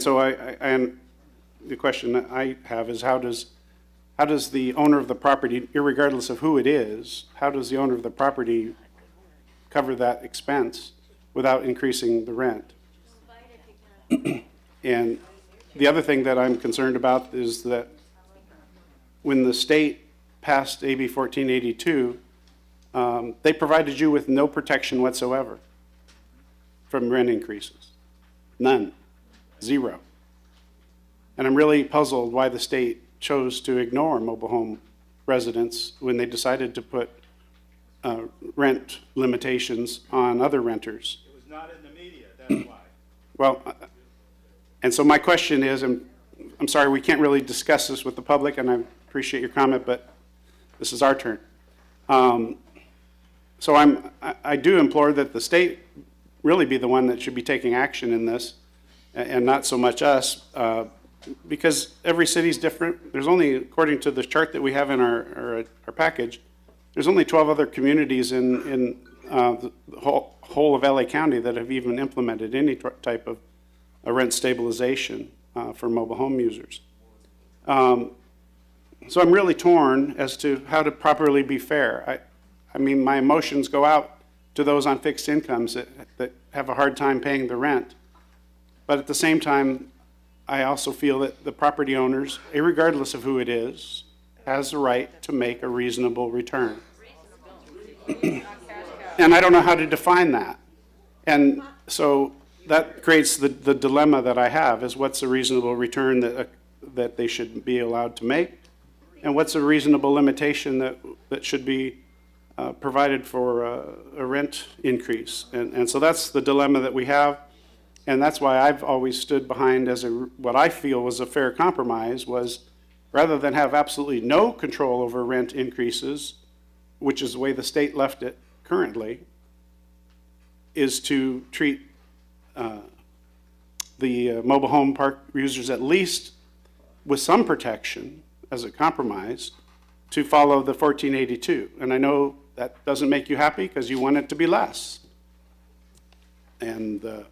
so the question that I have is how does the owner of the property, irregardless of who it is, how does the owner of the property cover that expense without increasing the rent? And the other thing that I'm concerned about is that when the state passed AB 1482, they provided you with no protection whatsoever from rent increases. None. Zero. And I'm really puzzled why the state chose to ignore mobile home residents when they decided to put rent limitations on other renters. It was not in the media, that's why. Well, and so my question is, and I'm sorry, we can't really discuss this with the public, and I appreciate your comment, but this is our turn. So I do implore that the state really be the one that should be taking action in this, and not so much us, because every city's different. There's only, according to the chart that we have in our package, there's only 12 other communities in the whole of LA County that have even implemented any type of a rent stabilization for mobile home users. So I'm really torn as to how to properly be fair. I mean, my emotions go out to those on fixed incomes that have a hard time paying the rent. But at the same time, I also feel that the property owners, regardless of who it is, has the right to make a reasonable return. And I don't know how to define that. And so that creates the dilemma that I have, is what's a reasonable return that they should be allowed to make? And what's a reasonable limitation that should be provided for a rent increase? And so that's the dilemma that we have. And that's why I've always stood behind what I feel was a fair compromise, was rather than have absolutely no control over rent increases, which is the way the state left it currently, is to treat the mobile home park users at least with some protection as a compromise to follow the 1482. And I know that doesn't make you happy because you want it to be less. And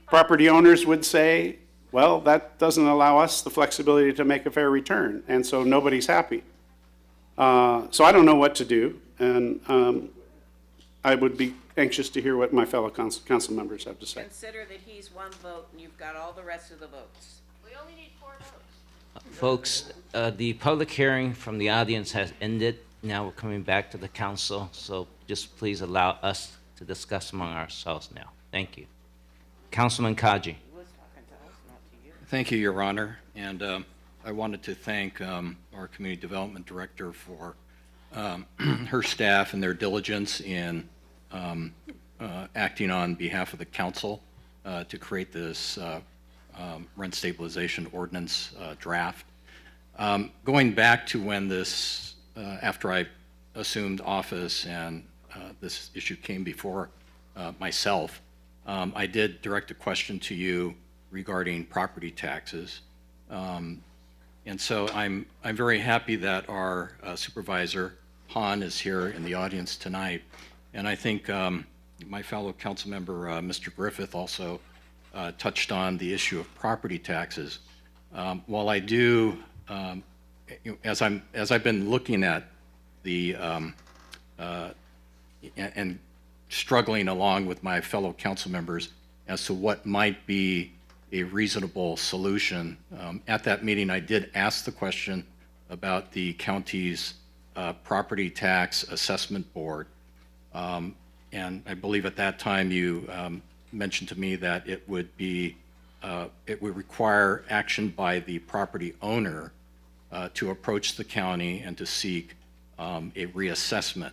property owners would say, well, that doesn't allow us the flexibility to make a fair return, and so nobody's happy. So I don't know what to do, and I would be anxious to hear what my fellow council members have to say. Consider that he's one vote and you've got all the rest of the votes. We only need 4 votes. Folks, the public hearing from the audience has ended. Now we're coming back to the council, so just please allow us to discuss among ourselves now. Thank you. Councilman Kaji. Thank you, Your Honor. And I wanted to thank our Community Development Director for her staff and their diligence in acting on behalf of the council to create this rent stabilization ordinance draft. Going back to when this, after I assumed office and this issue came before myself, I did direct a question to you regarding property taxes. And so I'm very happy that our supervisor, Han, is here in the audience tonight. And I think my fellow council member, Mr. Griffith, also touched on the issue of property taxes. While I do, as I've been looking at the, and struggling along with my fellow council members as to what might be a reasonable solution. At that meeting, I did ask the question about the county's property tax assessment board. And I believe at that time you mentioned to me that it would require action by the property owner to approach the county and to seek a reassessment.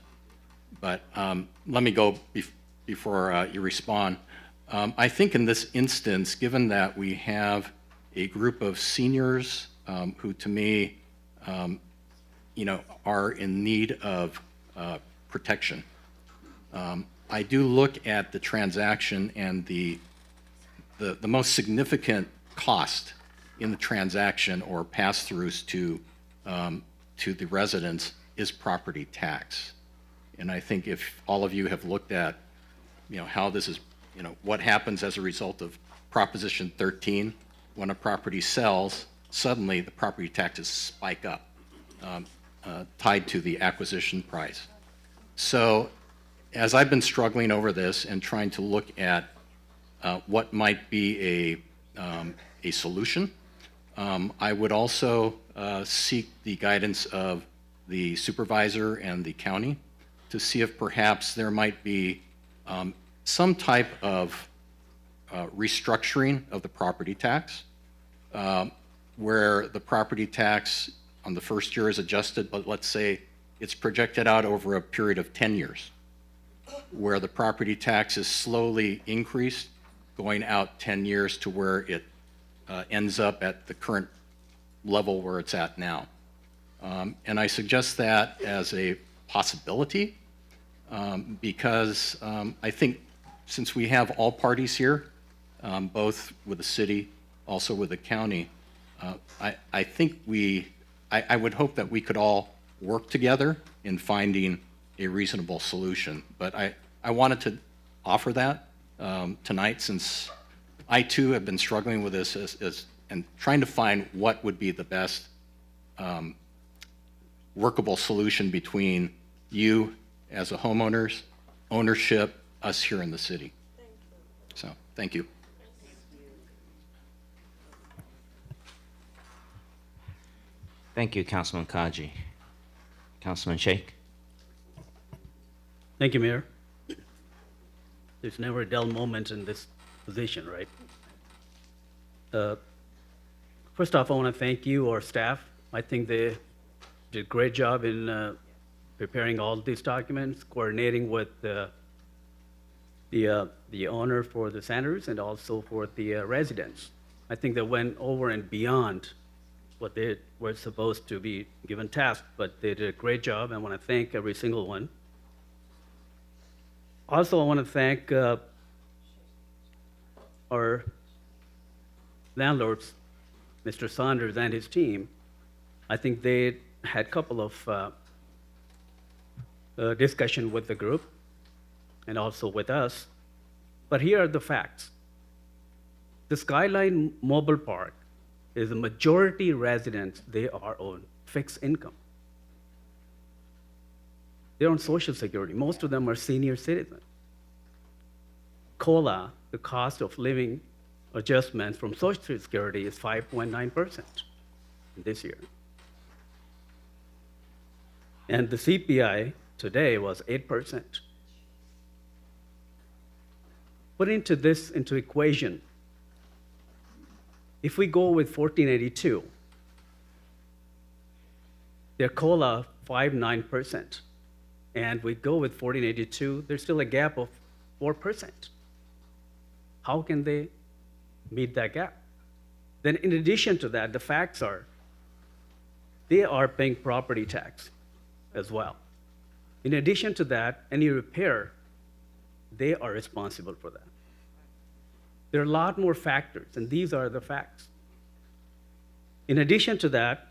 But let me go before you respond. I think in this instance, given that we have a group of seniors who, to me, are in need of protection, I do look at the transaction, and the most significant cost in the transaction or pass-throughs to the residents is property tax. And I think if all of you have looked at, how this is, what happens as a result of Proposition 13, when a property sells, suddenly the property taxes spike up, tied to the acquisition price. So as I've been struggling over this and trying to look at what might be a solution, I would also seek the guidance of the supervisor and the county to see if perhaps there might be some type of restructuring of the property tax, where the property tax on the first year is adjusted, but let's say it's projected out over a period of 10 years, where the property tax is slowly increased, going out 10 years to where it ends up at the current level where it's at now. And I suggest that as a possibility because I think since we have all parties here, both with the city, also with the county, I think I would hope that we could all work together in finding a reasonable solution. But I wanted to offer that tonight, since I too have been struggling with this and trying to find what would be the best workable solution between you as a homeowners, ownership, us here in the city. So, thank you. Thank you, Councilman Kaji. Councilman Sheikh. Thank you, Mayor. There's never a dull moment in this position, right? First off, I want to thank you, our staff. I think they did a great job in preparing all these documents, coordinating with the owner for the centers and also for the residents. I think they went over and beyond what they were supposed to be given task, but they did a great job. I want to thank every single one. Also, I want to thank our landlords, Mr. Saunders and his team. I think they had a couple of discussion with the group and also with us. But here are the facts. The Skyline Mobile Park is a majority residents, they are on fixed income. They're on Social Security. Most of them are senior citizens. COLA, the cost of living adjustment from Social Security, is 5.9% this year. And the CPI today was 8%. Put into equation, if we go with 1482, their COLA 5.9%, and we go with 1482, there's still a gap of 4%. How can they meet that gap? Then in addition to that, the facts are, they are paying property tax as well. In addition to that, any repair, they are responsible for that. There are a lot more factors, and these are the facts. In addition to that,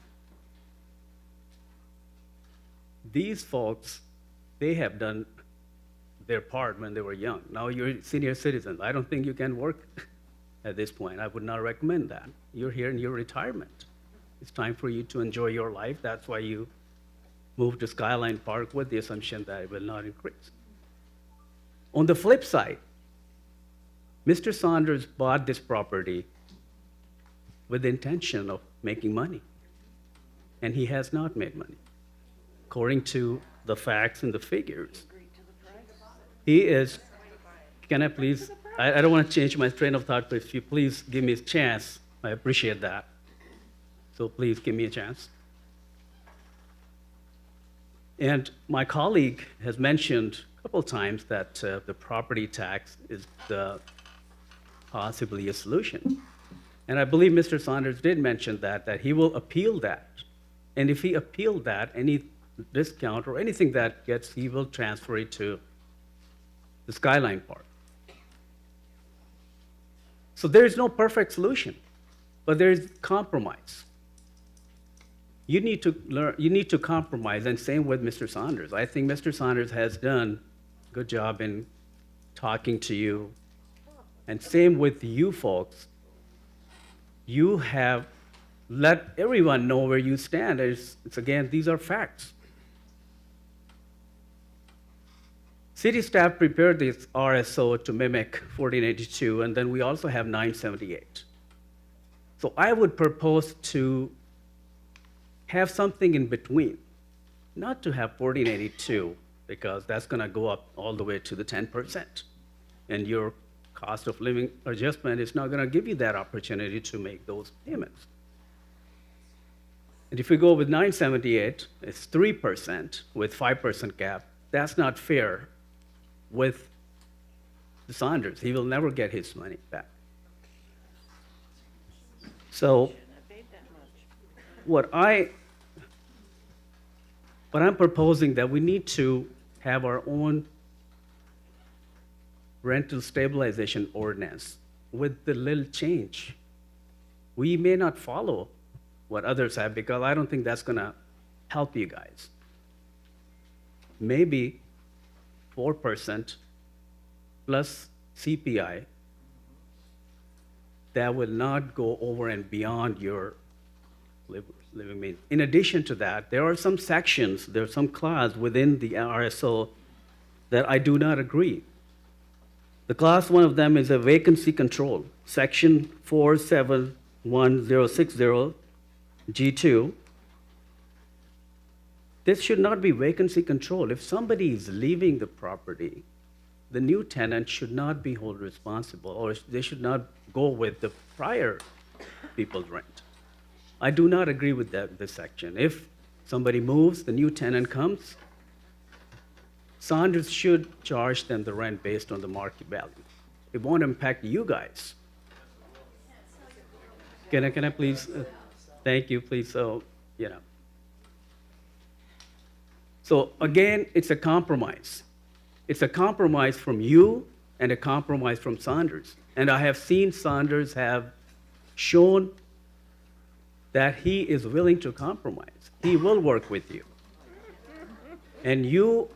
these folks, they have done their part when they were young. Now you're senior citizens. I don't think you can work at this point. I would not recommend that. You're here in your retirement. It's time for you to enjoy your life. That's why you moved to Skyline Park with the assumption that it will not increase. On the flip side, Mr. Saunders bought this property with the intention of making money, and he has not made money. According to the facts and the figures, he is, can I please, I don't want to change my train of thought, but if you please give me a chance, I appreciate that. So please give me a chance. And my colleague has mentioned a couple times that the property tax is possibly a solution. And I believe Mr. Saunders did mention that he will appeal that. And if he appealed that, any discount or anything that gets, he will transfer it to the Skyline Park. So there is no perfect solution, but there is compromise. You need to compromise, and same with Mr. Saunders. I think Mr. Saunders has done a good job in talking to you, and same with you folks. You have let everyone know where you stand. It's again, these are facts. City staff prepared this RSO to mimic 1482, and then we also have 978. So I would propose to have something in between, not to have 1482, because that's going to go up all the way to the 10%. And your cost of living adjustment is not going to give you that opportunity to make those payments. And if we go with 978, it's 3% with 5% cap. That's not fair with the Saunders. He will never get his money back. So what I'm proposing that we need to have our own rental stabilization ordinance with the little change. We may not follow what others have because I don't think that's going to help you guys. Maybe 4% plus CPI that will not go over and beyond your living means. In addition to that, there are some sections, there are some clause within the RSO that I do not agree. The clause one of them is a vacancy control, section 471060 G2. This should not be vacancy control. If somebody is leaving the property, the new tenant should not be held responsible, or they should not go with the prior people's rent. I do not agree with this section. If somebody moves, the new tenant comes, Saunders should charge them the rent based on the market value. It won't impact you guys. Can I please, thank you, please, so. So again, it's a compromise. It's a compromise from you and a compromise from Saunders. And I have seen Saunders have shown that he is willing to compromise. He will work with you. And you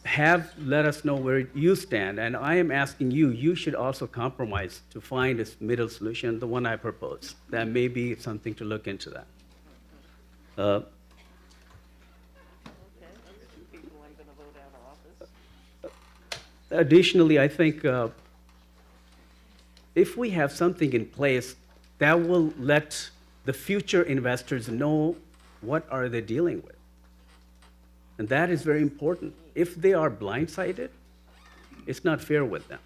have let us know where you stand, and I am asking you, you should also compromise to find a middle solution, the one I propose. That may be something to look into that. Additionally, I think if we have something in place that will let the future investors know what are they dealing with. And that is very important. If they are blindsided, it's not fair with them.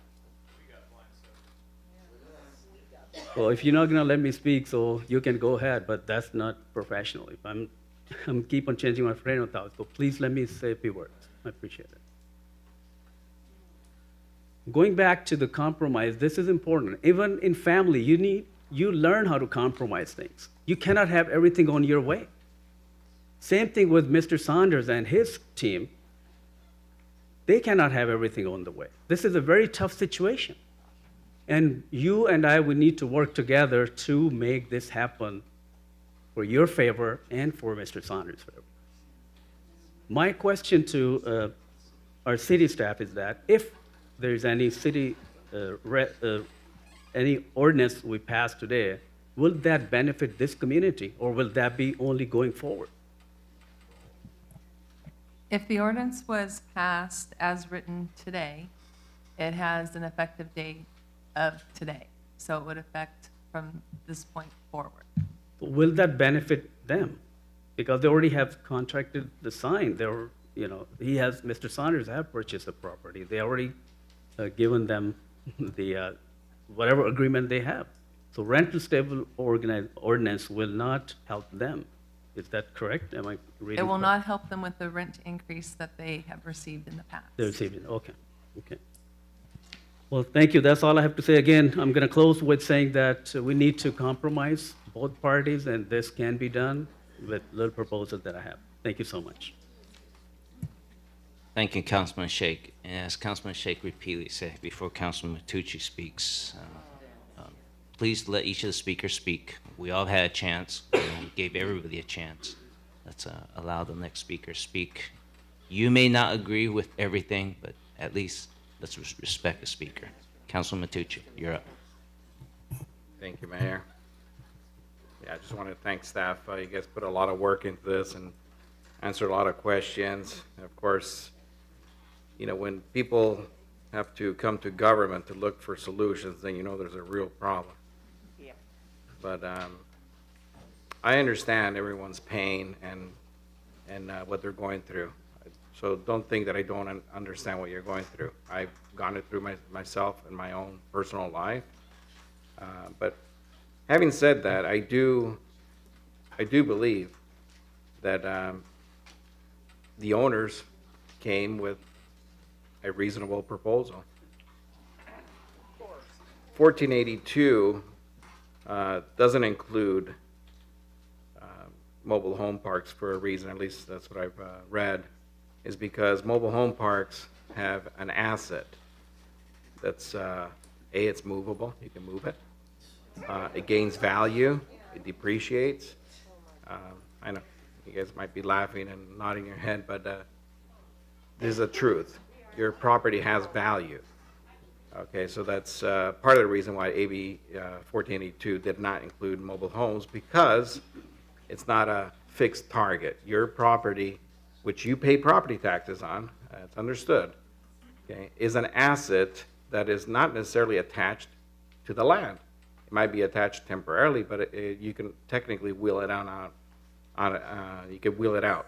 Well, if you're not going to let me speak, so you can go ahead, but that's not professional. If I'm keep on changing my train of thought, so please let me say a few words. I appreciate it. Going back to the compromise, this is important. Even in family, you learn how to compromise things. You cannot have everything on your way. Same thing with Mr. Saunders and his team. They cannot have everything on the way. This is a very tough situation. And you and I would need to work together to make this happen for your favor and for Mr. Saunders' favor. My question to our city staff is that if there's any city, any ordinance we pass today, will that benefit this community, or will that be only going forward? If the ordinance was passed as written today, it has an effective date of today. So it would affect from this point forward. Will that benefit them? Because they already have contracted the sign. Mr. Saunders have purchased the property. They already given them the, whatever agreement they have. So rental stable ordinance will not help them. Is that correct? Am I reading? It will correct? not help them with the rent increase that they have received in the past. They're receiving, okay, okay. Well, thank you, that's all I have to say. Again, I'm gonna close with saying that we need to compromise both parties, and this can be done with little proposal that I have. Thank you so much. Thank you, Councilman Sheikh. And as Councilman Sheikh repeatedly said before Councilman Matucci speaks, please let each of the speakers speak. We all had a chance. We gave everybody a chance. Let's allow the next speaker speak. You may not agree with everything, but at least let's respect the speaker. Councilman Matucci, you're up. Thank you, Mayor. Yeah, I just want to thank staff. You guys put a lot of work into this and answered a lot of questions. And of course, you know, when people have to come to government to look for solutions, then you know there's a real problem. Yeah. But I understand everyone's pain and what they're going through. So don't think that I don't understand what you're going through. I've gone it through myself in my own personal life. But having said that, I do believe that the owners came with a reasonable proposal. 1482 doesn't include mobile home parks for a reason, at least that's what I've read, is because mobile home parks have an asset that's, it's movable, you can move it. It gains value, it depreciates. I know you guys might be laughing and nodding your head, but this is the truth. Your property has value. Okay, so that's part of the reason why AB 1482 did not include mobile homes, because it's not a fixed target. Your property, which you pay property taxes on, it's understood, okay, is an asset that is not necessarily attached to the land. It might be attached temporarily, but you can technically wheel it out. You can wheel it out.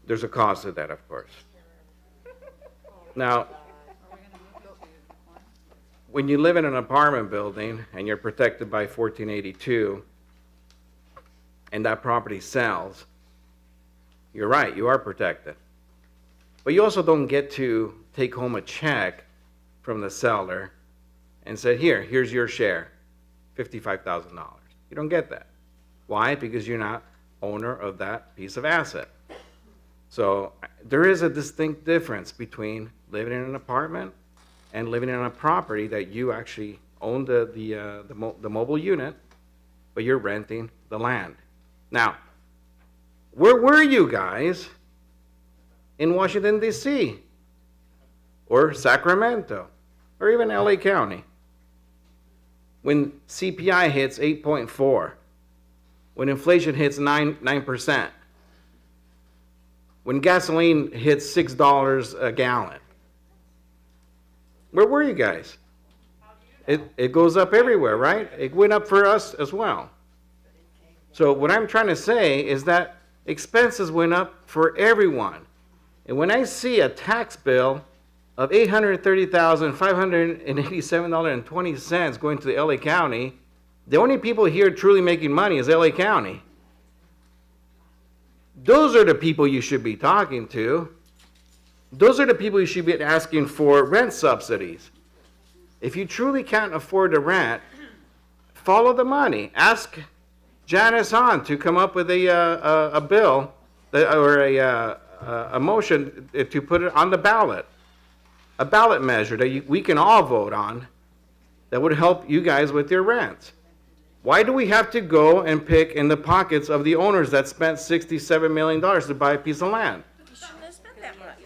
There's a cost to that, of course. Now, when you live in an apartment building and you're protected by 1482, and that property sells, you're right, you are protected. But you also don't get to take home a check from the seller and say, here's your share, $55,000. You don't get that. Why? Because you're not owner of that piece of asset. So there is a distinct difference between living in an apartment and living in a property that you actually own the mobile unit, but you're renting the land. Now, where were you guys in Washington, D.C., or Sacramento, or even L.A. County, when CPI hits 8.4, when inflation hits 9%, when gasoline hits $6 a gallon? Where were you guys? It goes up everywhere, right? It went up for us as well. So what I'm trying to say is that expenses went up for everyone. And when I see a tax bill of $830,587.20 going to the LA County, the only people here truly making money is LA County. Those are the people you should be talking to. Those are the people you should be asking for rent subsidies. If you truly can't afford to rent, follow the money. Ask Janice Hahn to come up with a bill or a motion to put it on the ballot, a ballot measure that we can all vote on that would help you guys with your rent. Why do we have to go and pick in the pockets of the owners that spent $67 million to buy a piece of land?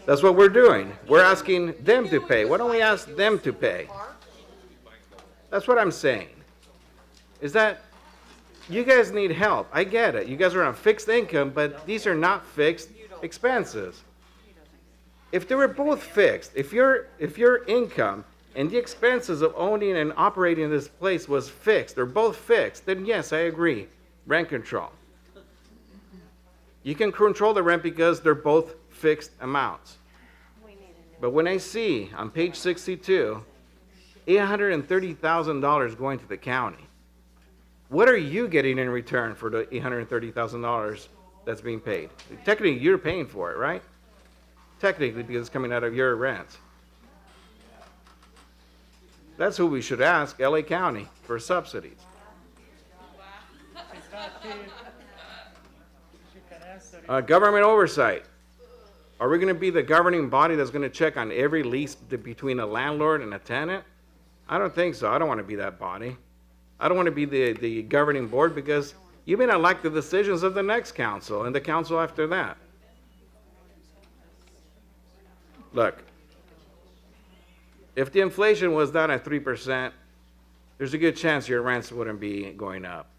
That's what we're doing. We're asking them to pay. Why don't we ask them to pay? That's what I'm saying. Is that you guys need help. I get it. You guys are on fixed income, but these are not fixed expenses. If they were both fixed, if your income and the expenses of owning and operating this place was fixed, they're both fixed, then yes, I agree. Rent control. You can control the rent because they're both fixed amounts. But when I see on page 62, $830,000 going to the county. What are you getting in return for the $830,000 that's being paid? Technically, you're paying for it, right? Technically, because it's coming out of your rents. That's who we should ask, LA County, for subsidies. Government oversight. Are we going to be the governing body that's going to check on every lease between a landlord and a tenant? I don't think so. I don't want to be that body. I don't want to be the governing board, because you may not like the decisions of the next council and the council after that. Look, if the inflation was down at 3%, there's a good chance your rents wouldn't be going up.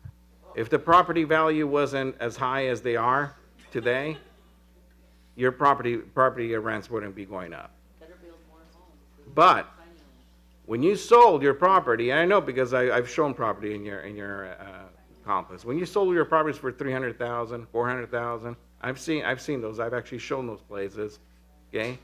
If the property value wasn't as high as they are today, your property rents wouldn't be going up. But when you sold your property, and I know because I've shown property in your complex. When you sold your properties for $300,000, $400,000, I've seen those. I've actually shown those places. Okay,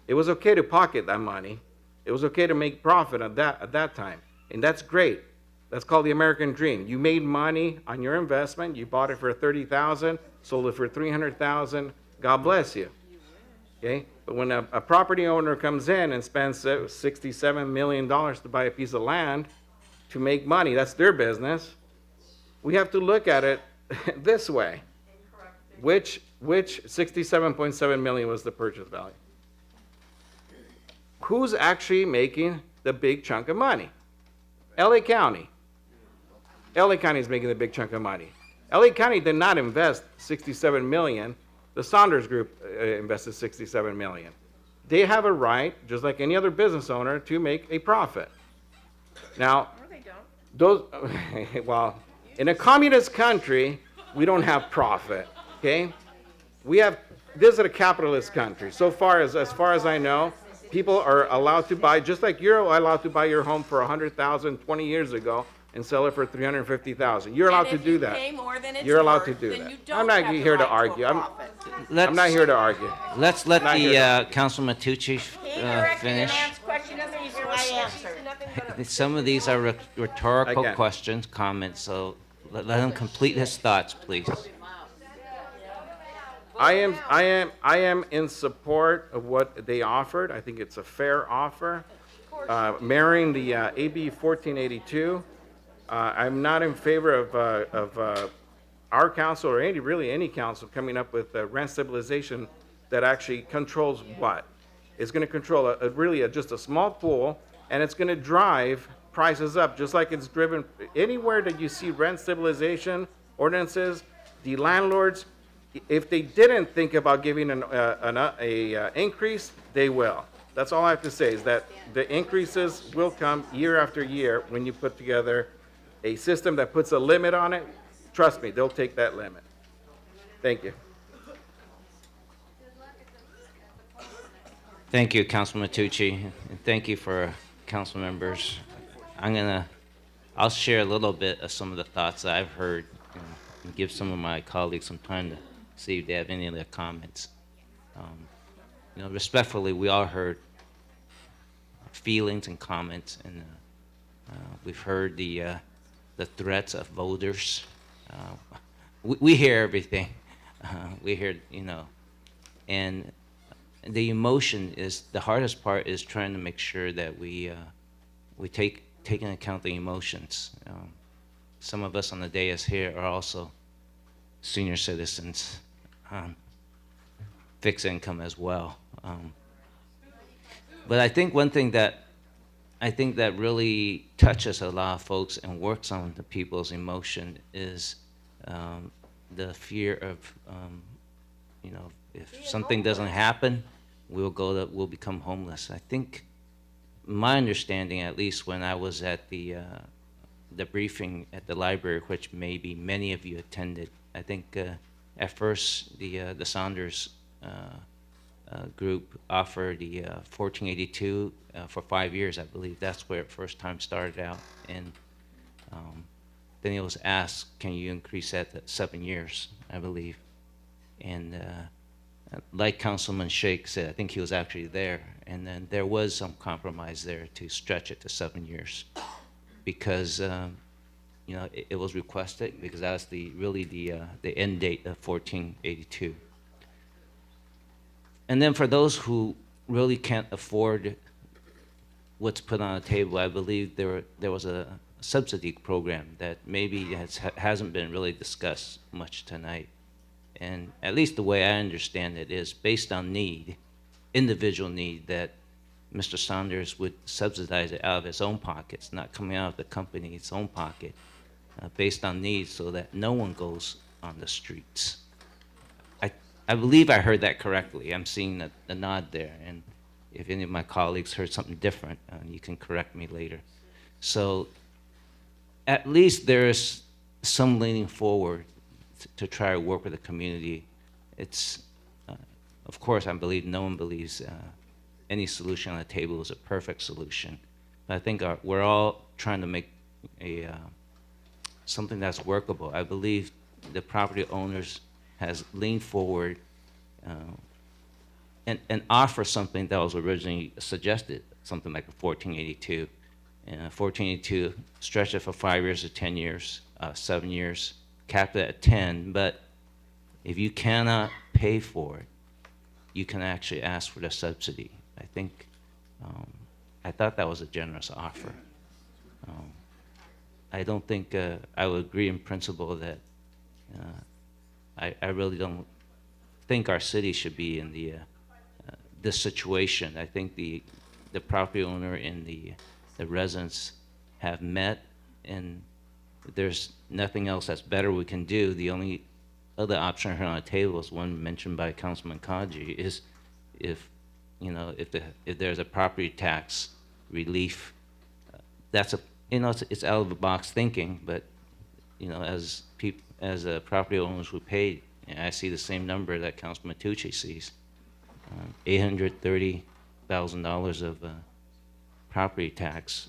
it was okay to pocket that money. It was okay to make profit at that time, and that's great. That's called the American dream. You made money on your investment. You bought it for $30,000, sold it for $300,000. God bless you. Okay, but when a property owner comes in and spends $67 million to buy a piece of land to make money, that's their business. We have to look at it this way. Which $67.7 million was the purchase value? Who's actually making the big chunk of money? LA County. LA County is making the big chunk of money. LA County did not invest $67 million. The Saunders Group invested $67 million. They have a right, just like any other business owner, to make a profit. Now, well, in a communist country, we don't have profit, okay? This is a capitalist country. So far as I know, people are allowed to buy, just like you're allowed to buy your home for $100,000 20 years ago and sell it for $350,000. You're allowed to do that. You're allowed to do that. I'm not here to argue. I'm not here to argue. Let's let the Councilman Tucci finish. Some of these are rhetorical questions, comments, so let him complete his thoughts, please. I am in support of what they offered. I think it's a fair offer. Marrying the AB 1482. I'm not in favor of our council or any council coming up with rent stabilization that actually controls what? It's going to control just a small pool, and it's going to drive prices up, just like it's driven anywhere that you see rent stabilization ordinances. The landlords, if they didn't think about giving an increase, they will. That's all I have to say, is that the increases will come year after year when you put together a system that puts a limit on it. Trust me, they'll take that limit. Thank you. Thank you, Councilman Tucci, and thank you for council members. I'll share a little bit of some of the thoughts that I've heard and give some of my colleagues some time to see if they have any other comments. Respectfully, we all heard feelings and comments, and we've heard the threats of voters. We hear everything. We hear, and the emotion is the hardest part. Is trying to make sure that we take into account the emotions. Some of us on the dais here are also senior citizens, fixed income as well. But I think one thing that really touches a lot of folks and works on the people's emotion is the fear of, if something doesn't happen, we'll become homeless. I think my understanding, at least when I was at the briefing at the library, which maybe many of you attended, I think at first the Saunders group offered the 1482 for 5 years, I believe. That's where it first time started out. And then it was asked, can you increase that to 7 years, I believe. And like Councilman Shake said, I think he was actually there, and then there was some compromise there to stretch it to 7 years, because you know, it was requested because that's really the end date of 1482. And then for those who really can't afford what's put on the table, I believe there was a subsidy program that maybe hasn't been really discussed much tonight. And at least the way I understand it is based on need, individual need, that Mr. Saunders would subsidize it out of his own pockets, not coming out of the company's own pocket, based on need, so that no one goes on the streets. I believe I heard that correctly. I'm seeing the nod there, and if any of my colleagues heard something different, you can correct me later. So at least there's some leaning forward to try to work with the community. It's, of course, I believe no one believes any solution on the table is a perfect solution. But I think we're all trying to make something that's workable. I believe the property owners has leaned forward and offer something that was originally suggested, something like a 1482. And 1482, stretch it for 5 years to 10 years, 7 years, cap it at 10, but if you cannot pay for it, you can actually ask for the subsidy. I think, I thought that was a generous offer. I don't think I would agree in principle that I really don't think our city should be in this situation. I think the property owner and the residents have met, and there's nothing else that's better we can do. The only other option here on the table is one mentioned by Councilman Kaji, is if there's a property tax relief, that's it's out of the box thinking, but as property owners who paid, I see the same number that Councilman Tucci sees, $830,000 of property tax,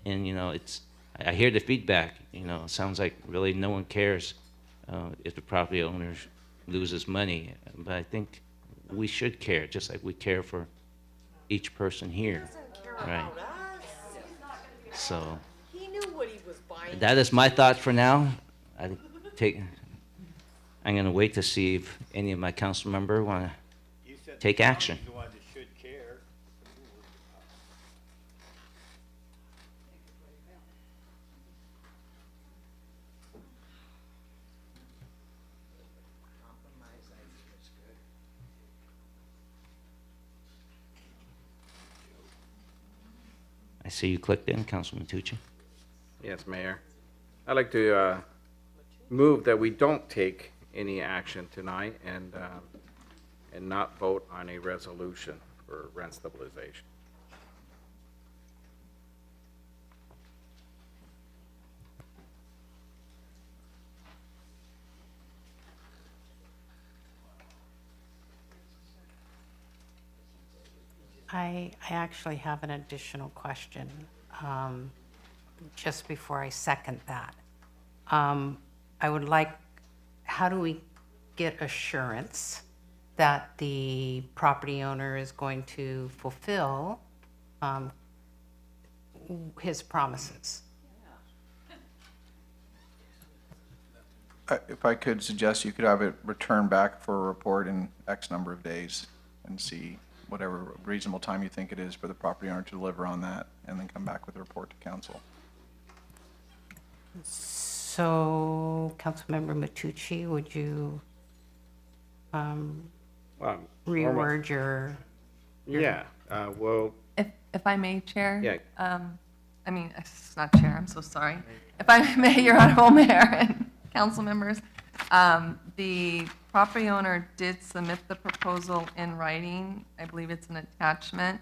and I hear the feedback. It sounds like really no one cares if the property owner loses money, but I think we should care, just like we care for each person here, right? So He knew what he was buying. that is my thought for now. I'm going to wait to see if any of my council member want to take action. I see you clicked in, Councilman Tucci. Yes, Mayor. I'd like to move that we don't take any action tonight and not vote on a resolution for rent stabilization. I actually have an additional question, just before I second that. I would like, how do we get assurance that the property owner is going to fulfill his promises? If I could suggest, you could have it returned back for a report in X number of days and see whatever reasonable time you think it is for the property owner to deliver on that, and then come back with a report to council. So, Councilmember Matucci, would you reword your? Yeah, well. If I may, Chair? Yeah. I mean, it's not Chair, I'm so sorry. If I may, Your Honorable Mayor and council members, the property owner did submit the proposal in writing. I believe it's an attachment.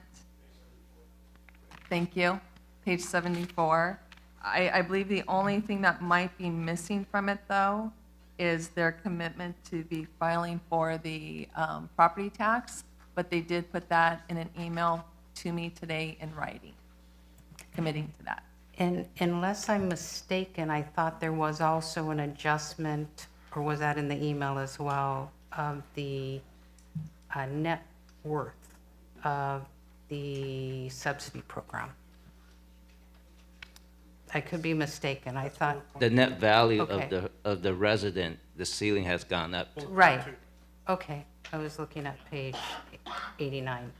Thank you. Page 74. I believe the only thing that might be missing from it, though, is their commitment to be filing for the property tax, but they did put that in an email to me today in writing, committing to that. And unless I'm mistaken, I thought there was also an adjustment, or was that in the email as well, of the net worth of the subsidy program? I could be mistaken. I thought, The net value Okay. of the resident, the ceiling has gone up. right. Okay, I was looking at page 89.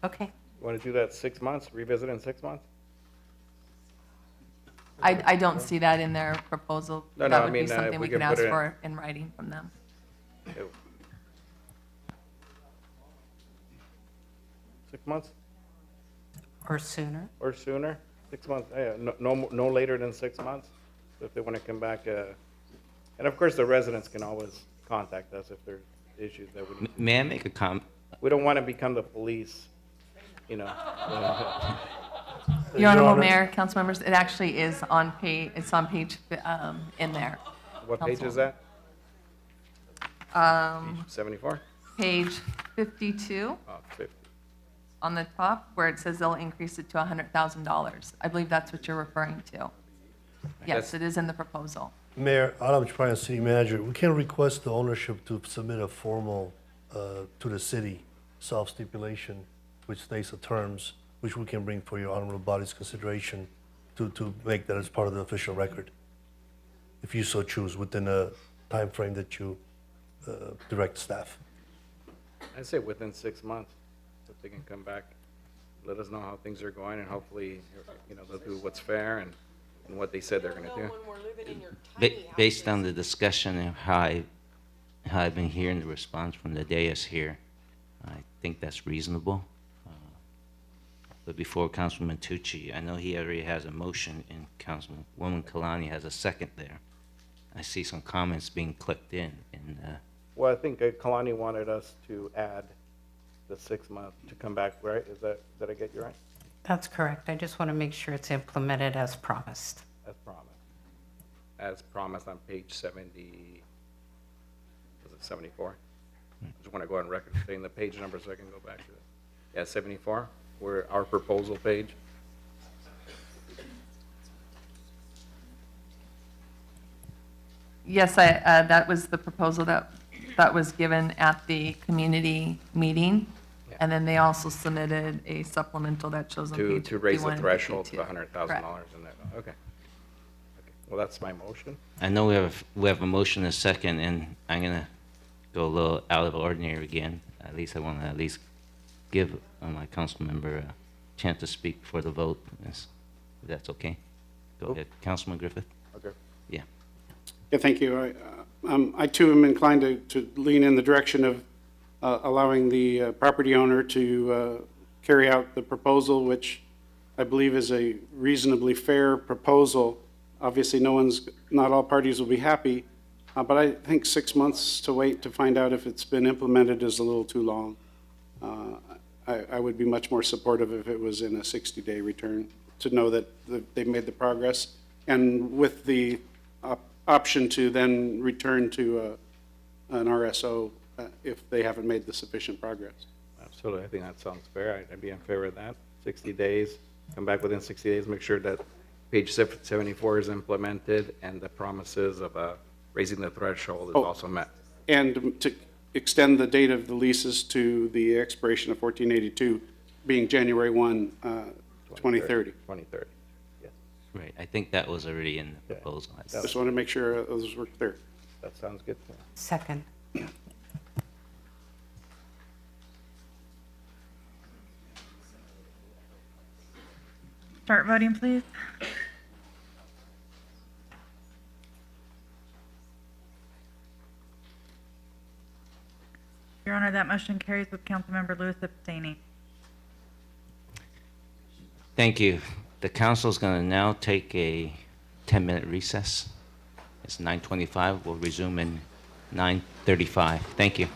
Okay. Want to do that 6 months, revisit in 6 months? I don't see that in their proposal. No, That I would be mean, something if we we can can put ask it in- for in writing from them. 6 months Or sooner? or sooner? 6 months, yeah, no later than 6 months, if they want to come back. And of course, the residents can always contact us if there's issues that we, May I make a comment? we don't want to become the police, you know. Your Honorable Mayor, council members, it actually is on page, it's on page, in there. What page is that? 74? Page 52 Oh, 50. on the top, where it says they'll increase it to $100,000. I believe that's what you're referring to. Yes, it is in the proposal. Mayor, Adam Chaparro, City Manager, we can request the ownership to submit a formal, to the city, self-stipulation, which states the terms, which we can bring for your honorable body's consideration to make that as part of the official record, if you so choose, within a time frame that you direct staff. I say within 6 months, if they can come back, let us know how things are going, and hopefully, you know, they'll do what's fair and what they said they're gonna do. Based on the discussion and how I've been hearing the response from the dais here, I think that's reasonable. But before Councilman Tucci, I know he already has a motion, and Councilwoman Kalani has a second there. I see some comments being clicked in, and Well, I think Kalani wanted us to add the 6 months to come back, right? Did I get you right? That's correct. I just want to make sure it's implemented as promised. As promised. As promised on page 70, was it 74? I just want to go on record saying the page number so I can go back to it. Yeah, 74, where our proposal page. Yes, that was the proposal that was given at the community meeting. And then they also submitted a supplemental that shows on page 51 To raise the and threshold to 52. $100,000 in that, okay. Well, that's my motion. I know we have a motion and a second, and I'm gonna go a little out of ordinary again. At least I want to at least give my council member a chance to speak before the vote, if that's okay. Go ahead, Councilman Griffith. Okay. Yeah. Yeah, thank you. I too am inclined to lean in the direction of allowing the property owner to carry out the proposal, which I believe is a reasonably fair proposal. Obviously, not all parties will be happy, but I think 6 months to wait to find out if it's been implemented is a little too long. I would be much more supportive if it was in a 60-day return, to know that they've made the progress, and with the option to then return to an RSO if they haven't made the sufficient progress. Absolutely, I think that sounds fair. I'd be in favor of that. 60 days, come back within 60 days, make sure that page 74 is implemented and the promises of raising the threshold is also met. And to extend the date of the leases to the expiration of 1482 being January 1, 2030. 2030, yes. Right, I think that was already in the proposal. Just want to make sure those were clear. That sounds good to me. Second. Start voting, please. Your Honor, that motion carries with Councilmember Lewis abstaining. Thank you. The council is going to now take a 10-minute recess. It's 9:25. We'll resume in 9:35. Thank you.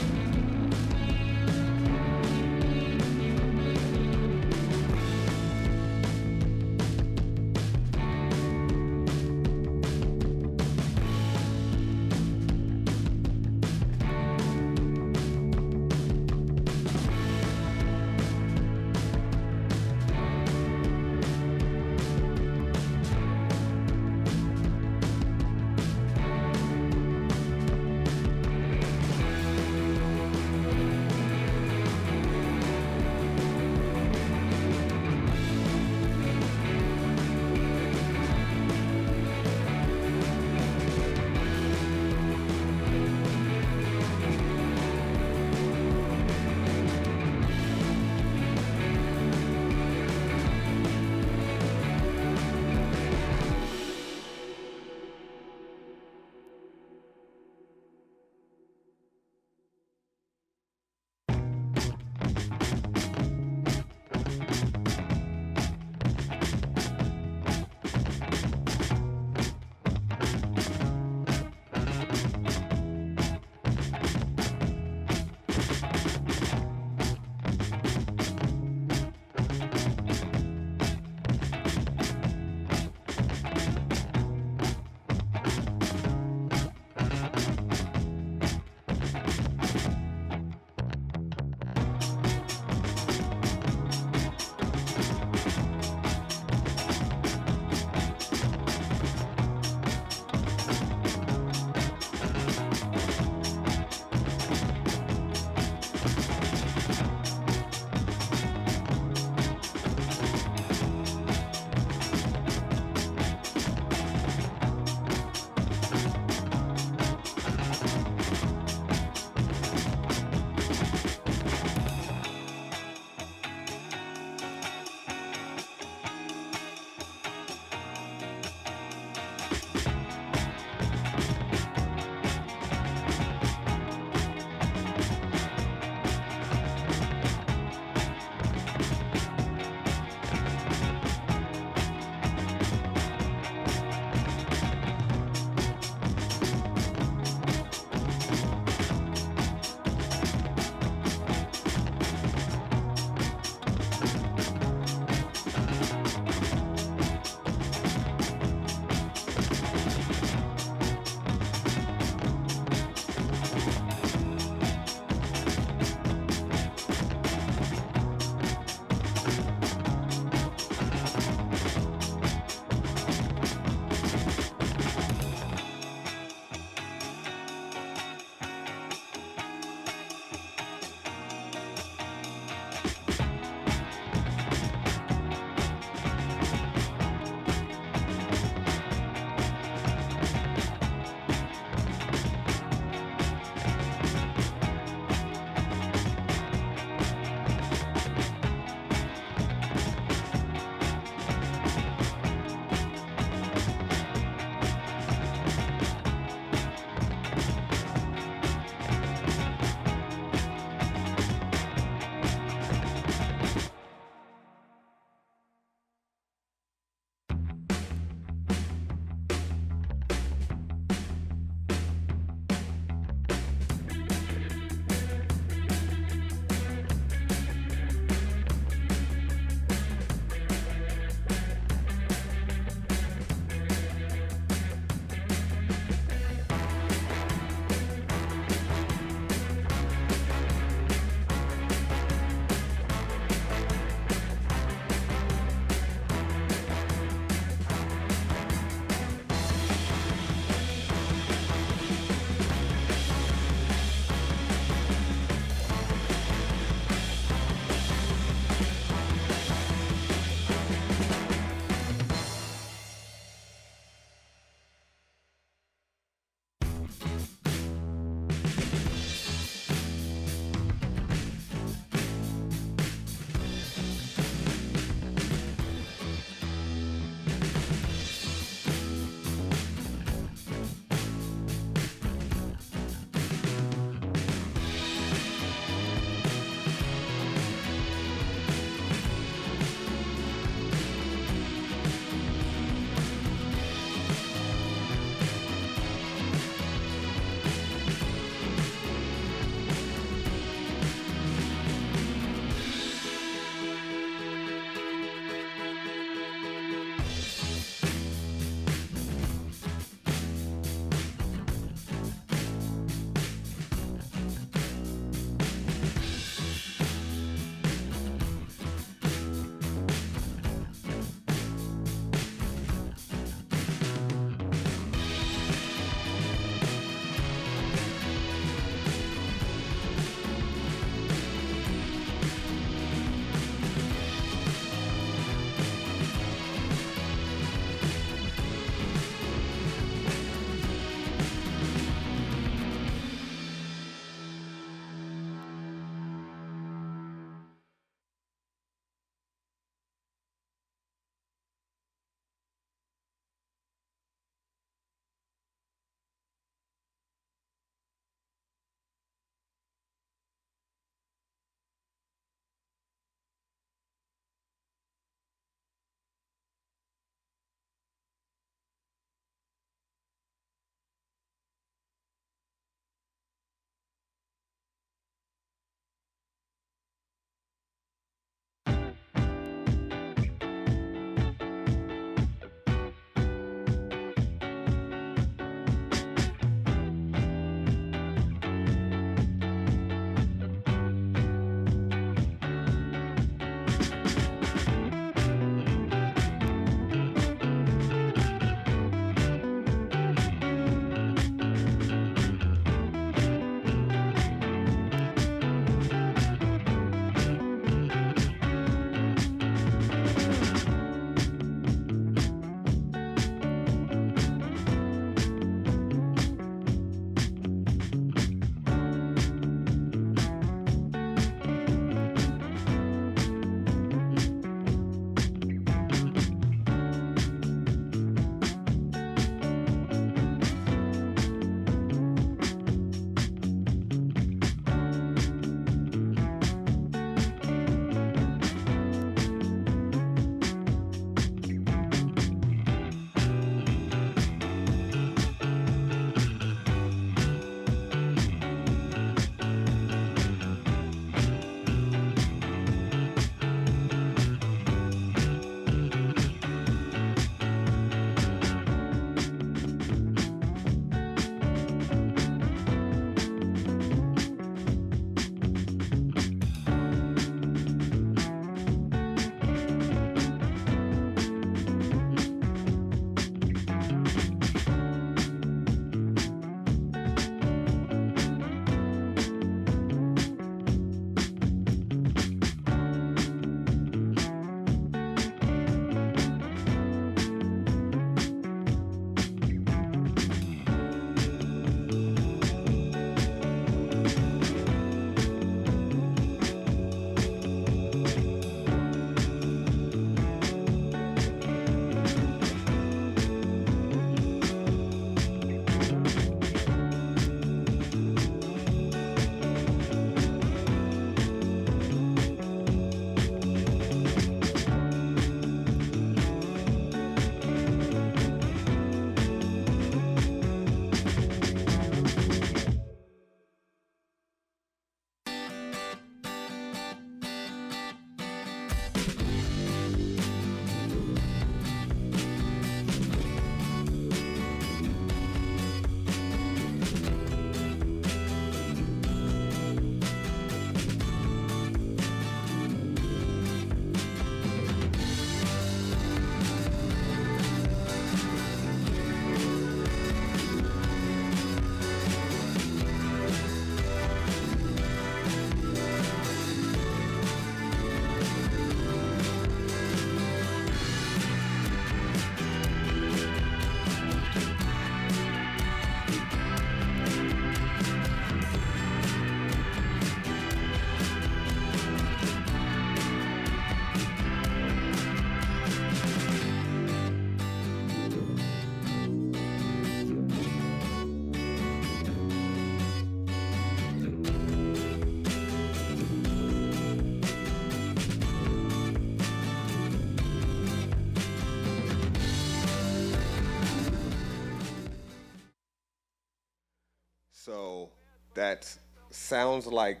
So that sounds like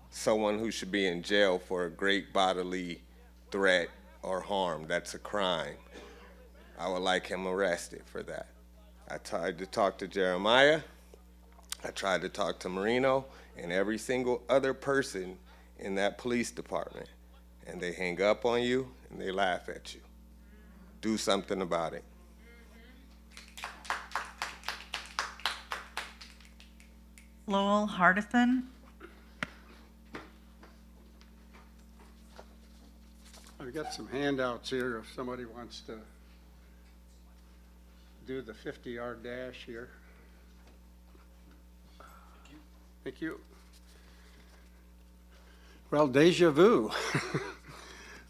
someone who should be in jail for a great bodily threat or harm. That's a crime. I would like him arrested for that. I tried to talk to Jeremiah. I tried to talk to Marino and every single other person in that police department. And they hang up on you and they laugh at you. Do something about it. Lowell Hardison. I've got some handouts here if somebody wants to do the 50-yard dash here. Thank you. Well, deja vu.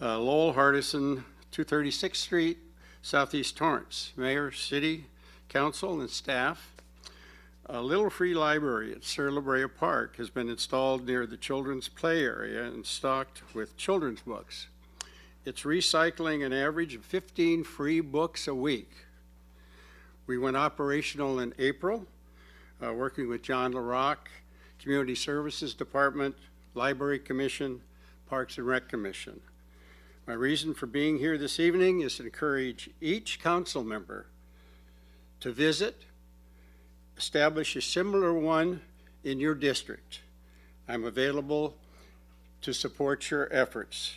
Lowell Hardison, 236th Street, Southeast Torrance. Mayor, City Council, and staff. A little free library at Sir La Brea Park has been installed near the children's play area and stocked with children's books. It's recycling an average of 15 free books a week. We went operational in April, working with John LaRock, Community Services Department, Library Commission, Parks and Rec Commission. My reason for being here this evening is to encourage each council member to visit, establish a similar one in your district. I'm available to support your efforts.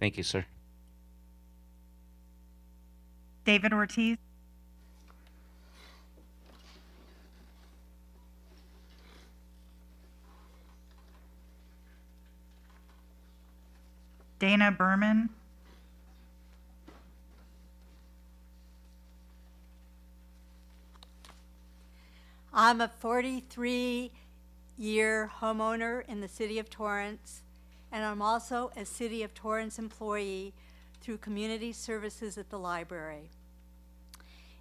Thank you, sir. David Ortiz. Dana Berman. I'm a 43-year homeowner in the city of Torrance, and I'm also a City of Torrance employee through community services at the library.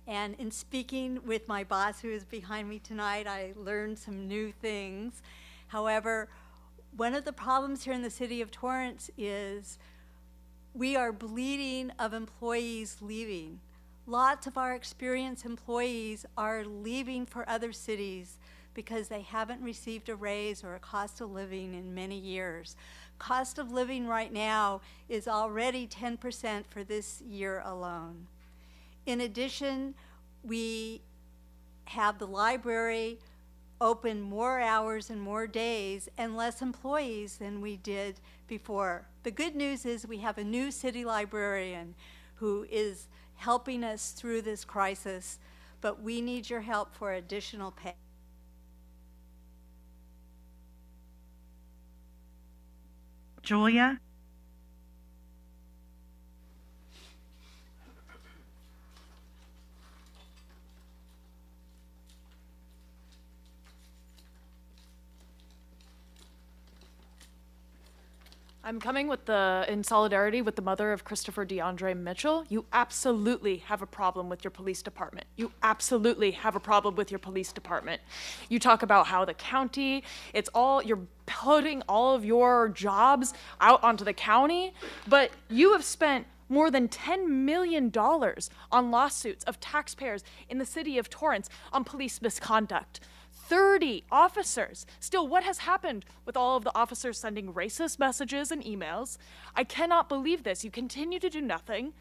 And in speaking with my boss, who is behind me tonight, I learned some new things. However, one of the problems here in the city of Torrance is we are bleeding of employees leaving. Lots of our experienced employees are leaving for other cities because they haven't received a raise or a cost of living in many years. Cost of living right now is already 10% for this year alone. In addition, we have the library open more hours and more days and less employees than we did before. The good news is we have a new city librarian who is helping us through this crisis, but we need your help for additional pay. Julia. I'm coming in solidarity with the mother of Christopher DeAndre Mitchell. You absolutely have a problem with your police department. You absolutely have a problem with your police department. You talk about how the county, you're putting all of your jobs out onto the county, but you have spent more than $10 million on lawsuits of taxpayers in the city of Torrance on police misconduct. 30 officers. Still, what has happened with all of the officers sending racist messages and emails? I cannot believe this. You continue to do nothing.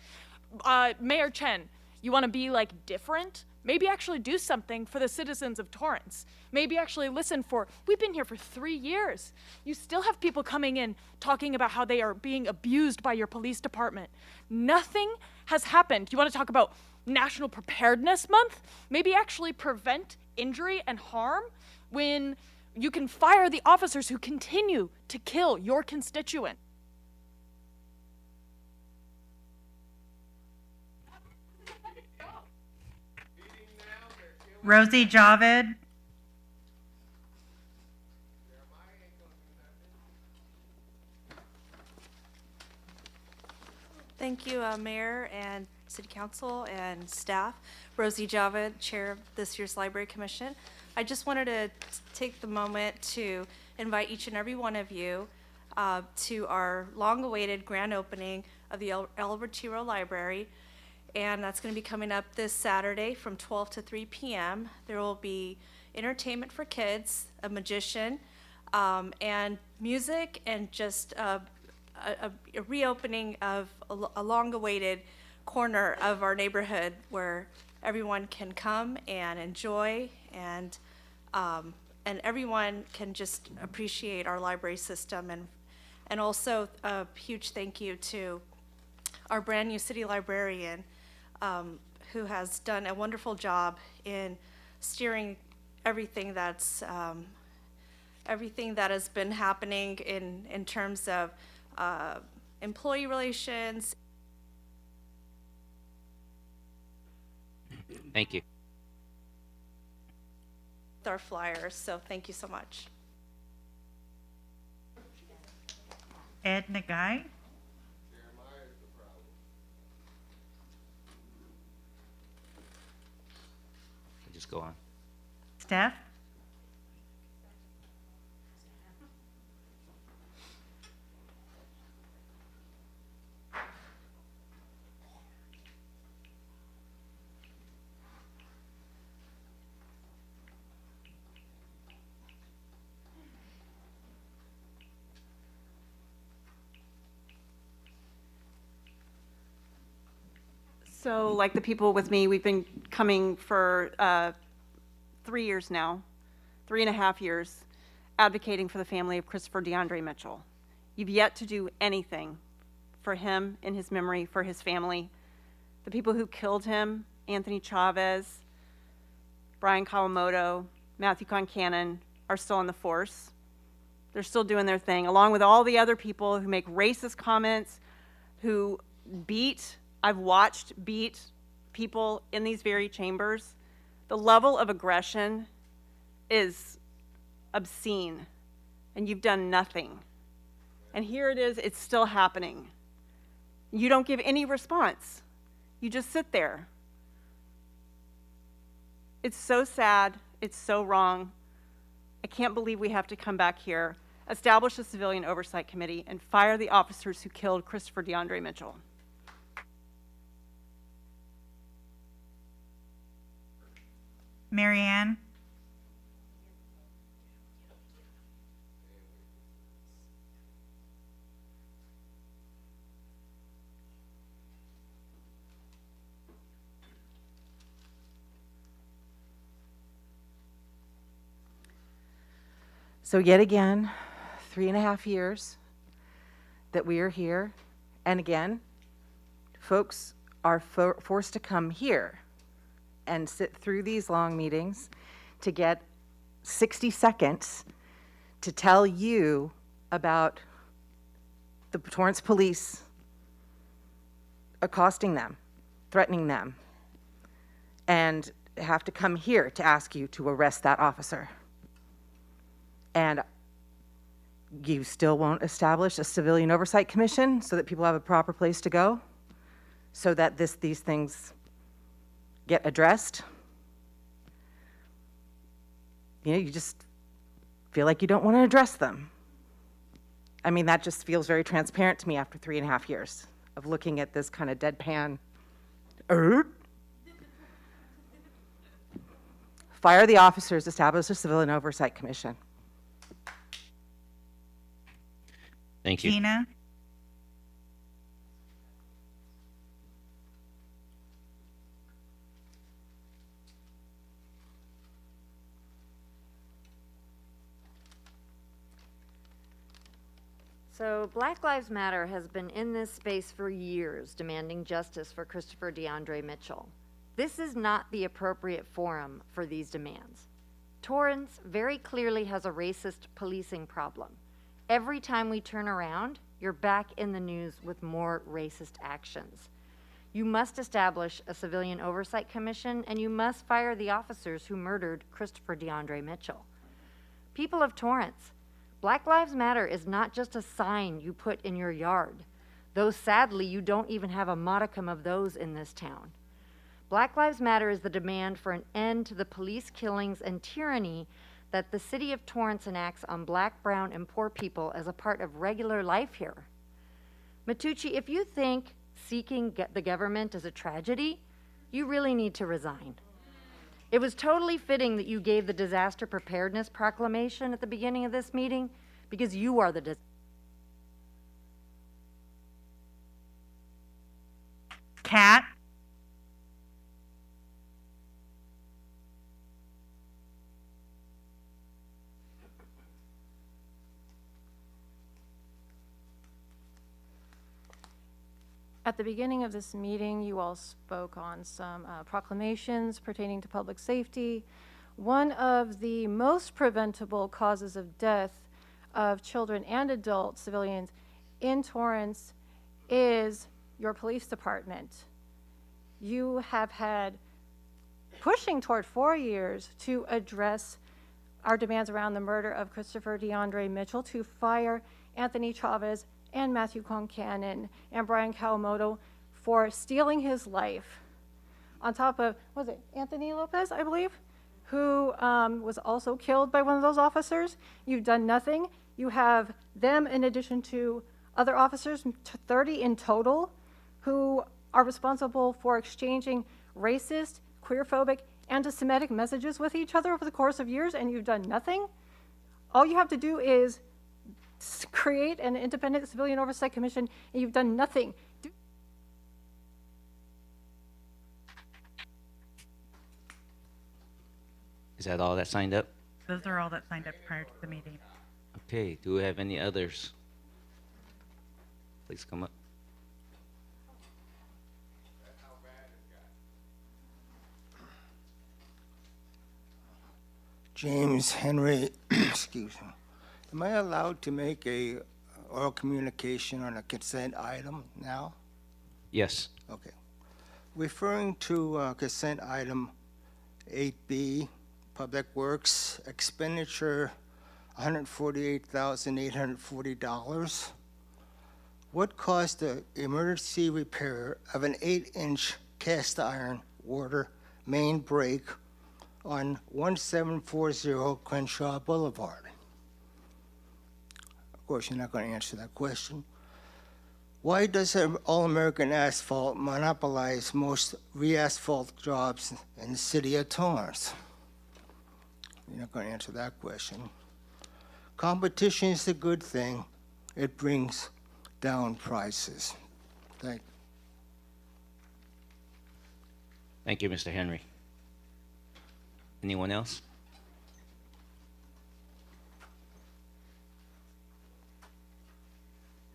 Mayor Chen, you want to be different? Maybe actually do something for the citizens of Torrance. Maybe actually we've been here for 3 years. You still have people coming in talking about how they are being abused by your police department. Nothing has happened. You want to talk about National Preparedness Month? Maybe actually prevent injury and harm when you can fire the officers who continue to kill your constituent. Rosie Javed. Thank you, Mayor and City Council and staff. Rosie Javed, Chair of this year's Library Commission. I just wanted to take the moment to invite each and every one of you to our long-awaited grand opening of the El Retiro Library. and that's going to be coming up this Saturday from 12 to 3 p.m. There will be entertainment for kids, a magician, and music, and just a reopening of a long-awaited corner of our neighborhood where everyone can come and enjoy, and everyone can just appreciate our library system. And also a huge thank you to our brand new city librarian, who has done a wonderful job in steering everything that has been happening in terms of employee relations. Thank you. With our flyers, so thank you so much. Ed Nagai. Just go on. Steph. So like the people with me, we've been coming for 3 years now, 3.5 years, advocating for the family of Christopher DeAndre Mitchell. You've yet to do anything for him in his memory, for his family. The people who killed him, Anthony Chavez, Brian Kawamoto, Matthew Concannon, are still on the force. They're still doing their thing, along with all the other people who make racist comments, who I've watched beat people in these very chambers. The level of aggression is obscene, and you've done nothing. And here it is, it's still happening. You don't give any response. You just sit there. It's so sad, it's so wrong. I can't believe we have to come back here, establish a civilian oversight committee, and fire the officers who killed Christopher DeAndre Mitchell. Marianne. So yet again, 3.5 years that we are here, and again, folks are forced to come here and sit through these long meetings to get 60 seconds to tell you about the Torrance police accosting them, threatening them, and have to come here to ask you to arrest that officer. And you still won't establish a civilian oversight commission so that people have a proper place to go, so that these things get addressed. You know, you just feel like you don't want to address them. I mean, that just feels very transparent to me after 3.5 years of looking at this kind of deadpan. Fire the officers, establish a civilian oversight commission. Thank you. Gina. So Black Lives Matter has been in this space for years, demanding justice for Christopher DeAndre Mitchell. This is not the appropriate forum for these demands. Torrance very clearly has a racist policing problem. Every time we turn around, you're back in the news with more racist actions. You must establish a civilian oversight commission, and you must fire the officers who murdered Christopher DeAndre Mitchell. People of Torrance, Black Lives Matter is not just a sign you put in your yard, though sadly you don't even have a modicum of those in this town. Black Lives Matter is the demand for an end to the police killings and tyranny that the city of Torrance enacts on Black, brown, and poor people as a part of regular life here. Matucci, if you think seeking the government as a tragedy, you really need to resign. It was totally fitting that you gave the disaster preparedness proclamation at the beginning of this meeting, because you are the Cat? At the beginning of this meeting, you all spoke on some proclamations pertaining to public safety. One of the most preventable causes of death of children and adult civilians in Torrance is your police department. You have had pushing toward 4 years to address our demands around the murder of Christopher DeAndre Mitchell, to fire Anthony Chavez and Matthew Concannon and Brian Kawamoto for stealing his life. On top of, was it Anthony Lopez, I believe, who was also killed by one of those officers. You've done nothing. You have them in addition to other officers, 30 in total, who are responsible for exchanging racist, queerphobic, anti-Semitic messages with each other over the course of years, and you've done nothing. All you have to do is create an independent civilian oversight commission, and you've done nothing. Is that all that signed up? Those are all that signed up prior to the meeting. Okay, do we have any others? Please come up. James Henry, excuse me. Am I allowed to make a oral communication on a consent item now? Yes. Okay. Referring to consent item 8B, Public Works expenditure, $148,840. What caused the emergency repair of an 8-inch cast iron water main break on 1740 Crenshaw Boulevard? Of course, you're not going to answer that question. Why does All-American Asphalt monopolize most re-asphalt jobs in the city of Torrance? You're not going to answer that question. Competition is a good thing. It brings down prices. Thank you. Thank you, Mr. Henry. Anyone else?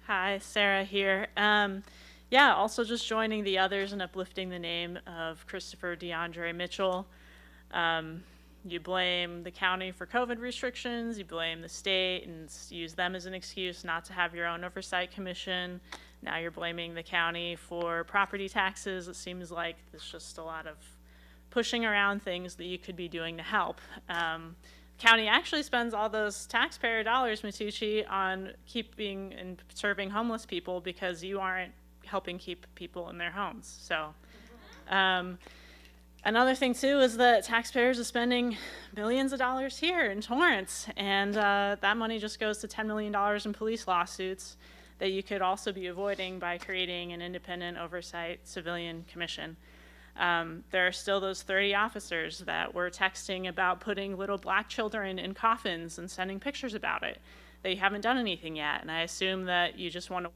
Hi, Sarah here. Yeah, also just joining the others and uplifting the name of Christopher DeAndre Mitchell. You blame the county for COVID restrictions, you blame the state and use them as an excuse not to have your own oversight commission. Now you're blaming the county for property taxes. It seems like there's just a lot of pushing around things that you could be doing to help. County actually spends all those taxpayer dollars, Matucci, on keeping and serving homeless people because you aren't helping keep people in their homes. So another thing too is that taxpayers are spending millions of dollars here in Torrance, and that money just goes to $10 million in police lawsuits that you could also be avoiding by creating an independent oversight civilian commission. There are still those 30 officers that were texting about putting little black children in coffins and sending pictures about it. They haven't done anything yet, and I assume that you just want to.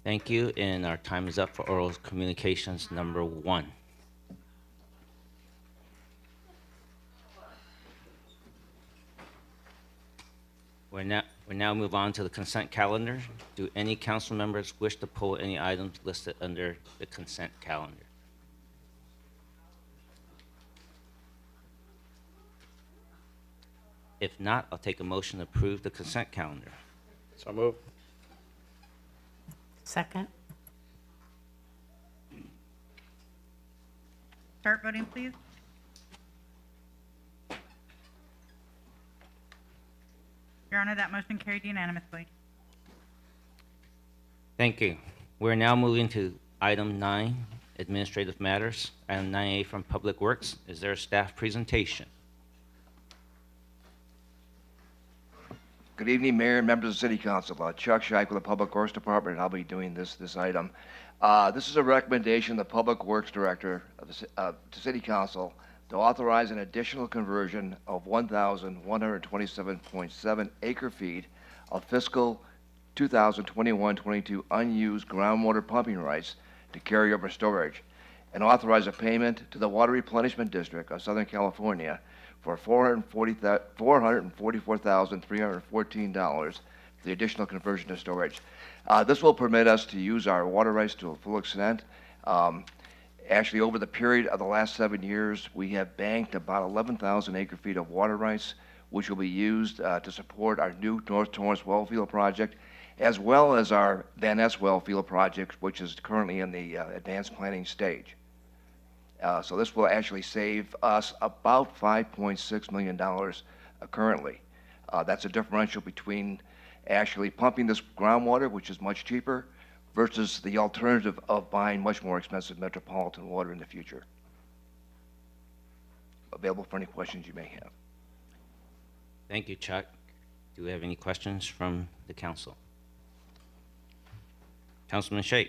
Thank you, and our time is up for oral communications number 1. We now move on to the consent calendar. Do any council members wish to pull any items listed under the consent calendar? If not, I'll take a motion to approve the consent calendar. So move. Second. Start voting, please. Your Honor, that motion carried unanimously. Thank you. We're now moving to item 9, administrative matters. Item 9A from Public Works. Is there a staff presentation? Good evening, Mayor and members of the City Council. Chuck Scheich with the Public Works Department, and I'll be doing this item. This is a recommendation of the Public Works Director of to City Council to authorize an additional conversion of 1,127.7 acre feet of fiscal 2021-22 unused groundwater pumping rights to carryover storage, and authorize a payment to the Water Replenishment District of Southern California for $444,314 for the additional conversion to storage. This will permit us to use our water rights to a full extent. Actually, over the period of the last 7 years, we have banked about 11,000 acre feet of water rights, which will be used to support our new North Torrance Wellfield project, as well as our Van Ness Wellfield project, which is currently in the advanced planning stage. So this will actually save us about $5.6 million currently. That's a differential between actually pumping this groundwater, which is much cheaper, versus the alternative of buying much more expensive metropolitan water in the future. Available for any questions you may have. Thank you, Chuck. Do we have any questions from the council? Councilman Scheich.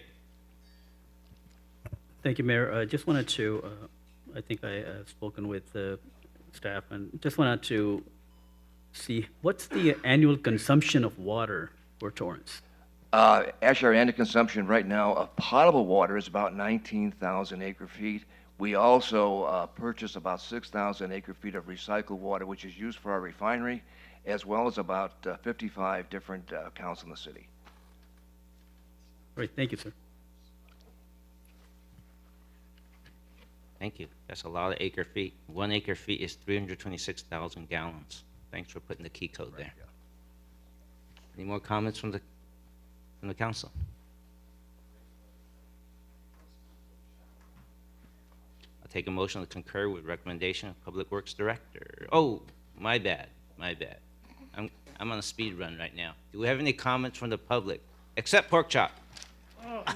Thank you, Mayor. I just wanted to, I think I have spoken with the staff, and just wanted to see what's the annual consumption of water for Torrance? Actually, our annual consumption right now of potable water is about 19,000 acre feet. We also purchase about 6,000 acre feet of recycled water, which is used for our refinery, as well as about 55 different accounts in the city. Great, thank you, sir. Thank you. That's a lot of acre feet. 1 acre feet is 326,000 gallons. Thanks for putting the key code there. Any more comments from the council? I'll take a motion to concur with recommendation of Public Works Director. Oh, my bad. I'm on a speed run right now. Do we have any comments from the public? Except Pork Chop. Oh, no.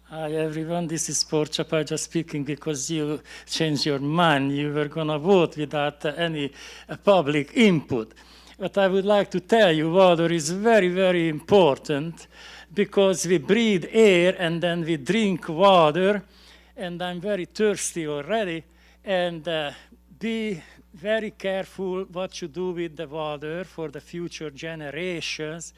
Hi everyone, this is Porchapa just speaking because you changed your mind. You were going to vote without any public input. But I would like to tell you water is very, very important because we breathe air and then we drink water. And I'm very thirsty already. And be very careful what you do with the water for the future generations,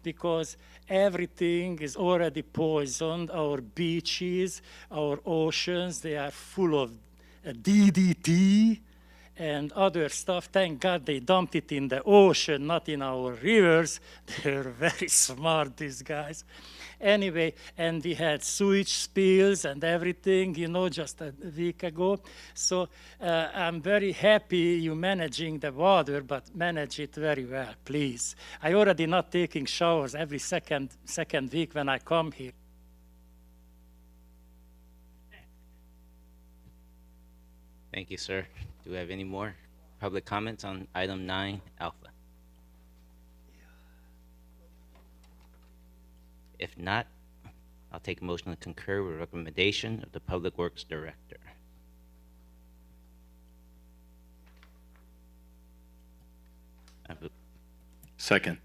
because everything is already poisoned. Our beaches, our oceans, they are full of DDT and other stuff. Thank God they dumped it in the ocean, not in our rivers. They're very smart, these guys. Anyway, and we had sewage spills and everything, you know, just a week ago. So I'm very happy you managing the water, but manage it very well, please. I already not taking showers every second week when I come here. Thank you, sir. Do we have any more public comments on item 9 alpha? If not, I'll take a motion to concur with recommendation of the Public Works Director. Second.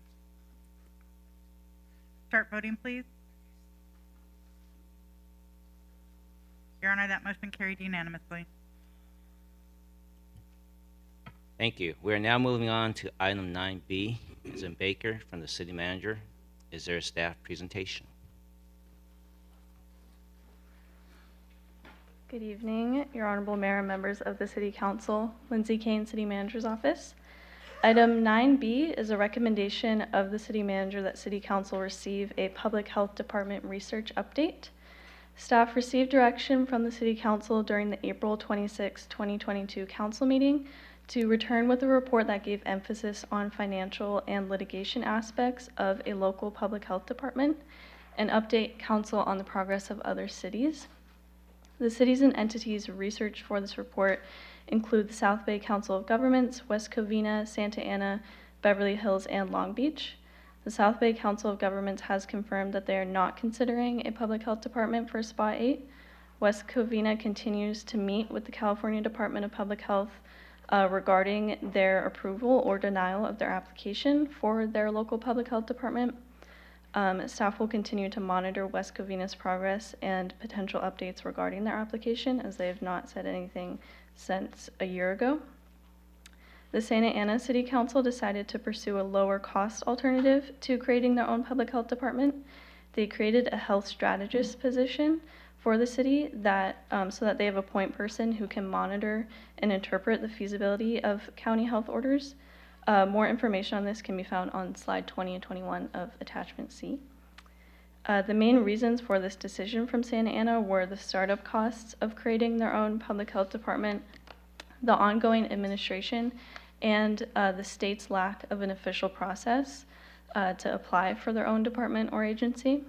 Start voting, please. Your Honor, that motion carried unanimously. Thank you. We're now moving on to item 9B, as in Baker from the City Manager. Is there a staff presentation? Good evening, Your Honorable Mayor and members of the City Council. Lindsay Kane, City Manager's Office. Item 9B is a recommendation of the City Manager that City Council receive a Public Health Department research update. Staff received direction from the City Council during the April 26, 2022 Council meeting to return with a report that gave emphasis on financial and litigation aspects of a local public health department and update Council on the progress of other cities. The cities and entities researched for this report include the South Bay Council of Governments, West Covina, Santa Ana, Beverly Hills, and Long Beach. The South Bay Council of Governments has confirmed that they are not considering a public health department for SPA 8. West Covina continues to meet with the California Department of Public Health regarding their approval or denial of their application for their local public health department. Staff will continue to monitor West Covina's progress and potential updates regarding their application, as they have not said anything since a year ago. The Santa Ana City Council decided to pursue a lower cost alternative to creating their own public health department. They created a health strategist position for the city that so that they have a point person who can monitor and interpret the feasibility of county health orders. More information on this can be found on slide 20 and 21 of attachment C. The main reasons for this decision from Santa Ana were the startup costs of creating their own public health department, the ongoing administration, and the state's lack of an official process to apply for their own department or agency.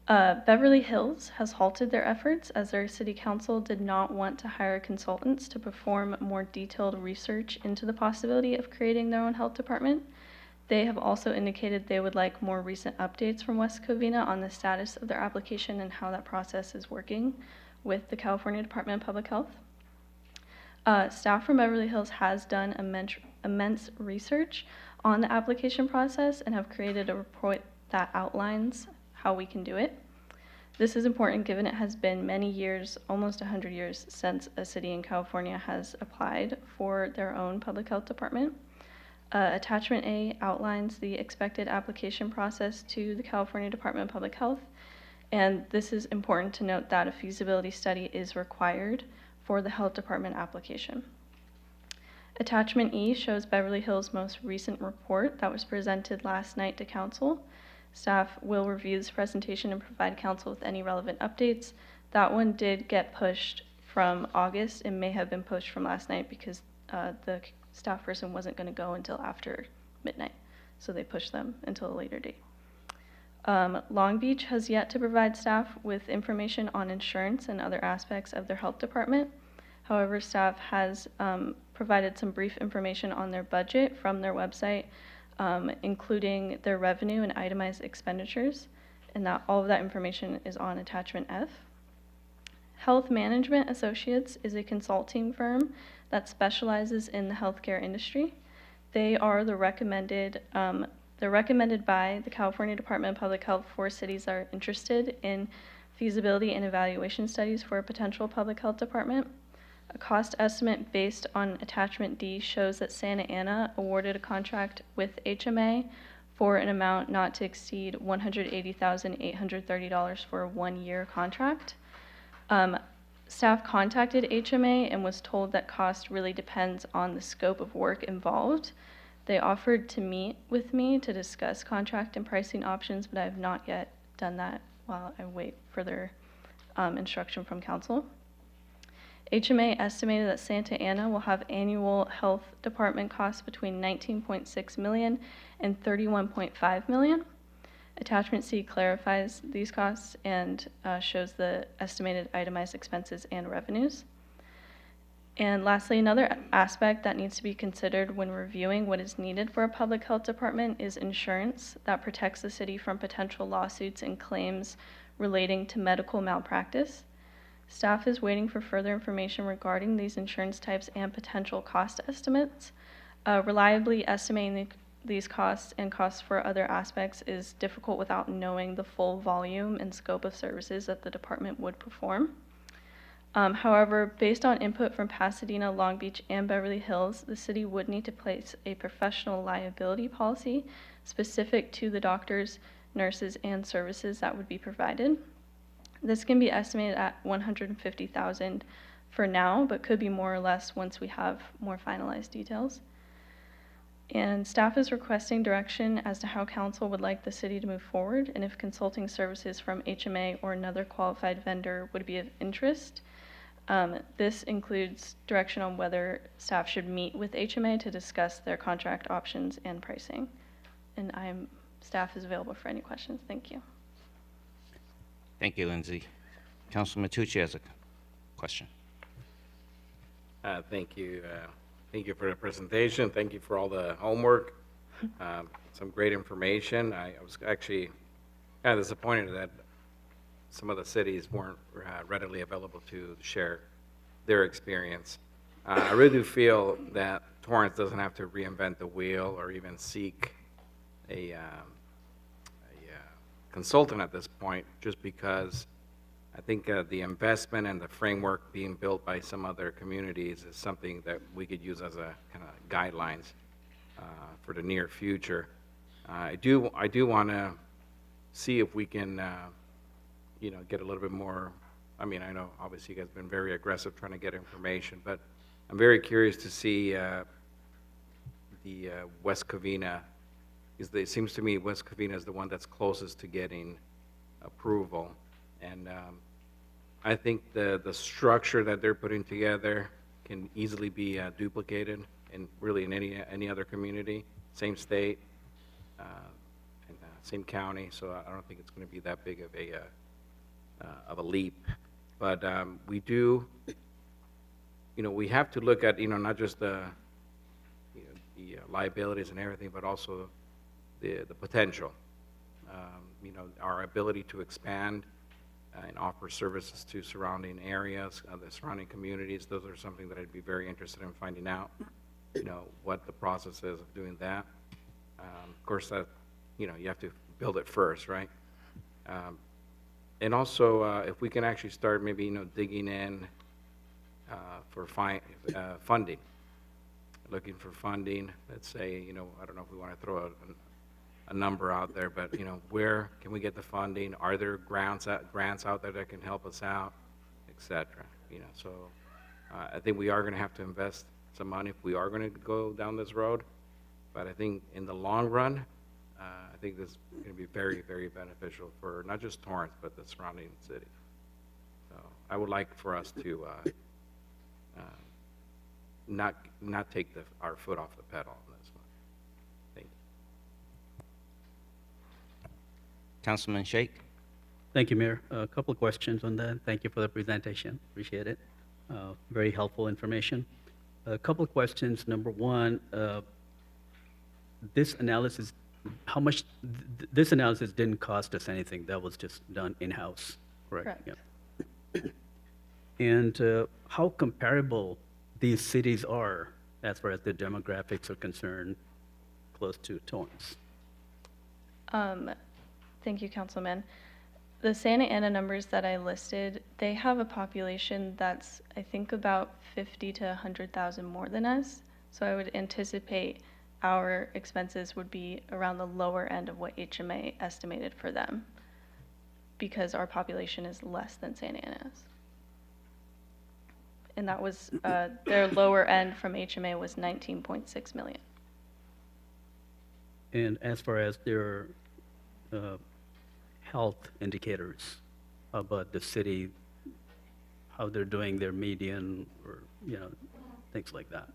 Beverly Hills has halted their efforts as their city council did not want to hire consultants to perform more detailed research into the possibility of creating their own health department. They have also indicated they would like more recent updates from West Covina on the status of their application and how that process is working with the California Department of Public Health. Staff from Beverly Hills has done immense research on the application process and have created a report that outlines how we can do it. This is important given it has been many years, almost 100 years, since a city in California has applied for their own public health department. Attachment A outlines the expected application process to the California Department of Public Health, and this is important to note that a feasibility study is required for the health department application. Attachment E shows Beverly Hills' most recent report that was presented last night to council. Staff will review this presentation and provide council with any relevant updates. That one did get pushed from August. It may have been pushed from last night because the staff person wasn't going to go until after midnight, so they pushed them until a later date. Long Beach has yet to provide staff with information on insurance and other aspects of their health department. However, staff has provided some brief information on their budget from their website, including their revenue and itemized expenditures, and that all of that information is on attachment F. Health Management Associates is a consulting firm that specializes in the healthcare industry. They are the recommended they're recommended by the California Department of Public Health for cities that are interested in feasibility and evaluation studies for a potential public health department. A cost estimate based on attachment D shows that Santa Ana awarded a contract with HMA for an amount not to exceed $180,830 for a 1-year contract. Staff contacted HMA and was told that cost really depends on the scope of work involved. They offered to meet with me to discuss contract and pricing options, but I have not yet done that while I wait for their instruction from council. HMA estimated that Santa Ana will have annual health department costs between $19.6 million and $31.5 million. Attachment C clarifies these costs and shows the estimated itemized expenses and revenues. And lastly, another aspect that needs to be considered when reviewing what is needed for a public health department is insurance that protects the city from potential lawsuits and claims relating to medical malpractice. Staff is waiting for further information regarding these insurance types and potential cost estimates. Reliably estimating these costs and costs for other aspects is difficult without knowing the full volume and scope of services that the department would perform. However, based on input from Pasadena, Long Beach, and Beverly Hills, the city would need to place a professional liability policy specific to the doctors, nurses, and services that would be provided. This can be estimated at $150,000 for now, but could be more or less once we have more finalized details. And staff is requesting direction as to how council would like the city to move forward and if consulting services from HMA or another qualified vendor would be of interest. This includes direction on whether staff should meet with HMA to discuss their contract options and pricing. And staff is available for any questions. Thank you. Thank you, Lindsay. Councilman Tucci has a question. Thank you. Thank you for the presentation. Thank you for all the homework. Some great information. I was actually kind of disappointed that some of the cities weren't readily available to share their experience. I really do feel that Torrance doesn't have to reinvent the wheel or even seek a consultant at this point, just because I think the investment and the framework being built by some other communities is something that we could use as a kind of guidelines for the near future. I do want to see if we can, get a little bit more. I mean, I know obviously you guys have been very aggressive trying to get information, but I'm very curious to see the West Covina. It seems to me West Covina is the one that's closest to getting approval, and I think the structure that they're putting together can easily be duplicated in really in any other community, same state, and same county. So I don't think it's going to be that big of a leap. But we do, we have to look at not just the liabilities and everything, but also the potential. Our ability to expand and offer services to surrounding areas, the surrounding communities. Those are something that I'd be very interested in finding out, what the process is of doing that. Of course, that, you have to build it first, right? And also, if we can actually start maybe, digging in for funding, looking for funding. Let's say, I don't know if we want to throw a number out there, but where can we get the funding? Are there grants out there that can help us out, etc. So I think we are going to have to invest some money if we are going to go down this road. But I think in the long run, I think this is going to be very, very beneficial for not just Torrance but the surrounding cities. So I would like for us to not take our foot off the pedal on this one. Thank you. Councilman Sheikh. Thank you, Mayor. A couple of questions on that. Thank you for the presentation. Appreciate it. Very helpful information. A couple of questions. Number one, this analysis, how much, this analysis didn't cost us anything. That was just done in-house, correct? Yeah. And how comparable these cities are as far as the demographics are concerned close to Torrance? Thank you, Councilman. The Santa Ana numbers that I listed, they have a population that's, I think, about 50 to 100,000 more than us. So I would anticipate our expenses would be around the lower end of what HMA estimated for them, because our population is less than Santa Ana's. And that was, their lower end from HMA was 19.6 million. And as far as their health indicators about the city, how they're doing their median, or things like that.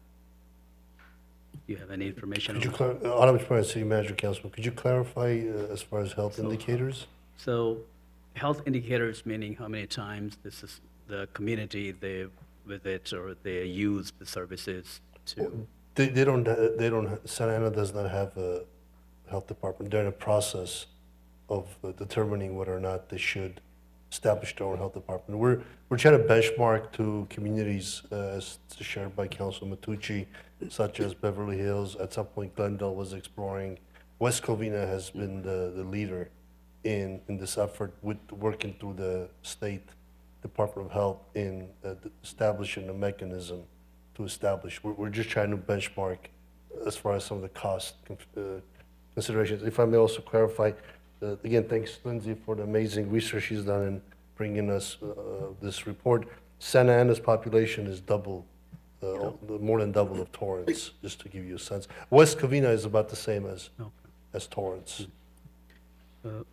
Do you have any information on that? Autumn Springs City Manager, Councilman, could you clarify as far as health indicators? So health indicators meaning how many times this is the community they visit or they use the services to. They don't, Santa Ana does not have a health department. They're in a process of determining whether or not they should establish their own health department. We're trying to benchmark to communities as shared by Councilman Matucci, such as Beverly Hills. At some point, Glendale was exploring. West Covina has been the leader in this effort, with working through the state Department of Health in establishing a mechanism to establish. We're just trying to benchmark as far as some of the cost considerations. If I may also clarify, again, thanks, Lindsay, for the amazing research she's done in bringing us this report. Santa Ana's population is double, more than double of Torrance, just to give you a sense. West Covina is about the same as Torrance.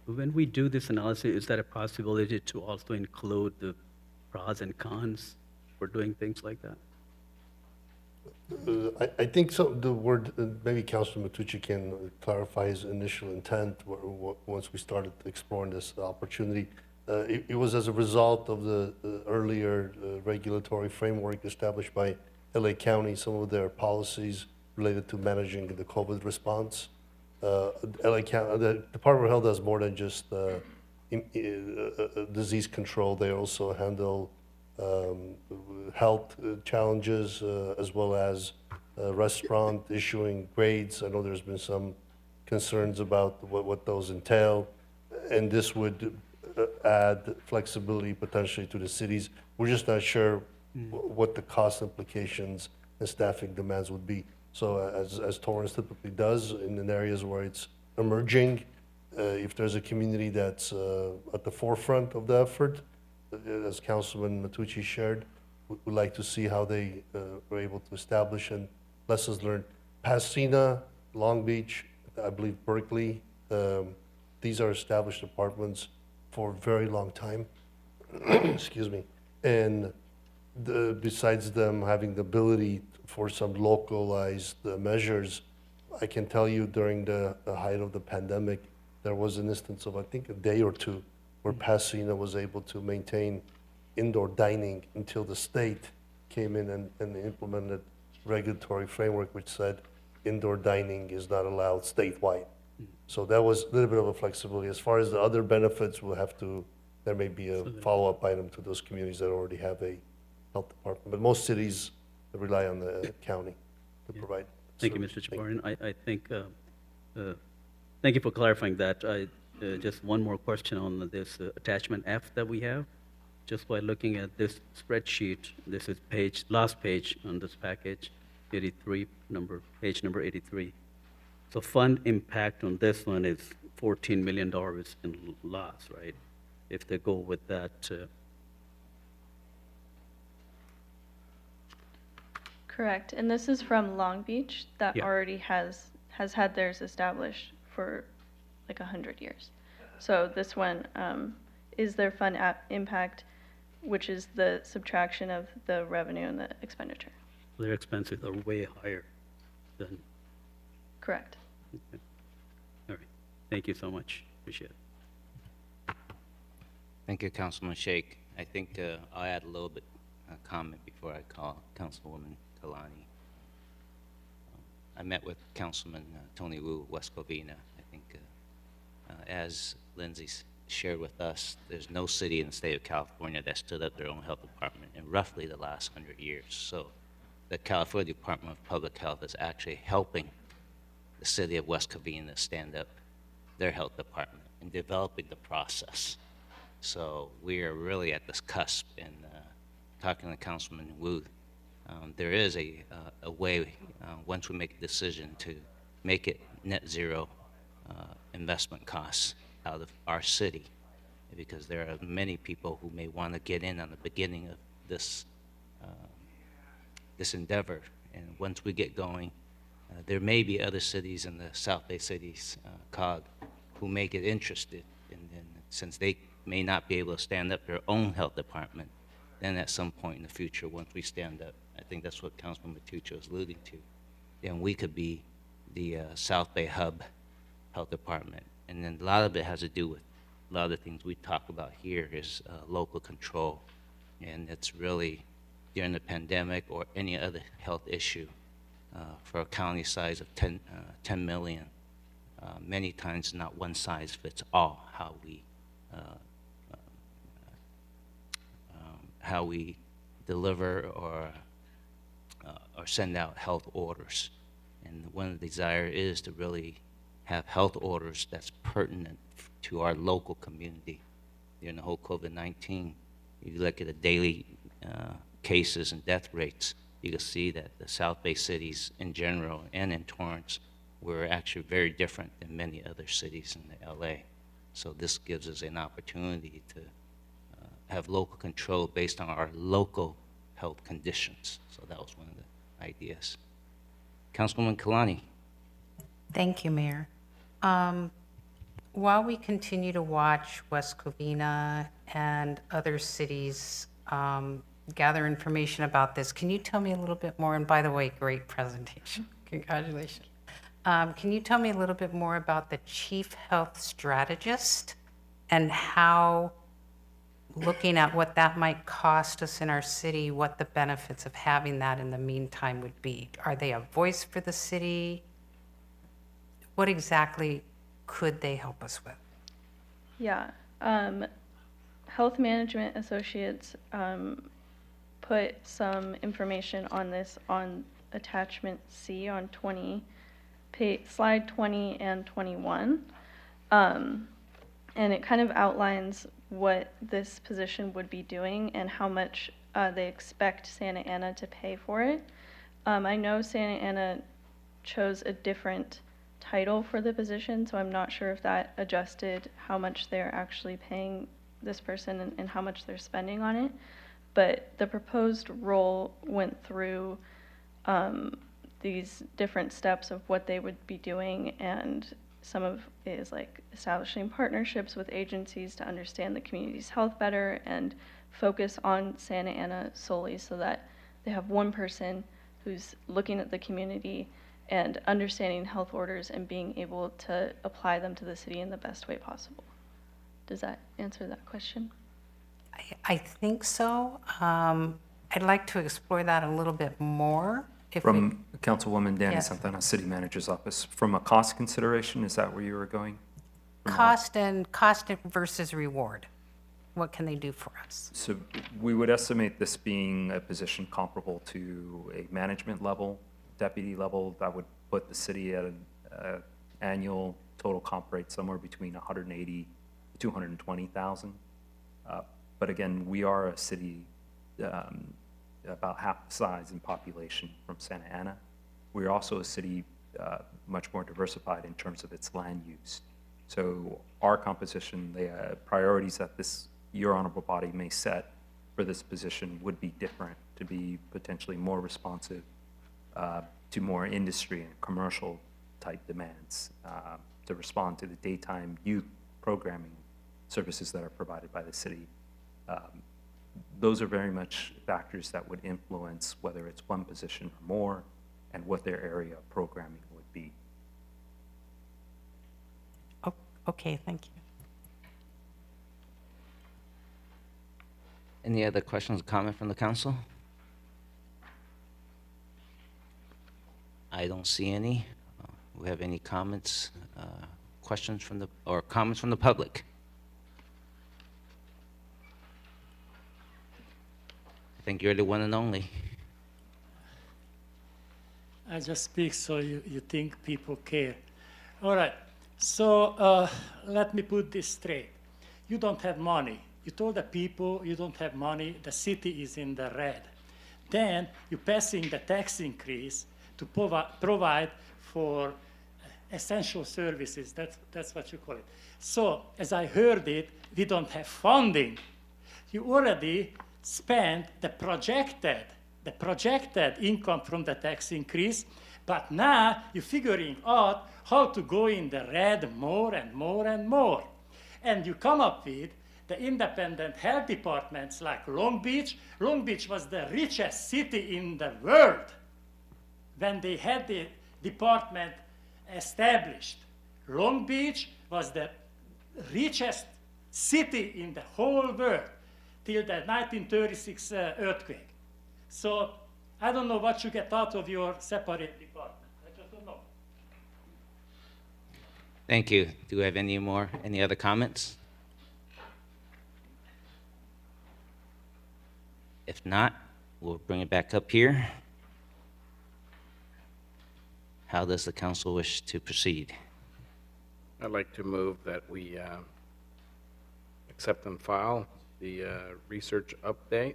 When we do this analysis, is that a possibility to also include the pros and cons for doing things like that? I think so. The word, maybe Councilman Matucci can clarify his initial intent once we started exploring this opportunity. It was as a result of the earlier regulatory framework established by LA County, some of their policies related to managing the COVID response. LA County, the Department of Health does more than just disease control. They also handle health challenges as well as restaurant issuing grades. I know there's been some concerns about what those entail, and this would add flexibility potentially to the cities. We're just not sure what the cost implications and staffing demands would be. So as Torrance typically does in areas where it's emerging, if there's a community that's at the forefront of the effort, as Councilman Matucci shared, we'd like to see how they were able to establish and lessons learned. Pasadena, Long Beach, I believe Berkeley, these are established departments for a very long time. Excuse me. And besides them having the ability for some localized measures, I can tell you during the height of the pandemic, there was an instance of, I think, a day or two where Pasadena was able to maintain indoor dining until the state came in and implemented regulatory framework which said indoor dining is not allowed statewide. So that was a little bit of a flexibility. As far as the other benefits, there may be a follow-up item to those communities that already have a health department. But most cities rely on the county to provide. Thank you, Mr. Chaparro. I think, thank you for clarifying that. Just one more question on this attachment F that we have. Just by looking at this spreadsheet, this is last page on this package, 83, page number 83. So fund impact on this one is $14 million in loss, right? If they go with that. Correct, and this is from Long Beach that Yeah. already has had theirs established for like 100 years. So this one is their fund impact, which is the subtraction of the revenue and the expenditure. Their expenses are way higher than. Correct. Okay. All right. Thank you so much. Appreciate it. Thank you, Councilman Sheikh. I think I'll add a little bit comment before I call Councilwoman Kalani. I met with Councilman Tony Wu, West Covina. I think as Lindsay shared with us, there's no city in the state of California that stood up their own health department in roughly the last 100 years. So the California Department of Public Health is actually helping the city of West Covina stand up their health department and developing the process. So we are really at this cusp, and talking to Councilman Wu, there is a way, once we make a decision to make it net zero investment costs out of our city, because there are many people who may want to get in on the beginning of this this endeavor. And once we get going, there may be other cities in the South Bay cities, COG, who may get interested. And then since they may not be able to stand up their own health department, then at some point in the future, once we stand up, I think that's what Councilman Matucci was alluding to, then we could be the South Bay hub health department. And then a lot of it has to do with a lot of the things we talk about here is local control. And it's really during the pandemic or any other health issue for a county size of 10 million, many times not one size fits all how we deliver or send out health orders. And one of the desire is to really have health orders that's pertinent to our local community. During the whole COVID-19, if you look at the daily cases and death rates, you can see that the South Bay cities in general and in Torrance were actually very different than many other cities in the LA. So this gives us an opportunity to have local control based on our local health conditions. So that was one of the ideas. Councilwoman Kalani. Thank you, Mayor. While we continue to watch West Covina and other cities gather information about this, can you tell me a little bit more? And by the way, great presentation. Congratulations. Can you tell me a little bit more about the chief health strategist and how, looking at what that might cost us in our city, what the benefits of having that in the meantime would be? Are they a voice for the city? What exactly could they help us with? Yeah, Health Management Associates put some information on this on attachment C on slide 20 and 21. And it kind of outlines what this position would be doing and how much they expect Santa Ana to pay for it. I know Santa Ana chose a different title for the position, so I'm not sure if that adjusted how much they're actually paying this person and how much they're spending on it. But the proposed role went through these different steps of what they would be doing, and some of it is like establishing partnerships with agencies to understand the community's health better and focus on Santa Ana solely, so that they have one person who's looking at the community and understanding health orders and being able to apply them to the city in the best way possible. Does that answer that question? I think so. I'd like to explore that a little bit more. From Councilwoman Danny Yes. Santana, City Manager's Office, from a cost consideration, is that where you were going? Cost versus reward. What can they do for us? So we would estimate this being a position comparable to a management level, deputy level. That would put the city at an annual total comp rate somewhere between 180 to 220,000. But again, we are a city about half the size in population from Santa Ana. We're also a city much more diversified in terms of its land use. So our composition, the priorities that your honorable body may set for this position would be different, to be potentially more responsive to more industry and commercial type demands, to respond to the daytime youth programming services that are provided by the city. Those are very much factors that would influence whether it's one position or more and what their area of programming would be. Oh, okay, thank you. Any other questions or comment from the council? I don't see any. We have any comments, questions from comments from the public? I think you're the one and only. I just speak so you think people care. All right, so let me put this straight. You don't have money. You told the people you don't have money, the city is in the red. Then you're passing the tax increase to provide for essential services, that's what you call it. So, as I heard it, we don't have funding. You already spent the projected income from the tax increase, but now you're figuring out how to go in the red more and more and more. And you come up with the independent health departments like Long Beach. Long Beach was the richest city in the world when they had the department established. Long Beach was the richest city in the whole world till the 1936 earthquake. So I don't know what you get out of your separate department. I just don't know. Thank you. Do we have any other comments? If not, we'll bring it back up here. How does the council wish to proceed? I'd like to move that we accept and file the research update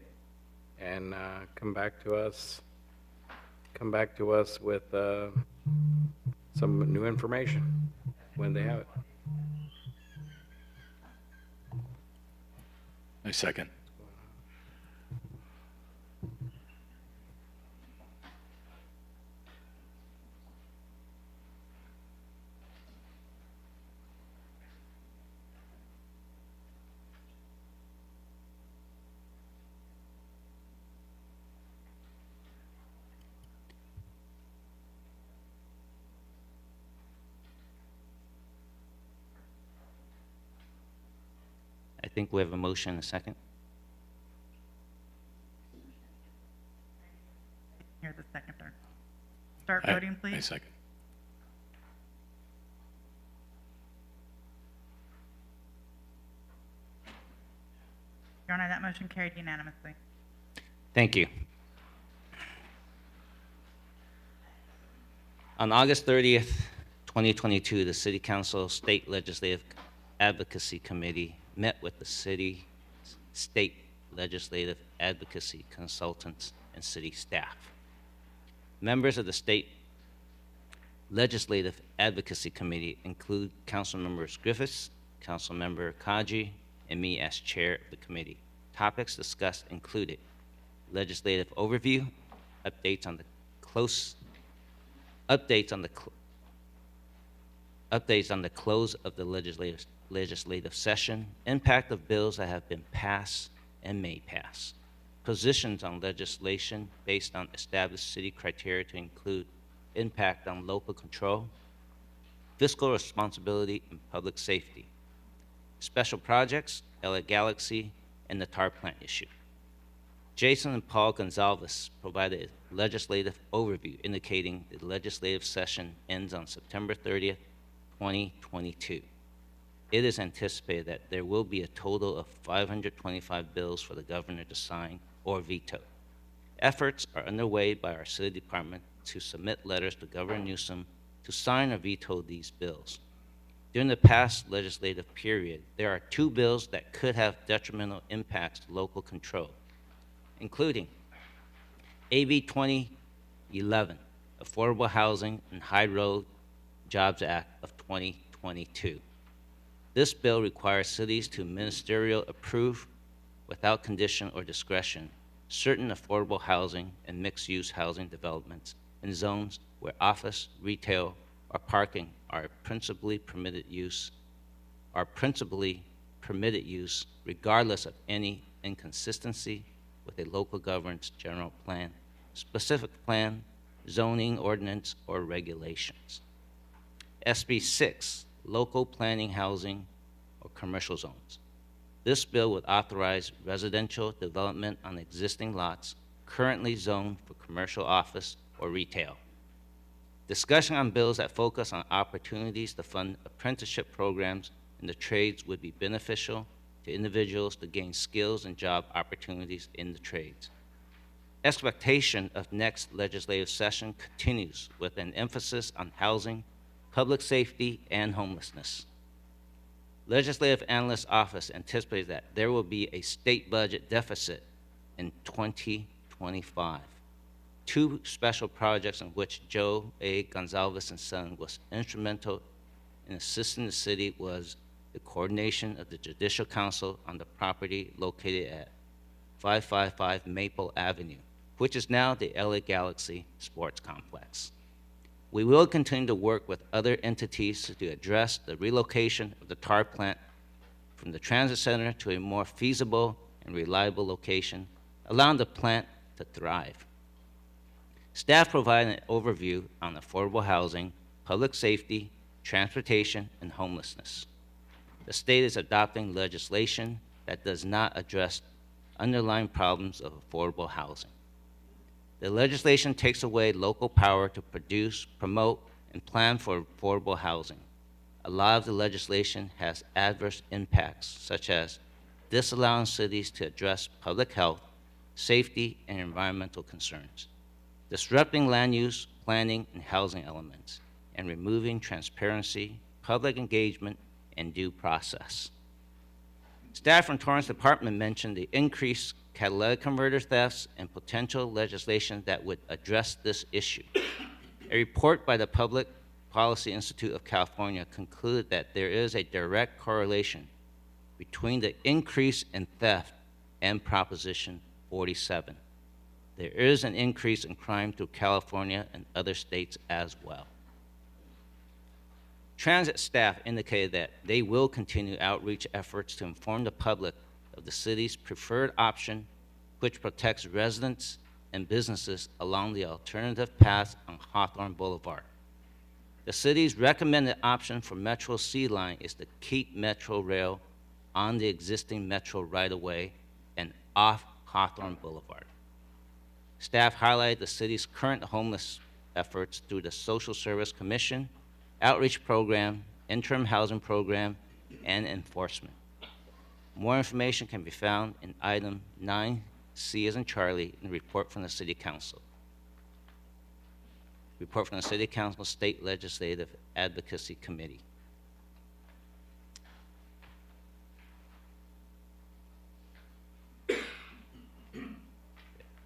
and come back to us with some new information when they have it. I second. I think we have a motion, a second. Here's the seconder. Start voting, please. I second. Your Honor, that motion carried unanimously. Thank you. On August 30th, 2022, the City Council State Legislative Advocacy Committee met with the City State Legislative Advocacy Consultants and City staff. Members of the State Legislative Advocacy Committee include Council Members Griffiths, Council Member Kaji, and me as Chair of the committee. Topics discussed included legislative overview, updates on the close of the legislative session, impact of bills that have been passed and may pass, positions on legislation based on established city criteria to include impact on local control, fiscal responsibility and public safety, special projects, LA Galaxy, and the tar plant issue. Jason and Paul Gonzalez provided a legislative overview indicating the legislative session ends on September 30th, 2022. It is anticipated that there will be a total of 525 bills for the governor to sign or veto. Efforts are underway by our city department to submit letters to Governor Newsom to sign or veto these bills. During the past legislative period, there are 2 bills that could have detrimental impacts to local control, including AB 2011, Affordable Housing and High Road Jobs Act of 2022. This bill requires cities to ministerial approve, without condition or discretion, certain affordable housing and mixed-use housing developments in zones where office, retail, or parking are principally permitted use, regardless of any inconsistency with a local government's general plan, specific plan, zoning ordinance, or regulations. SB 6, local planning housing or commercial zones. This bill would authorize residential development on existing lots currently zoned for commercial office or retail. Discussion on bills that focus on opportunities to fund apprenticeship programs in the trades would be beneficial to individuals to gain skills and job opportunities in the trades. Expectation of next legislative session continues with an emphasis on housing, public safety, and homelessness. Legislative Analyst Office anticipates that there will be a state budget deficit in 2025. 2 special projects in which Joe A. Gonzalez and Son was instrumental in assisting the city was the coordination of the Judicial Council on the property located at 555 Maple Avenue, which is now the LA Galaxy Sports Complex. We will continue to work with other entities to address the relocation of the tar plant from the transit center to a more feasible and reliable location, allowing the plant to thrive. Staff provided an overview on affordable housing, public safety, transportation, and homelessness. The state is adopting legislation that does not address underlying problems of affordable housing. The legislation takes away local power to produce, promote, and plan for affordable housing. A lot of the legislation has adverse impacts, such as disallowing cities to address public health, safety, and environmental concerns, disrupting land use, planning, and housing elements, and removing transparency, public engagement, and due process. Staff from Torrance Department mentioned the increased catalytic converter thefts and potential legislation that would address this issue. A report by the Public Policy Institute of California concluded that there is a direct correlation between the increase in theft and Proposition 47. There is an increase in crime through California and other states as well. Transit staff indicated that they will continue outreach efforts to inform the public of the city's preferred option, which protects residents and businesses along the alternative paths on Hawthorne Boulevard. The city's recommended option for Metro C line is to keep Metro Rail on the existing Metro right-of-way and off Hawthorne Boulevard. Staff highlighted the city's current homeless efforts through the Social Service Commission, outreach program, interim housing program, and enforcement. More information can be found in item 9C as in Charlie in the report from the City Council. Report from the City Council State Legislative Advocacy Committee.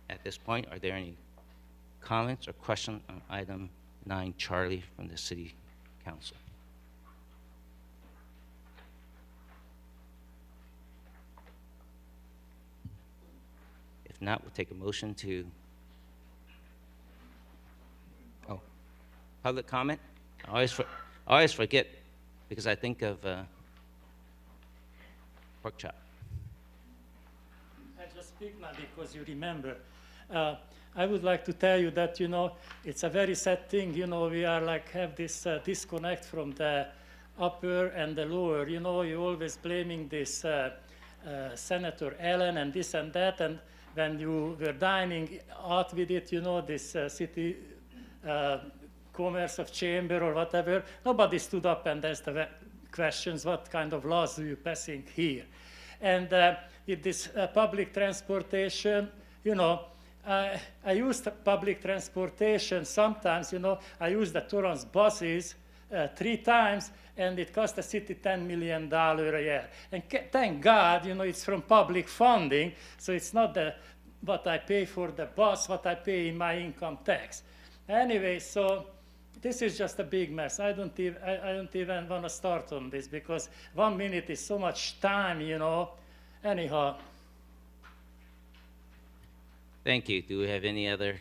At this point, are there any comments or questions on item 9 Charlie from the City Council? If not, we'll take a motion to, public comment? I always forget because I think of pork chop. I just speak now because you remember. I would like to tell you that, it's a very sad thing, we are like have this disconnect from the upper and the lower. You're always blaming this Senator Allen and this and that, and when you were dining out with it, this city commerce of chamber or whatever, nobody stood up and asked the questions, what kind of laws are you passing here? And with this public transportation, I use public transportation sometimes, I use the Torrance buses 3 times, and it cost the city $10 million a year. And thank God, it's from public funding, so it's not what I pay for the bus, what I pay in my income tax. Anyway, so this is just a big mess. I don't even want to start on this because 1 minute is so much time, Anyhow. Thank you. Do we have any other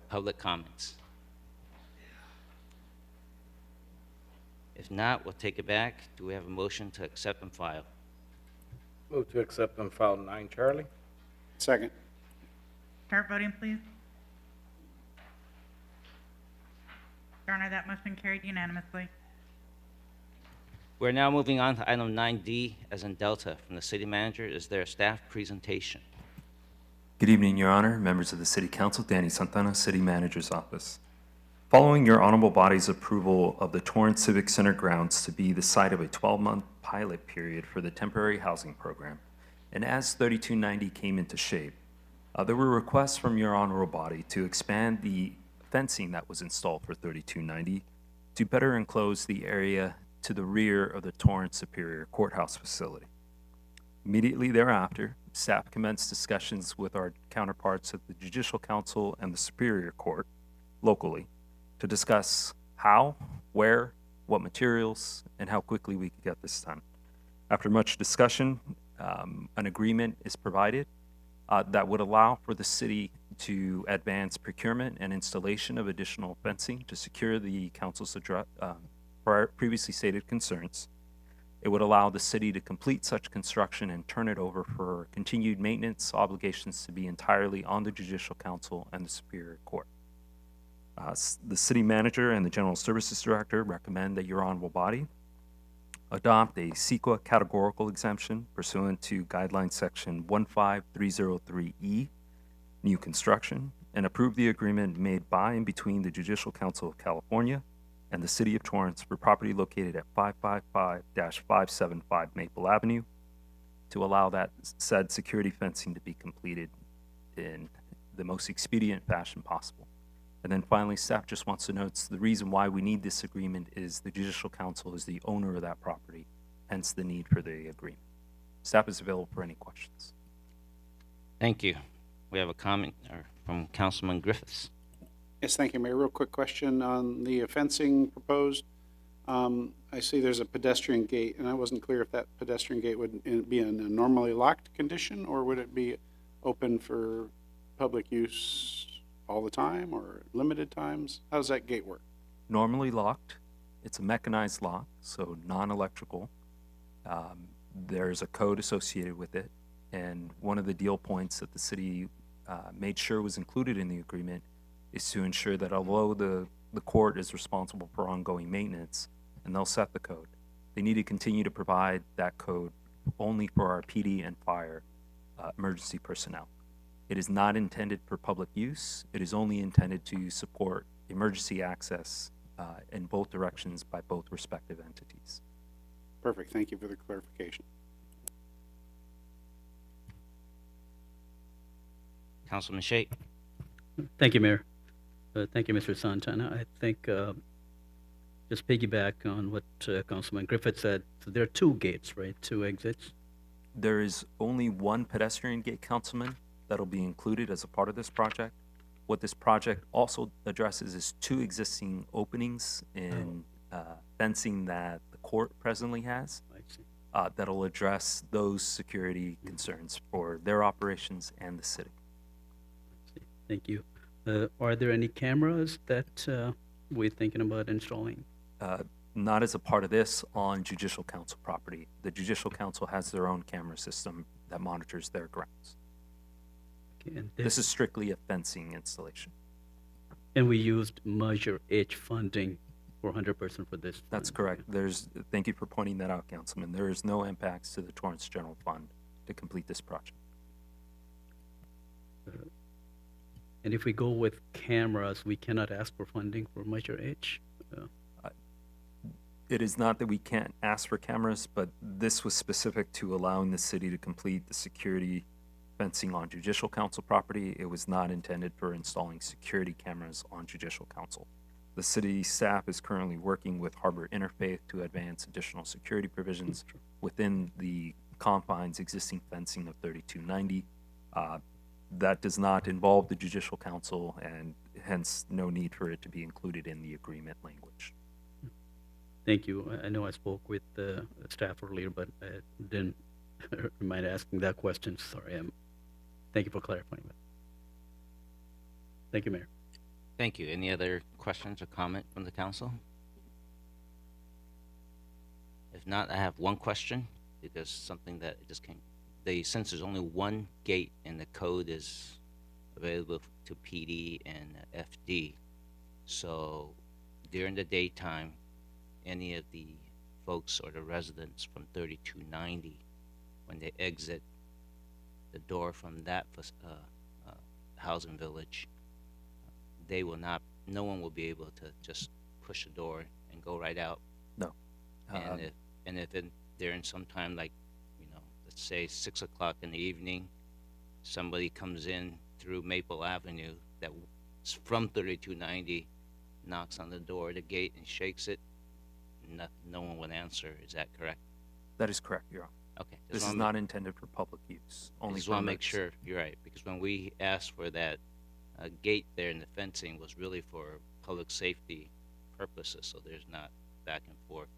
public comments? If not, we'll take it back. Do we have a motion to accept and file? Move to accept and file 9 Charlie. Second. Start voting, please. Your Honor, that motion carried unanimously. We're now moving on to item 9D as in Delta from the City Manager. Is there a staff presentation? Good evening, Your Honor, members of the City Council, Danny Santana, City Manager's Office. Following your honorable body's approval of the Torrance Civic Center grounds to be the site of a 12-month pilot period for the temporary housing program, and as 3290 came into shape, there were requests from your honorable body to expand the fencing that was installed for 3290 to better enclose the area to the rear of the Torrance Superior Courthouse facility. Immediately thereafter, staff commenced discussions with our counterparts at the Judicial Council and the Superior Court locally to discuss how, where, what materials, and how quickly we could get this done. After much discussion, an agreement is provided that would allow for the city to advance procurement and installation of additional fencing to secure the council's previously stated concerns. It would allow the city to complete such construction and turn it over for continued maintenance obligations to be entirely on the Judicial Council and the Superior Court. The City Manager and the General Services Director recommend that your honorable body adopt a CEQA categorical exemption pursuant to Guideline Section 15303E, new construction, and approve the agreement made by and between the Judicial Council of California and the City of Torrance for property located at 555-575 Maple Avenue to allow that said security fencing to be completed in the most expedient fashion possible. And then finally, staff just wants to note the reason why we need this agreement is the Judicial Council is the owner of that property, hence the need for the agreement. Staff is available for any questions. Thank you. We have a comment from Councilman Griffiths. Yes, thank you, Mayor. Real quick question on the fencing proposed. I see there's a pedestrian gate, and I wasn't clear if that pedestrian gate would be in a normally locked condition, or would it be open for public use all the time or limited times? How does that gate work? Normally locked. It's a mechanized lock, so non-electrical. There's a code associated with it, and one of the deal points that the city made sure was included in the agreement is to ensure that although the court is responsible for ongoing maintenance, and they'll set the code, they need to continue to provide that code only for our PD and fire emergency personnel. It is not intended for public use. It is only intended to support emergency access in both directions by both respective entities. Perfect, thank you for the clarification. Councilman Shea. Thank you, Mayor. Thank you, Mr. Santana. I think, just piggyback on what Councilman Griffith said, so there are two gates, right? Two exits? There is only one pedestrian gate, Councilman, that'll be included as a part of this project. What this project also addresses is two existing openings in fencing that the court presently has I see. that'll address those security concerns for their operations and the city. Thank you. Are there any cameras that we're thinking about installing? Not as a part of this on Judicial Council property. The Judicial Council has their own camera system that monitors their grounds. Okay, and This is strictly a fencing installation. And we used Measure H funding for 100% for this. That's correct. Thank you for pointing that out, Councilman. There is no impacts to the Torrance General Fund to complete this project. And if we go with cameras, we cannot ask for funding for Measure H? It is not that we can't ask for cameras, but this was specific to allowing the city to complete the security fencing on Judicial Council property. It was not intended for installing security cameras on Judicial Council. The city staff is currently working with Harbor Interfaith to advance additional security provisions within the confines existing fencing of 3290. That does not involve the Judicial Council, and hence no need for it to be included in the agreement language. Thank you. I know I spoke with the staff earlier, but I didn't mind asking that question. Sorry. Thank you for clarifying that. Thank you, Mayor. Thank you. Any other questions or comment from the council? If not, I have one question, because something that just came. Since there's only one gate and the code is available to PD and FD, so during the daytime, any of the folks or the residents from 3290, when they exit the door from that housing village, no one will be able to just push a door and go right out. No. And if they're in some time, like, let's say 6 o'clock in the evening, somebody comes in through Maple Avenue that's from 3290, knocks on the door, the gate, and shakes it, no one would answer. Is that correct? That is correct, Your Honor. Okay. This is not intended for public use. Only Just for want to make emergency. sure you're right, because when we asked for that gate there in the fencing was really for public safety purposes, so there's not back and forth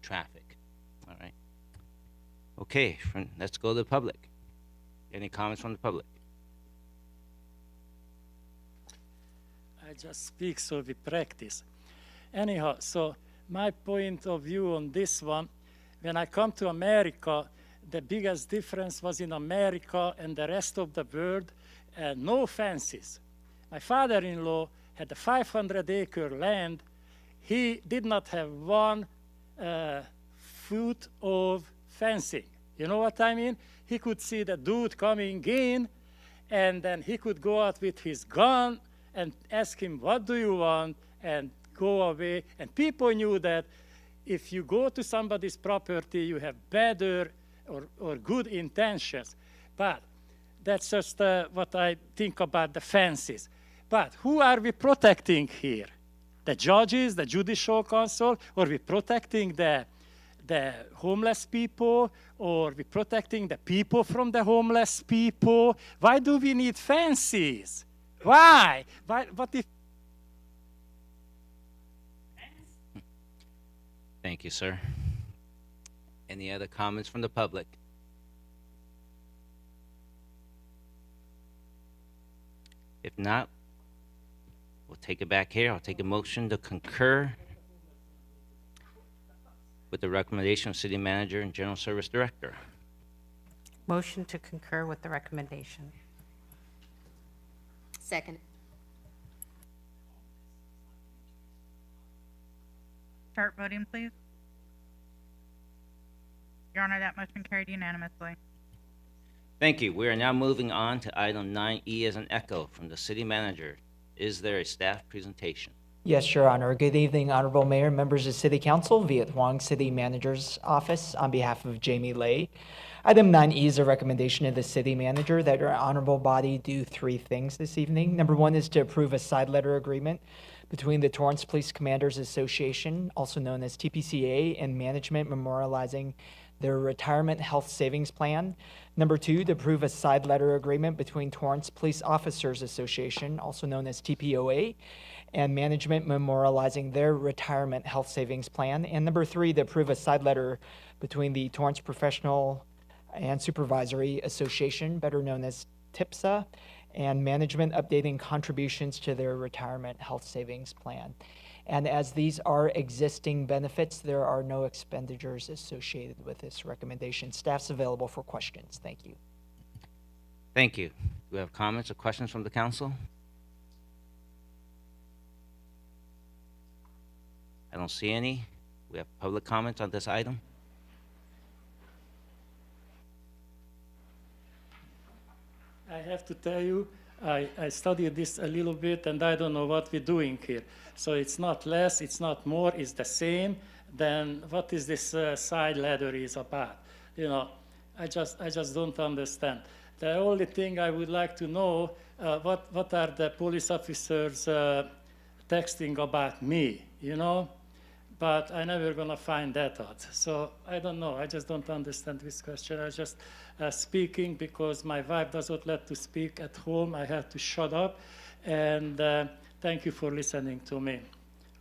traffic. All right. Okay, let's go to the public. Any comments from the public? I just speak so we practice. Anyhow, so my point of view on this one, when I come to America, the biggest difference was in America and the rest of the world, no fences. My father-in-law had a 500-acre land. He did not have one foot of fencing. You know what I mean? He could see the dude coming in, and then he could go out with his gun and ask him, what do you want, and go away. And people knew that if you go to somebody's property, you have better or good intentions. But that's just what I think about the fences. But who are we protecting here? The judges, the Judicial Council, or we protecting the homeless people, or we protecting the people from the homeless people? Why do we need fences? Why? What if? Thank you, sir. Any other comments from the public? If not, we'll take it back here. I'll take a motion to concur with the recommendation of City Manager and General Service Director. Motion to concur with the recommendation. Second. Start voting, please. Your Honor, that motion carried unanimously. Thank you. We are now moving on to item 9E as an echo from the City Manager. Is there a staff presentation? Yes, Your Honor. Good evening, Honorable Mayor, members of City Council, Viet Huang, City Manager's Office, on behalf of Jamie Lay. Item 9E is a recommendation of the City Manager that your honorable body do 3 things this evening. Number 1 is to approve a side letter agreement between the Torrance Police Commanders Association, also known as TPCA, and management memorializing their retirement health savings plan. Number 2, to approve a side letter agreement between Torrance Police Officers Association, also known as TPOA, and management memorializing their retirement health savings plan. And number 3, to approve a side letter between the Torrance Professional and Supervisory Association, better known as TIPSA, and management updating contributions to their retirement health savings plan. And as these are existing benefits, there are no expenditures associated with this recommendation. Staff's available for questions. Thank you. Thank you. Do we have comments or questions from the council? I don't see any. We have public comments on this item. I have to tell you, I studied this a little bit, and I don't know what we're doing here. So it's not less, it's not more, it's the same. Then what is this side ladder is about? You know, I just don't understand. The only thing I would like to know, what are the police officers texting about me, you know? But I'm never gonna find that out. So I don't know, I just don't understand this question. I just speaking because my wife doesn't let to speak at home. I have to shut up, and thank you for listening to me.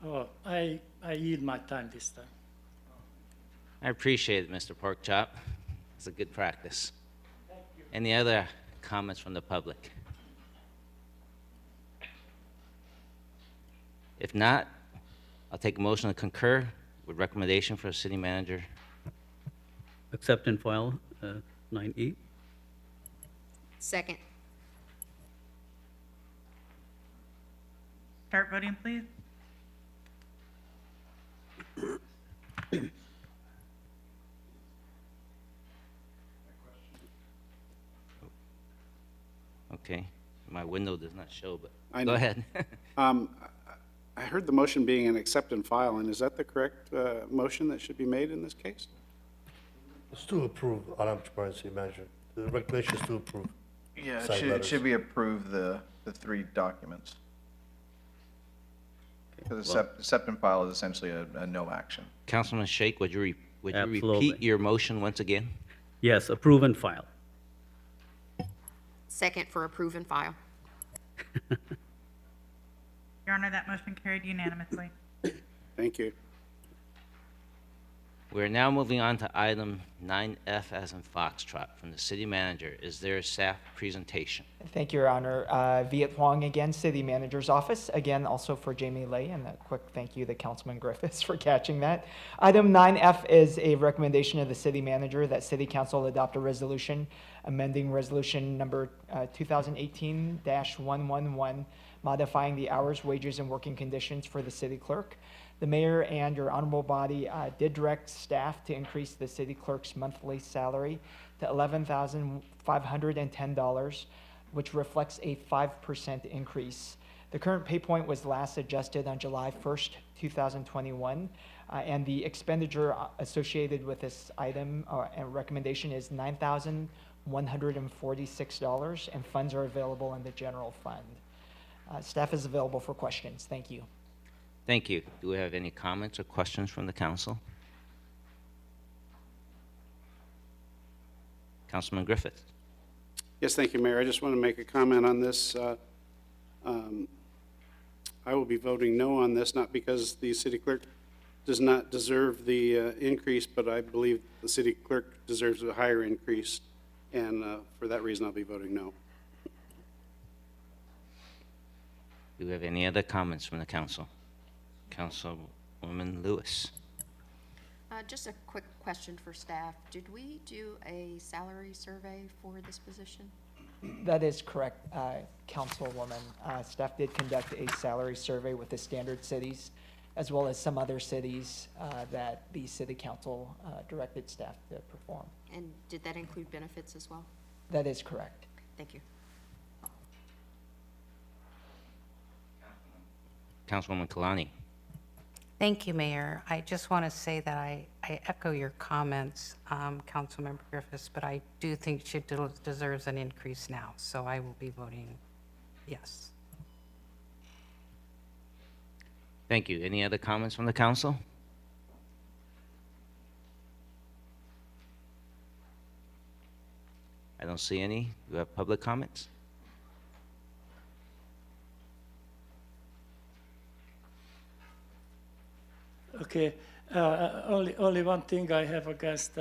Oh, I yield my time this time. I appreciate it, Mr. Porkchop. It's a good practice. Thank you. Any other comments from the public? If not, I'll take a motion to concur with recommendation for the city manager. Accept and file 9E. Second. Start voting, please. Okay, my window does not show, but I go know. ahead. I heard the motion being an accept and file, and is that the correct motion that should be made in this case? It's to approve, Madam City Manager. The recommendation is to approve. Yeah, side it letters. should be approve the 3 documents. Because accept and file is essentially a no action. Councilman Sheikh, would you Absolutely. repeat your motion once again? Yes, approve and file. Second for approve and file. Your Honor, that motion carried unanimously. Thank you. We're now moving on to item 9F as in Foxtrot from the city manager. Is there a staff presentation? Thank you, Your Honor. Viet Huang again, City Manager's Office. Again, also for Jamie Lay, and a quick thank you to Councilman Griffiths for catching that. Item 9F is a recommendation of the City Manager that City Council adopt a resolution amending resolution number 2018-111, modifying the hours, wages, and working conditions for the city clerk. The mayor and your honorable body did direct staff to increase the city clerk's monthly salary to $11,510, which reflects a 5% increase. The current pay point was last adjusted on July 1st, 2021, and the expenditure associated with this item and recommendation is $9,146, and funds are available in the general fund. Staff is available for questions. Thank you. Thank you. Do we have any comments or questions from the council? Councilman Griffith. Yes, thank you, Mayor. I just want to make a comment on this. I will be voting no on this, not because the city clerk does not deserve the increase, but I believe the city clerk deserves a higher increase, and for that reason, I'll be voting no. Do we have any other comments from the council? Councilwoman Lewis. Just a quick question for staff. Did we do a salary survey for this position? That is correct, Councilwoman. Staff did conduct a salary survey with the standard cities, as well as some other cities that the city council directed staff to perform. And did that include benefits as well? That is correct. Thank you. Councilwoman Kalani. Thank you, Mayor. I just want to say that I echo your comments, Councilmember Griffiths, but I do think she deserves an increase now, so I will be voting yes. Thank you. Any other comments from the council? I don't see any. Do you have public comments? Okay, only one thing I have against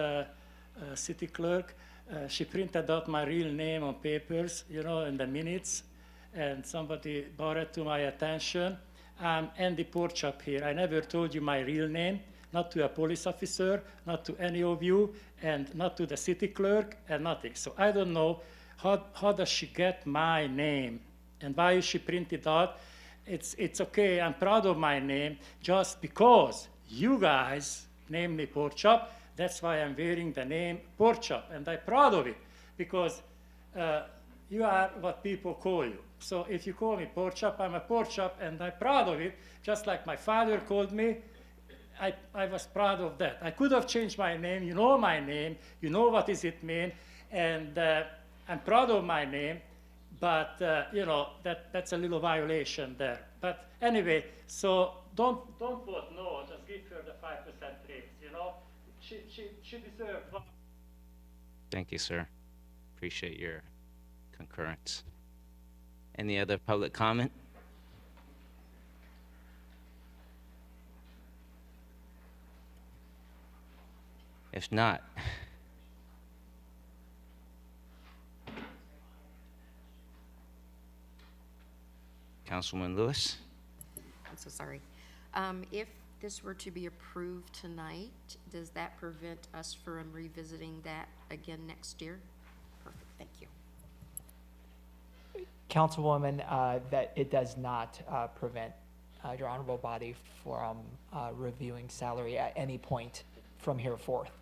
city clerk. She printed out my real name on papers, you know, in the minutes, and somebody brought it to my attention. I'm Andy Porchop here. I never told you my real name, not to a police officer, not to any of you, and not to the city clerk, and nothing. So I don't know how does she get my name, and why is she printed out? It's okay, I'm proud of my name, just because you guys named me Porchop, that's why I'm wearing the name Porchop, and I'm proud of it, because you are what people call you. So if you call me Porchop, I'm a Porchop, and I'm proud of it, just like my father called me. I was proud of that. I could have changed my name, you know my name, you know what does it mean, and I'm proud of my name, but you know, that's a little violation there. But anyway, so don't vote no, just give her the 5% raise, you know? She deserves. Thank you, sir. Appreciate your concurrence. Any other public comment? If not, Councilman Lewis? I'm so sorry. If this were to be approved tonight, does that prevent us from revisiting that again next year? Perfect, thank you. Councilwoman, that it does not prevent your honorable body from reviewing salary at any point from here forth.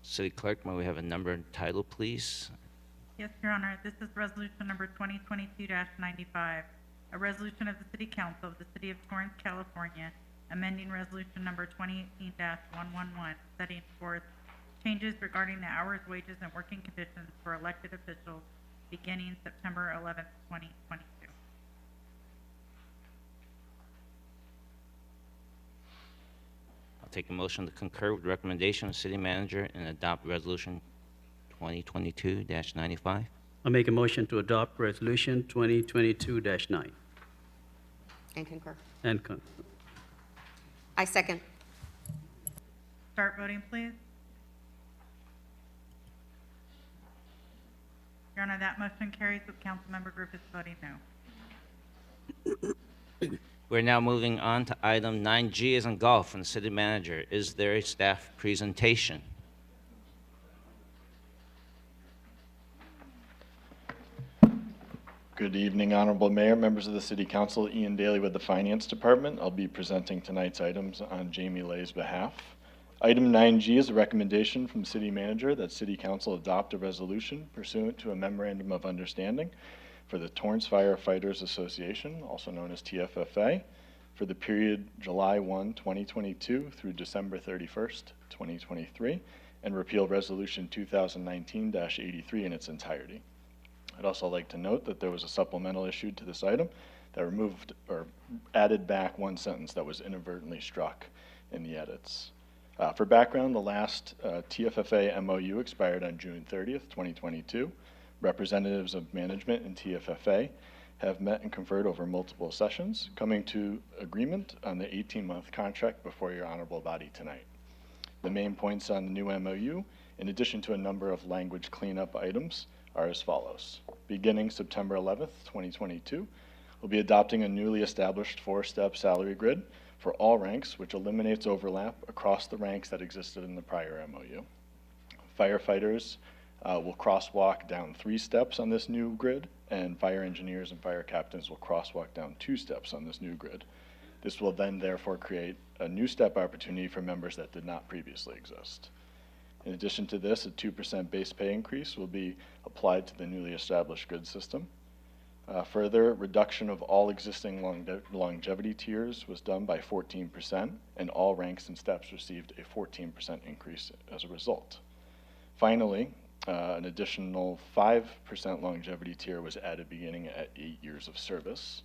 City Clerk, may we have a number and title, please? Yes, Your Honor, this is resolution number 2022-95, a resolution of the City Council of the City of Torrance, California, amending resolution number 2018-111, setting forth changes regarding the hours, wages, and working conditions for elected officials beginning September 11th, 2022. I'll take a motion to concur with the recommendation of City Manager and adopt Resolution 2022-95. I'll make a motion to adopt resolution 2022-9. And concur. I second. Start voting, please. Your Honor, that motion carries with Councilmember Griffiths voting no. We're now moving on to item 9G as in golf from the City Manager. Is there a staff presentation? Good evening, Honorable Mayor, members of the City Council. Ian Daly with the Finance Department. I'll be presenting tonight's items on Jamie Lay's behalf. Item 9G is a recommendation from City Manager that City Council adopt a resolution pursuant to a Memorandum of Understanding for the Torrance Firefighters Association, also known as TFFA, for the period July 1, 2022 through December 31st, 2023, and repeal Resolution 2019-83 in its entirety. I'd also like to note that there was a supplemental issued to this item that removed or added back one sentence that was inadvertently struck in the edits. For background, the last TFFA MOU expired on June 30th, 2022. Representatives of management and TFFA have met and conferred over multiple sessions, coming to agreement on the 18-month contract before your honorable body tonight. The main points on the new MOU, in addition to a number of language cleanup items, are as follows. Beginning September 11th, 2022, we'll be adopting a newly established 4-step salary grid for all ranks, which eliminates overlap across the ranks that existed in the prior MOU. Firefighters will crosswalk down 3 steps on this new grid, and fire engineers and fire captains will crosswalk down 2 steps on this new grid. This will then therefore create a new step opportunity for members that did not previously exist. In addition to this, a 2% base pay increase will be applied to the newly established grid system. Further, reduction of all existing longevity tiers was done by 14%, and all ranks and steps received a 14% increase as a result. Finally, an additional 5% longevity tier was added beginning at 8 years of service.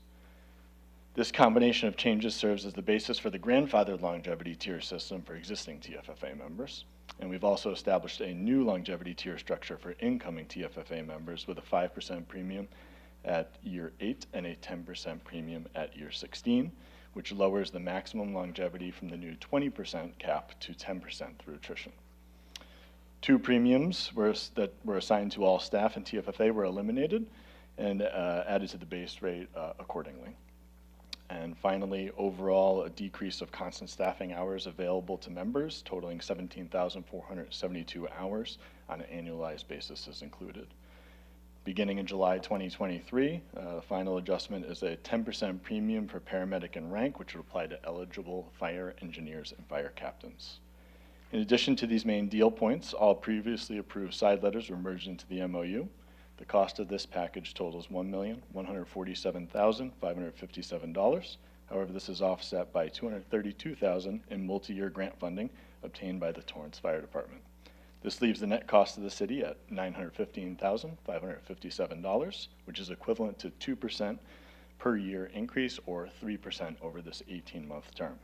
This combination of changes serves as the basis for the grandfathered longevity tier system for existing TFFA members. And we've also established a new longevity tier structure for incoming TFFA members with a 5% premium at year 8 and a 10% premium at year 16, which lowers the maximum longevity from the new 20% cap to 10% through attrition. 2 premiums that were assigned to all staff in TFFA were eliminated and added to the base rate accordingly. And finally, overall, a decrease of constant staffing hours available to members, totaling 17,472 hours on an annualized basis is included. Beginning in July 2023, the final adjustment is a 10% premium for paramedic and rank, which would apply to eligible fire engineers and fire captains. In addition to these main deal points, all previously approved side letters were merged into the MOU. The cost of this package totals $1,147,557. However, this is offset by $232,000 in multi-year grant funding obtained by the Torrance Fire Department. This leaves the net cost of the city at $915,557, which is equivalent to 2% per year increase or 3% over this 18-month term.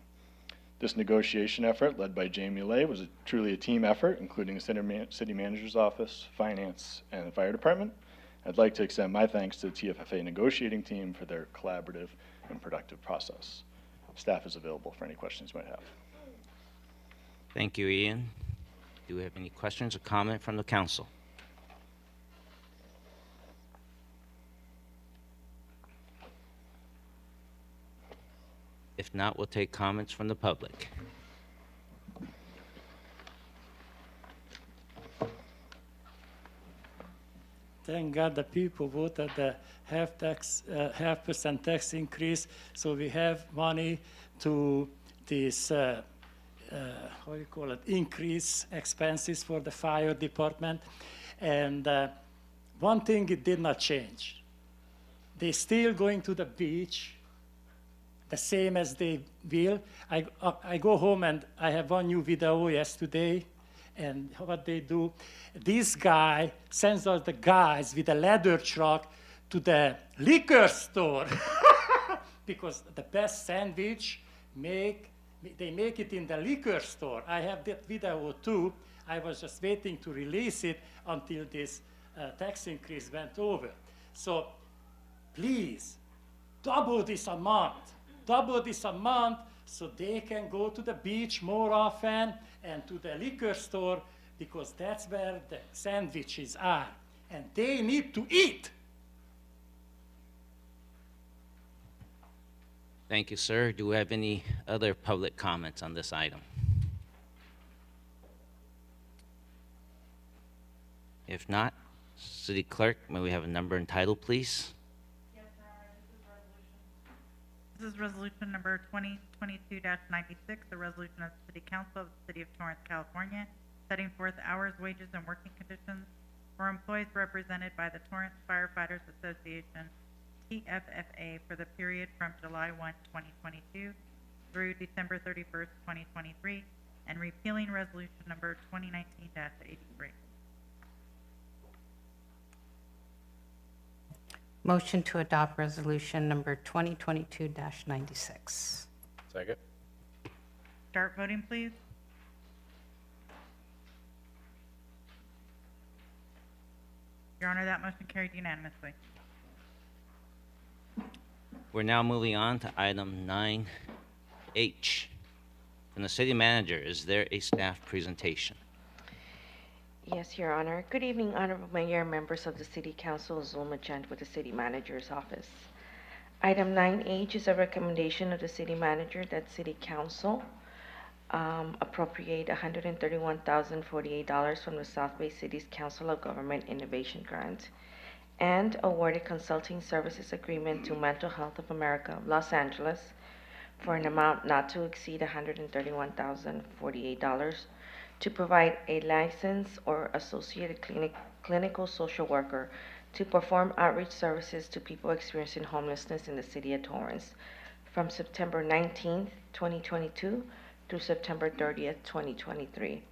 This negotiation effort, led by Jamie Lay, was truly a team effort, including the city manager's office, finance, and the fire department. I'd like to extend my thanks to the TFFA negotiating team for their collaborative and productive process. Staff is available for any questions you might have. Thank you, Ian. Do we have any questions or comment from the council? If not, we'll take comments from the public. Thank God the people voted the half percent tax increase, so we have money to this, how do you call it, increase expenses for the fire department. And one thing it did not change. They still going to the beach, the same as they will. I go home and I have one new video yesterday, and what they do, this guy sends us the guys with a ladder truck to the liquor store because the best sandwich they make it in the liquor store. I have that video too. I was just waiting to release it until this tax increase went over. So please, double this amount so they can go to the beach more often and to the liquor store, because that's where the sandwiches are, and they need to eat. Thank you, sir. Do we have any other public comments on this item? If not, City Clerk, may we have a number and title, please? Yes, sir. This is resolution number 2022-96, a resolution of the City Council of the City of Torrance, California, setting forth hours, wages, and working conditions for employees represented by the Torrance Firefighters Association, TFFA, for the period from July 1, 2022 through December 31st, 2023, and repealing resolution number 2019-83. Motion to adopt resolution number 2022-96. Second. Start voting, please. Your Honor, that motion carried unanimously. We're now moving on to item 9H. From the city manager, is there a staff presentation? Yes, Your Honor. Good evening, Honorable Mayor, members of the City Council. Zulma Chand with the City Manager's Office. Item 9H is a recommendation of the City Manager that City Council appropriate $131,048 from the South Bay Cities Council of Government Innovation Grant and award a consulting services agreement to Mental Health of America of Los Angeles for an amount not to exceed $131,048 to provide a licensed or associated clinical social worker to perform outreach services to people experiencing homelessness in the city of Torrance from September 19th, 2022 through September 30th, 2023,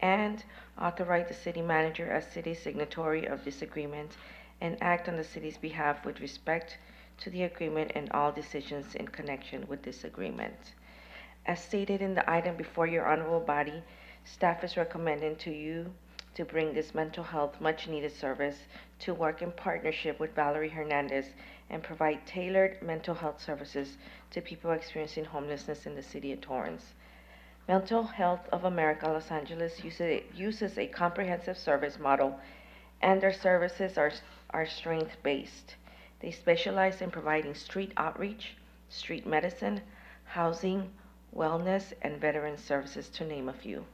and authorize the city manager as city signatory of this agreement and act on the city's behalf with respect to the agreement and all decisions in connection with this agreement. As stated in the item before your honorable body, staff is recommending to you to bring this mental health much needed service to work in partnership with Valerie Hernandez and provide tailored mental health services to people experiencing homelessness in the city of Torrance. Mental Health of America Los Angeles uses a comprehensive service model, and their services are strength-based. They specialize in providing street outreach, street medicine, housing, wellness, and veteran services, to name a few.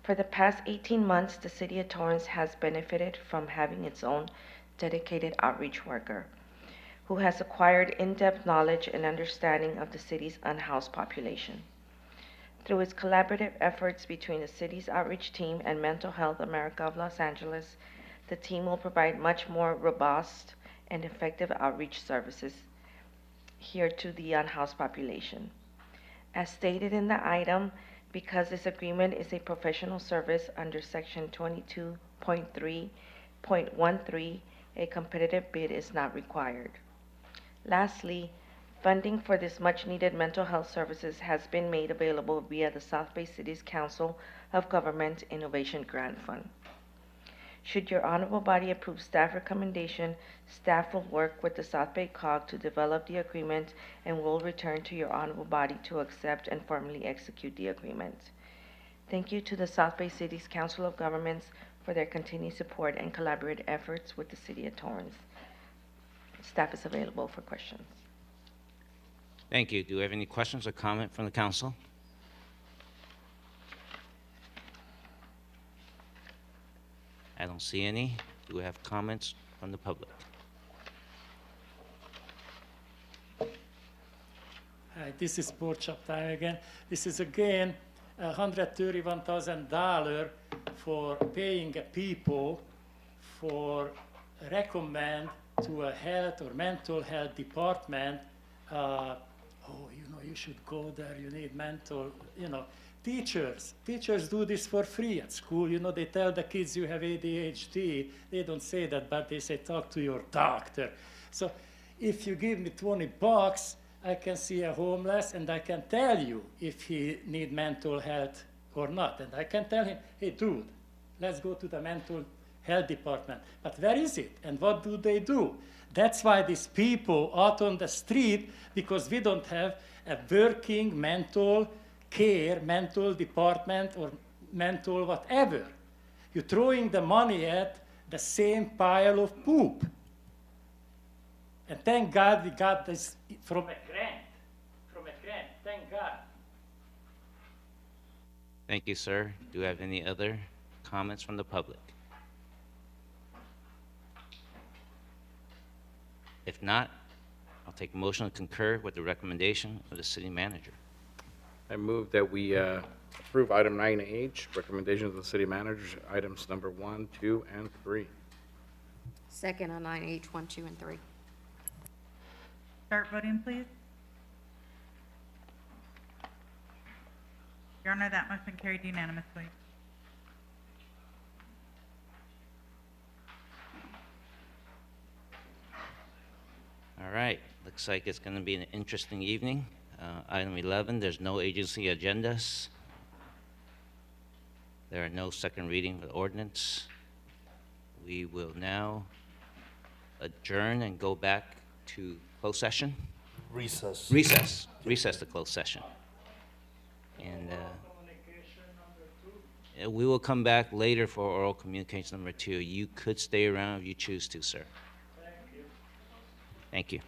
For the past 18 months, the city of Torrance has benefited from having its own dedicated outreach worker who has acquired in-depth knowledge and understanding of the city's unhoused population. Through its collaborative efforts between the city's outreach team and Mental Health America of Los Angeles, the team will provide much more robust and effective outreach services here to the unhoused population. As stated in the item, because this agreement is a professional service under Section 22.3.13, a competitive bid is not required. Lastly, funding for this much-needed mental health services has been made available via the South Bay City's Council of Government Innovation Grant Fund. Should your honorable body approve staff recommendation, staff will work with the South Bay COG to develop the agreement and will return to your honorable body to accept and formally execute the agreement. Thank you to the South Bay City's Council of Governments for their continued support and collaborative efforts with the City of Torrance. Staff is available for questions. Thank you. Do we have any questions or comment from the council? I don't see any. Do we have comments from the public? Hi, this is Borchap time again. This is again $131,000 for paying a people for recommend to a health or mental health department. You should go there. You need mental, Teachers do this for free at school. They tell the kids you have ADHD. They don't say that, but they say, talk to your doctor. So if you give me $20, I can see a homeless and I can tell you if he need mental health or not. And I can tell him, hey, dude, let's go to the mental health department. But where is it? And what do they do? That's why these people out on the street, because we don't have a working mental care, mental department, or mental whatever. You're throwing the money at the same pile of poop. And thank God we got this from a grant. Thank God. Thank you, sir. Do we have any other comments from the public? If not, I'll take a motion to concur with the recommendation of the city manager. I move that we approve item 9H, recommendations of the city manager, items number 1, 2, and 3. Second on 9H, 1, 2, and 3. Start voting, please. Your Honor, that motion carried unanimously. All right, looks like it's going to be an interesting evening. Item 11, there's no agency agendas. There are no second reading of ordinance. We will now adjourn and go back to closed session. Recess. Recess to closed session. And we will come back later for oral communication number 2. You could stay around if you choose to, sir. Thank you.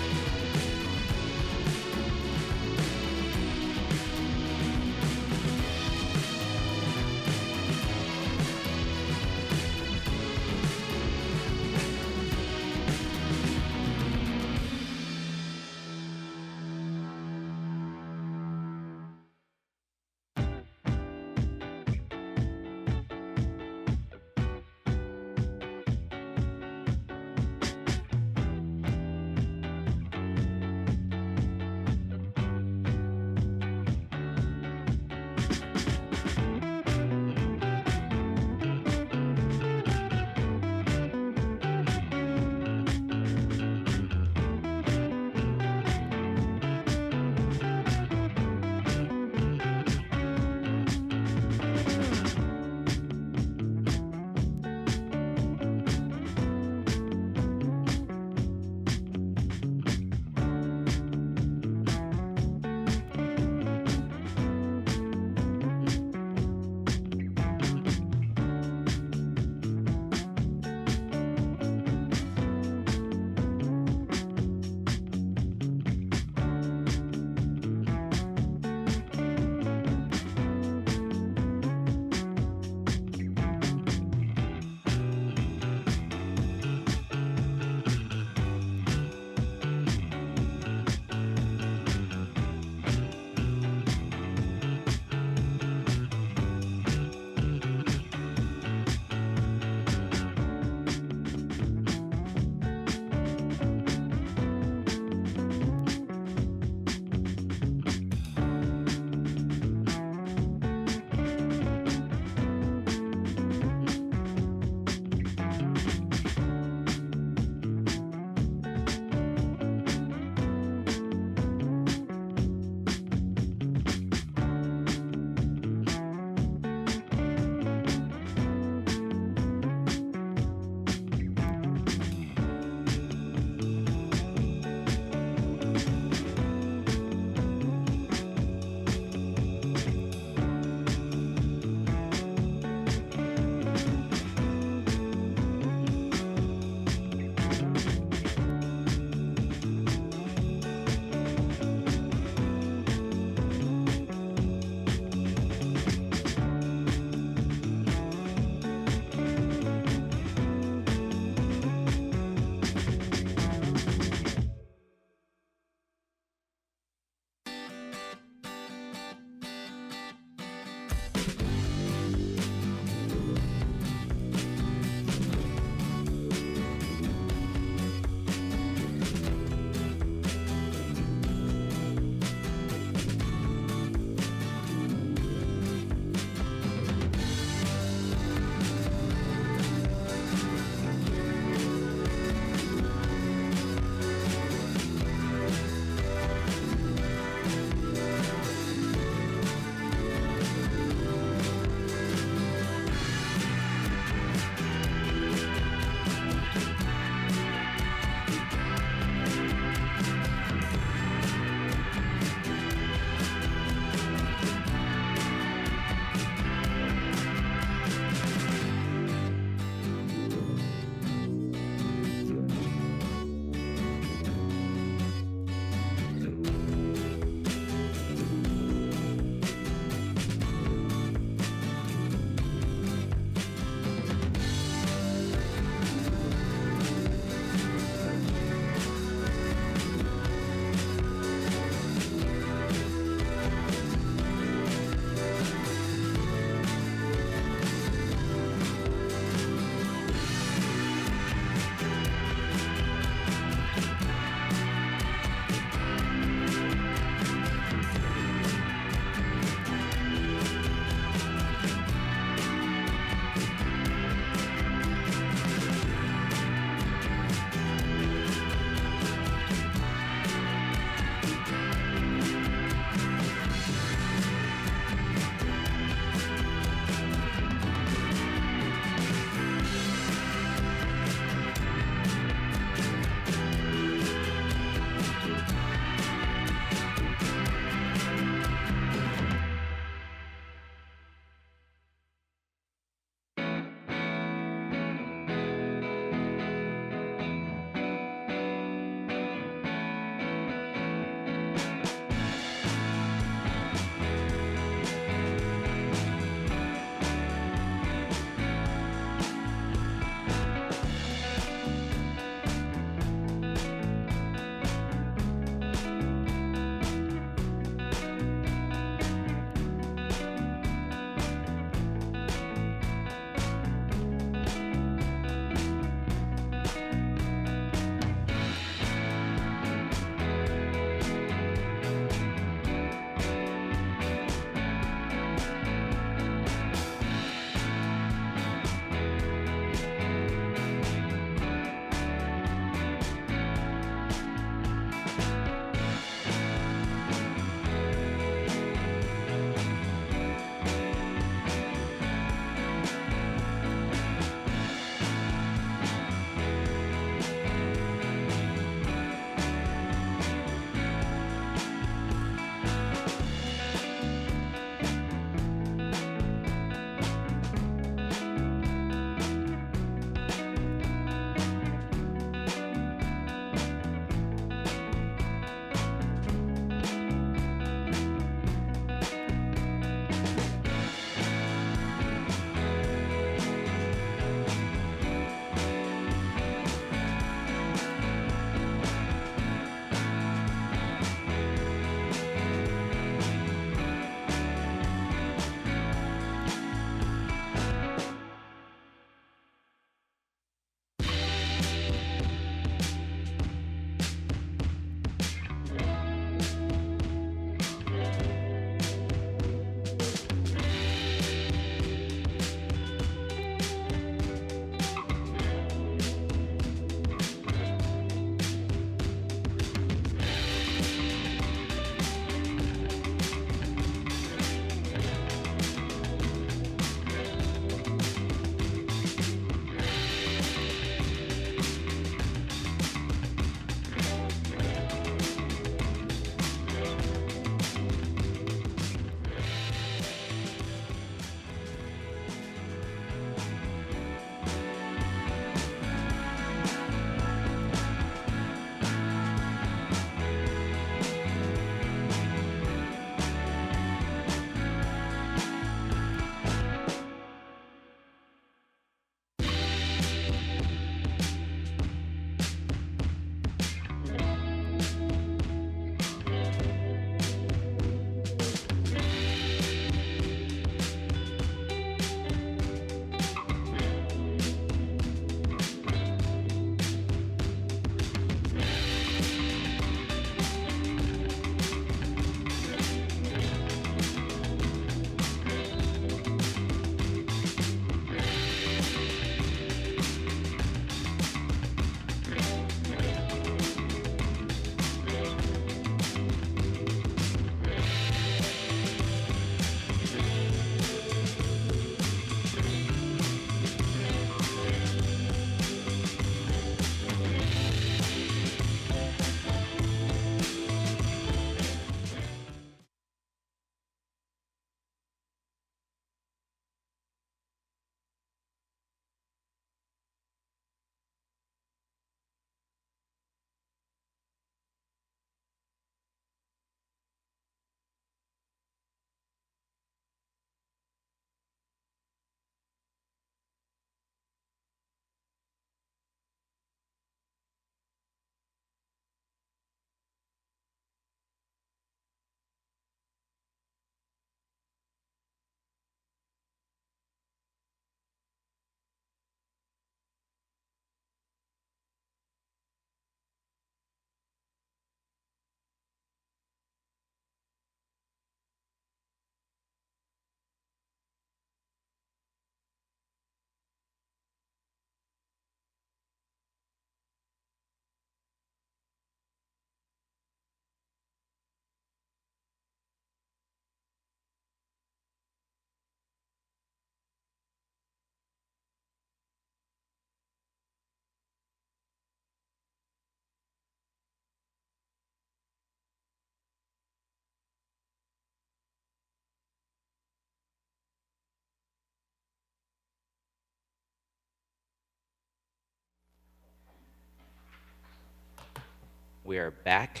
We are back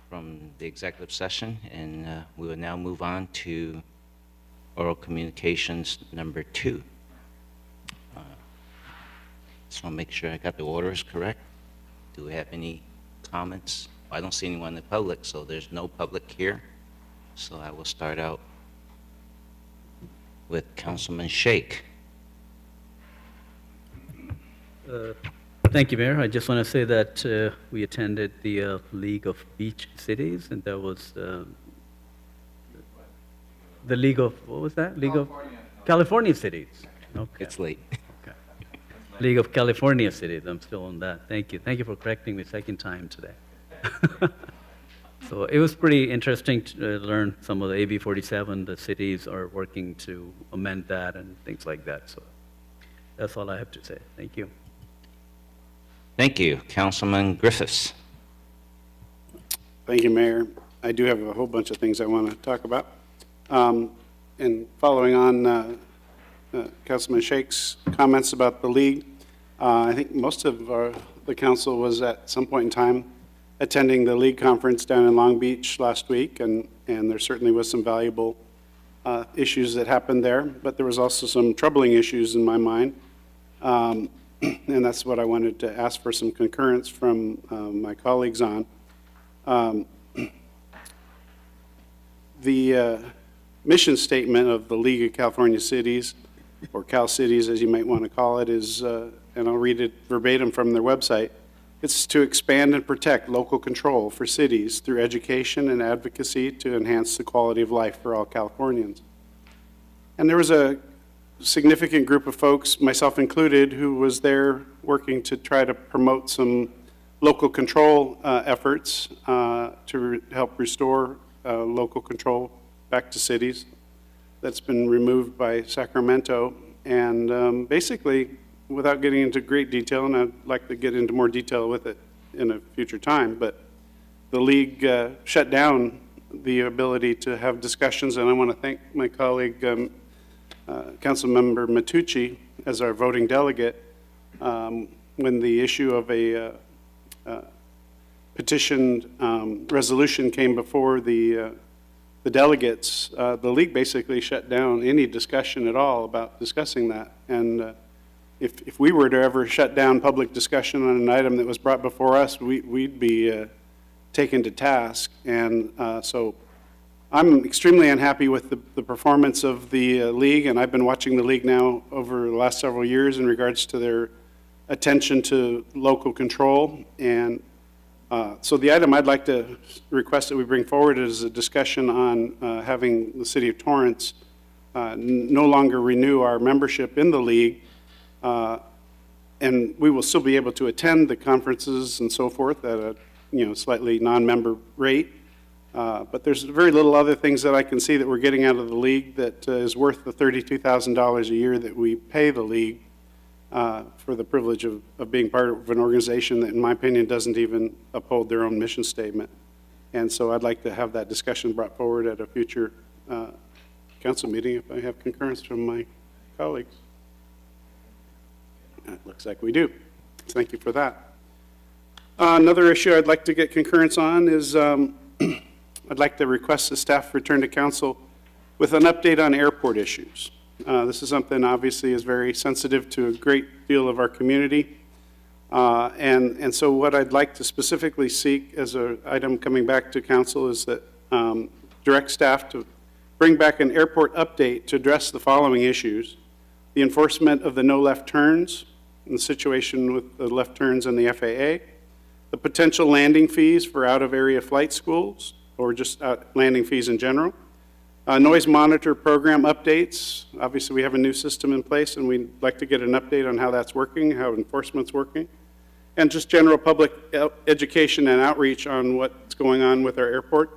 from the executive session, and we will now move on to oral communications number 2. Just want to make sure I got the orders correct. Do we have any comments? I don't see anyone in the public, so there's no public here. So I will start out with Councilman Shake. Thank you, Mayor. I just want to say that we attended the League of Beach Cities, and that was the League of, what was that? League of California Cities. Okay. It's late. Okay. League of California Cities. I'm still on that. Thank you. Thank you for correcting me second time today. So it was pretty interesting to learn some of the AB 47. The cities are working to amend that and things like that. So that's all I have to say. Thank you. Thank you. Councilman Griffiths. Thank you, Mayor. I do have a whole bunch of things I want to talk about. And following on Councilman Shake's comments about the league, I think most of the council was at some point in time attending the league conference down in Long Beach last week, and there certainly was some valuable issues that happened there, but there was also some troubling issues in my mind. And that's what I wanted to ask for some concurrence from my colleagues on. The mission statement of the League of California Cities, or Cal Cities as you might want to call it, is, and I'll read it verbatim from their website, it's to expand and protect local control for cities through education and advocacy to enhance the quality of life for all Californians. And there was a significant group of folks, myself included, who was there working to try to promote some local control efforts to help restore local control back to cities that's been removed by Sacramento. And basically, without getting into great detail, and I'd like to get into more detail with it in a future time, but the league shut down the ability to have discussions, and I want to thank my colleague, Councilmember Matucci, as our voting delegate, when the issue of a petitioned resolution came before the delegates, the league basically shut down any discussion at all about discussing that. And if we were to ever shut down public discussion on an item that was brought before us, we'd be taken to task. And so I'm extremely unhappy with the performance of the league, and I've been watching the league now over the last several years in regards to their attention to local control. And so the item I'd like to request that we bring forward is a discussion on having the city of Torrance no longer renew our membership in the league. And we will still be able to attend the conferences and so forth at a slightly non-member rate. But there's very little other things that I can see that we're getting out of the league that is worth the $32,000 a year that we pay the league for the privilege of being part of an organization that, in my opinion, doesn't even uphold their own mission statement. And so I'd like to have that discussion brought forward at a future council meeting if I have concurrence from my colleagues. It looks like we do. Thank you for that. Another issue I'd like to get concurrence on is I'd like to request the staff return to council with an update on airport issues. This is something obviously is very sensitive to a great deal of our community. And so what I'd like to specifically seek as an item coming back to council is that direct staff to bring back an airport update to address the following issues: the enforcement of the no left turns, and the situation with the left turns in the FAA, the potential landing fees for out-of-area flight schools, or just landing fees in general, noise monitor program updates. Obviously, we have a new system in place, and we'd like to get an update on how that's working, how enforcement's working, and just general public education and outreach on what's going on with our airport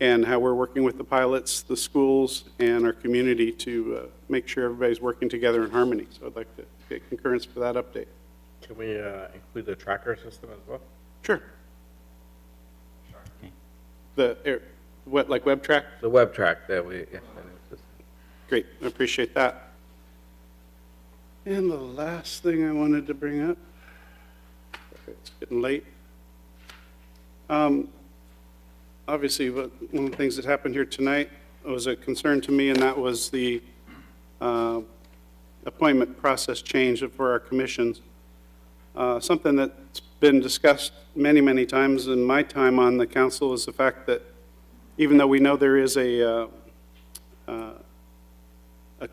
and how we're working with the pilots, the schools, and our community to make sure everybody's working together in harmony. So I'd like to get concurrence for that update. Can we include the tracker system as well? Sure. What, like web track? The web track that we, yeah. Great, I appreciate that. And the last thing I wanted to bring up, it's getting late. Obviously, one of the things that happened here tonight was a concern to me, and that was the appointment process change for our commissions. Something that's been discussed many, many times in my time on the council is the fact that even though we know there is a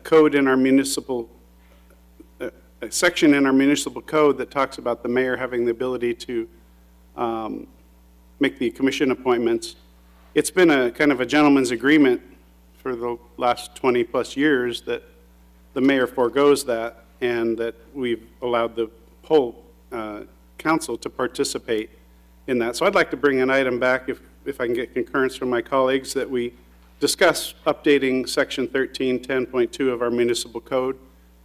code in our municipal, a section in our municipal code that talks about the mayor having the ability to make the commission appointments, it's been a kind of a gentleman's agreement for the last 20-plus years that the mayor forgoes that, and that we've allowed the whole council to participate in that. So I'd like to bring an item back, if I can get concurrence from my colleagues, that we discuss updating Section 1310.2 of our municipal code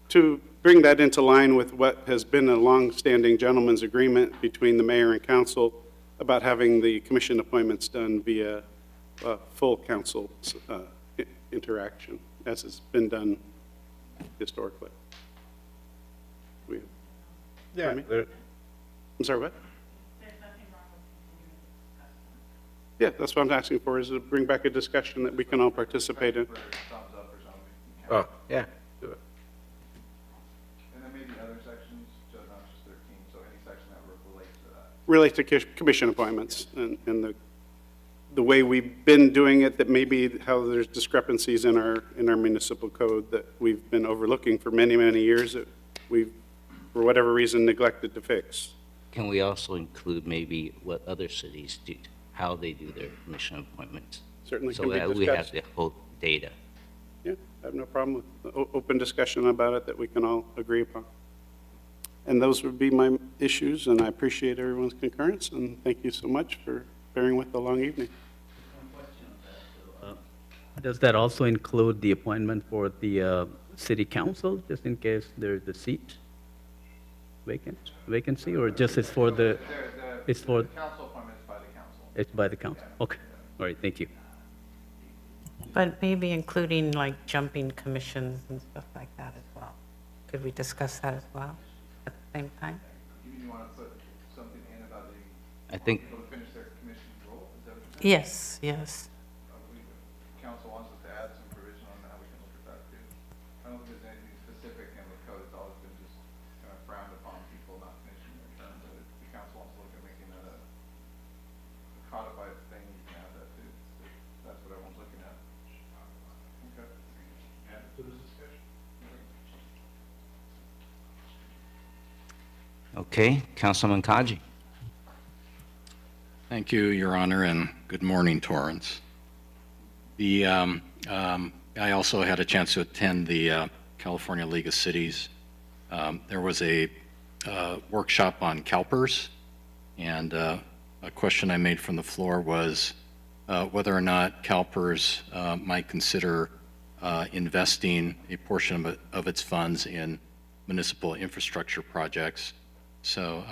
to bring that into line with what has been a long-standing gentleman's agreement between the mayor and council about having the commission appointments done via full council interaction, as has been done historically. Yeah. I'm sorry, what? Yeah, that's what I'm asking for, is to bring back a discussion that we can all participate in. Oh, yeah. Do it. And then maybe other sections, just not just 13, so any section that relates to that. Relate to commission appointments and the way we've been doing it, that maybe how there's discrepancies in our municipal code that we've been overlooking for many, many years that we've, for whatever reason, neglected to fix. Can we also include maybe what other cities do, how they do their commission appointments? Certainly So can be that we have discussed. the whole data. Yeah, I have no problem with open discussion about it that we can all agree upon. And those would be my issues, and I appreciate everyone's concurrence, and thank you so much for bearing with the long evening. Does that also include the appointment for the city council, just in case there's a seat vacancy, or just it's for the, it's for? The council appointment is by the council. It's by the council, okay. All right, thank you. But maybe including like jumping commissions and stuff like that as well. Could we discuss that as well at the same time? You want to put something in about the, I think, people to finish their commission role? Is that what you're saying? Yes, yes. Council wants us to add some provision on how we can look at that too. I don't think there's anything specific in the code. It's always been just kind of frowned upon people not finishing their term. But if the council wants to look at making that a codified thing, you can add that too. That's what everyone's looking at. Okay. Add it to this discussion. okay, Councilman Kaji. Thank you, Your Honor, and good morning, Torrance. I also had a chance to attend the California League of Cities. There was a workshop on CalPERS, and a question I made from the floor was whether or not CalPERS might consider investing a portion of its funds in municipal infrastructure projects. So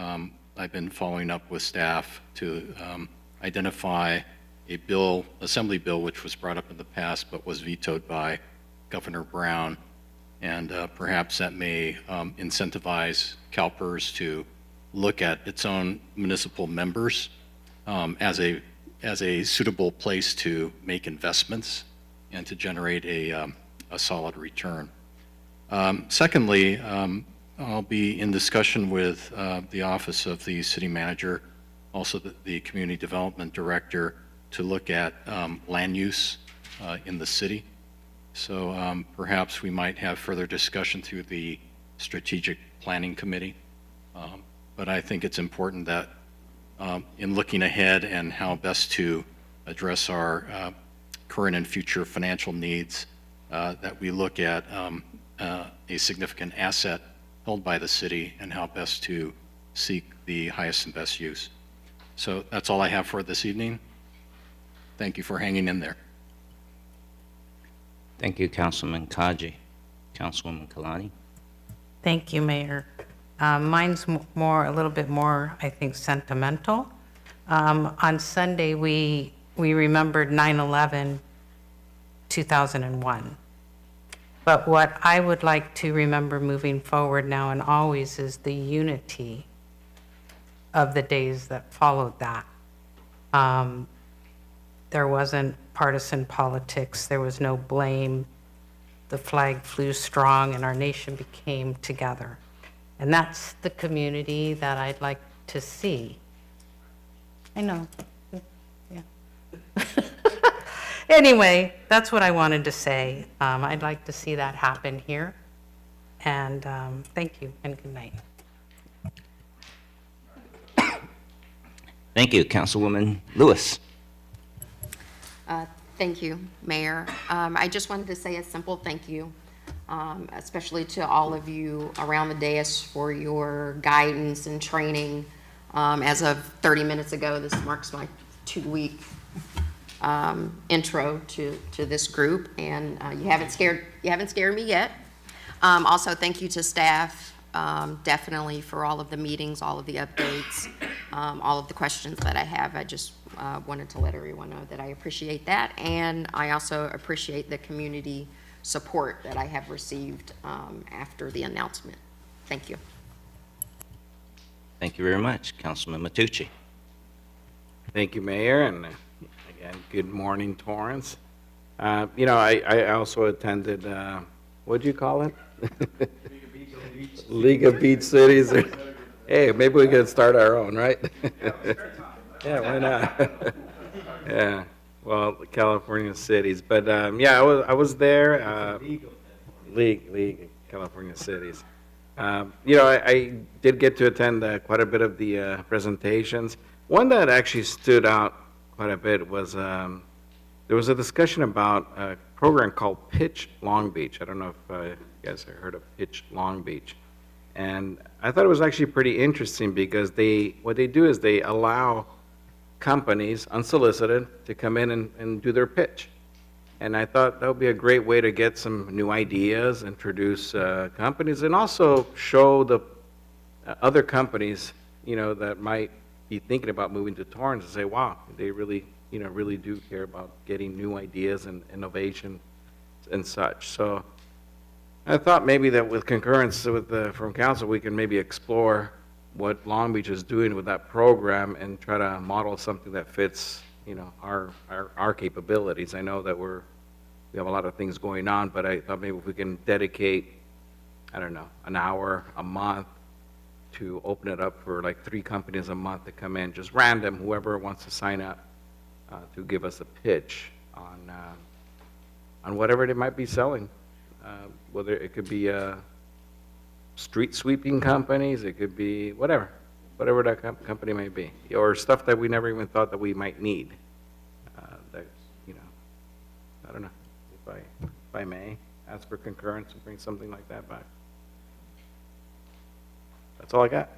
I've been following up with staff to identify a bill, assembly bill, which was brought up in the past but was vetoed by Governor Brown, and perhaps that may incentivize CalPERS to look at its own municipal members as a suitable place to make investments and to generate a solid return. Secondly, I'll be in discussion with the Office of the City Manager, also the Community Development Director, to look at land use in the city. So perhaps we might have further discussion through the Strategic Planning Committee. But I think it's important that in looking ahead and how best to address our current and future financial needs, that we look at a significant asset held by the city and how best to seek the highest and best use. So that's all I have for this evening. Thank you for hanging in there. Thank you, Councilman Kaji. Councilwoman Kalani. Thank you, Mayor. Mine's a little bit more, I think, sentimental. On Sunday, we remembered 9/11, 2001. But what I would like to remember moving forward now and always is the unity of the days that followed that. There wasn't partisan politics. There was no blame. The flag flew strong and our nation became together. And that's the community that I'd like to see. I know. Yeah. Anyway, that's what I wanted to say. I'd like to see that happen here. And thank you and good night. Thank you, Councilwoman Lewis. Thank you, Mayor. I just wanted to say a simple thank you, especially to all of you around the dais for your guidance and training. As of 30 minutes ago, this marks my 2-week intro to this group, and you haven't scared me yet. Also, thank you to staff, definitely for all of the meetings, all of the updates, all of the questions that I have. I just wanted to let everyone know that I appreciate that, and I also appreciate the community support that I have received after the announcement. Thank you. Thank you very much, Councilman Matucci. Thank you, Mayor, and again, good morning, Torrance. You know, I also attended, what'd you call it? League of Beach Cities. Hey, maybe we can start our own, right? Yeah, why not? Yeah, well, California cities, but yeah, I was there. League California Cities. You know, I did get to attend quite a bit of the presentations. One that actually stood out quite a bit was there was a discussion about a program called Pitch Long Beach. I don't know if you guys have heard of Pitch Long Beach. And I thought it was actually pretty interesting because what they do is they allow companies, unsolicited, to come in and do their pitch. And I thought that would be a great way to get some new ideas, introduce companies, and also show the other companies, you know, that might be thinking about moving to Torrance and say, wow, they really, you know, really do care about getting new ideas and innovation and such. So I thought maybe that with concurrence from council, we can maybe explore what Long Beach is doing with that program and try to model something that fits, you know, our capabilities. I know that we have a lot of things going on, but I thought maybe if we can dedicate, I don't know, an hour a month to open it up for like 3 companies a month to come in, just random, whoever wants to sign up to give us a pitch on whatever they might be selling. Whether it could be street sweeping companies, it could be whatever that company may be, or stuff that we never even thought that we might need. That, you know, I don't know, if I may ask for concurrence and bring something like that back. That's all I got.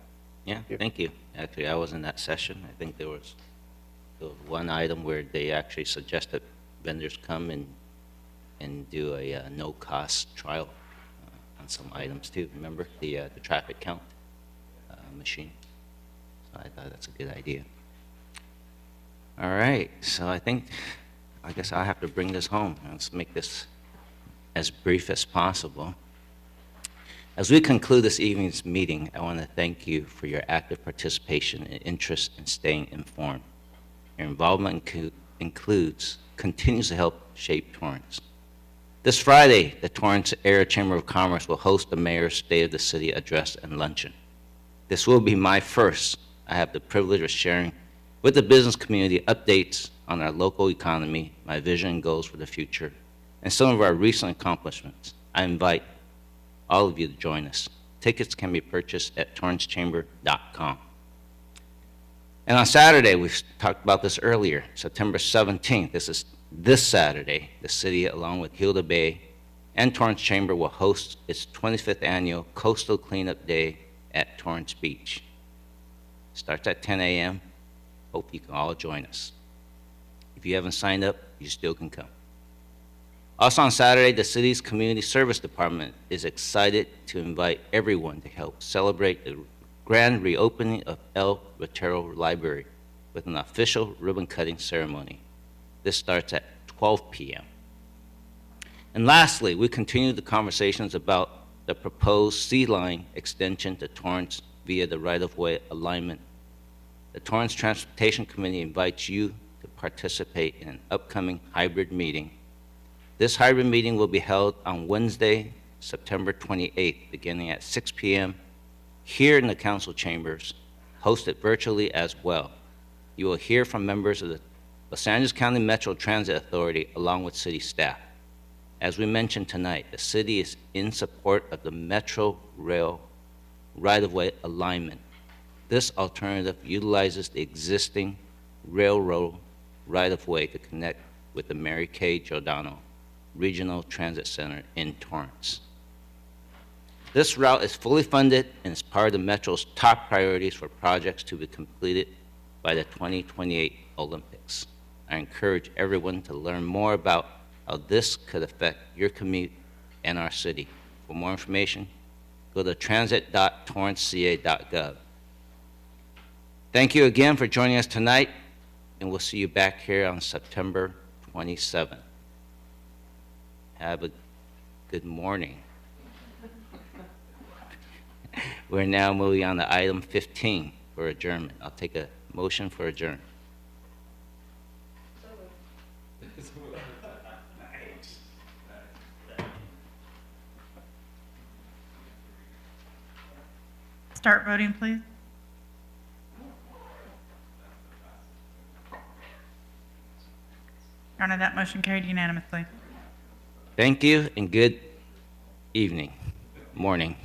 Yeah, thank you. Actually, I was in that session. I think there was one item where they actually suggested vendors come and do a no-cost trial on some items too. Remember the traffic count machine? So I thought that's a good idea. All right, so I guess I'll have to bring this home. Let's make this as brief as possible. As we conclude this evening's meeting, I want to thank you for your active participation and interest in staying informed. Your involvement continues to help shape Torrance. This Friday, the Torrance Area Chamber of Commerce will host the Mayor's State of the City Address and Luncheon. This will be my first. I have the privilege of sharing with the business community updates on our local economy, my vision and goals for the future, and some of our recent accomplishments. I invite all of you to join us. Tickets can be purchased at torrancechamber.com. And on Saturday, we talked about this earlier, September 17th, this Saturday, the city, along with Hilda Bay and Torrance Chamber, will host its 25th annual Coastal Cleanup Day at Torrance Beach. Starts at 10 a.m. Hope you can all join us. If you haven't signed up, you still can come. Also on Saturday, the city's Community Service Department is excited to invite everyone to help celebrate the grand reopening of El Retiro Library with an official ribbon-cutting ceremony. This starts at 12 p.m. And lastly, we continue the conversations about the proposed sea line extension to Torrance via the right-of-way alignment The Torrance Transportation Committee invites you to participate in an upcoming hybrid meeting. This hybrid meeting will be held on Wednesday, September 28th, beginning at 6 p.m. here in the council chambers, hosted virtually as well. You will hear from members of the Los Angeles County Metro Transit Authority along with city staff. As we mentioned tonight, the city is in support of the Metro Rail right-of-way alignment. This alternative utilizes the existing railroad right-of-way to connect with the Mary Kay Giordano Regional Transit Center in Torrance. This route is fully funded and is part of the Metro's top priorities for projects to be completed by the 2028 Olympics. I encourage everyone to learn more about how this could affect your commute and our city. For more information, go to transit.torranceca.gov. Thank you again for joining us tonight, and we'll see you back here on September 27th. Have a good morning. We're now moving on to item 15 for adjournment. I'll take a motion for adjournment. Start voting, please. Your Honor, that motion carried unanimously. Thank you and good evening, morning.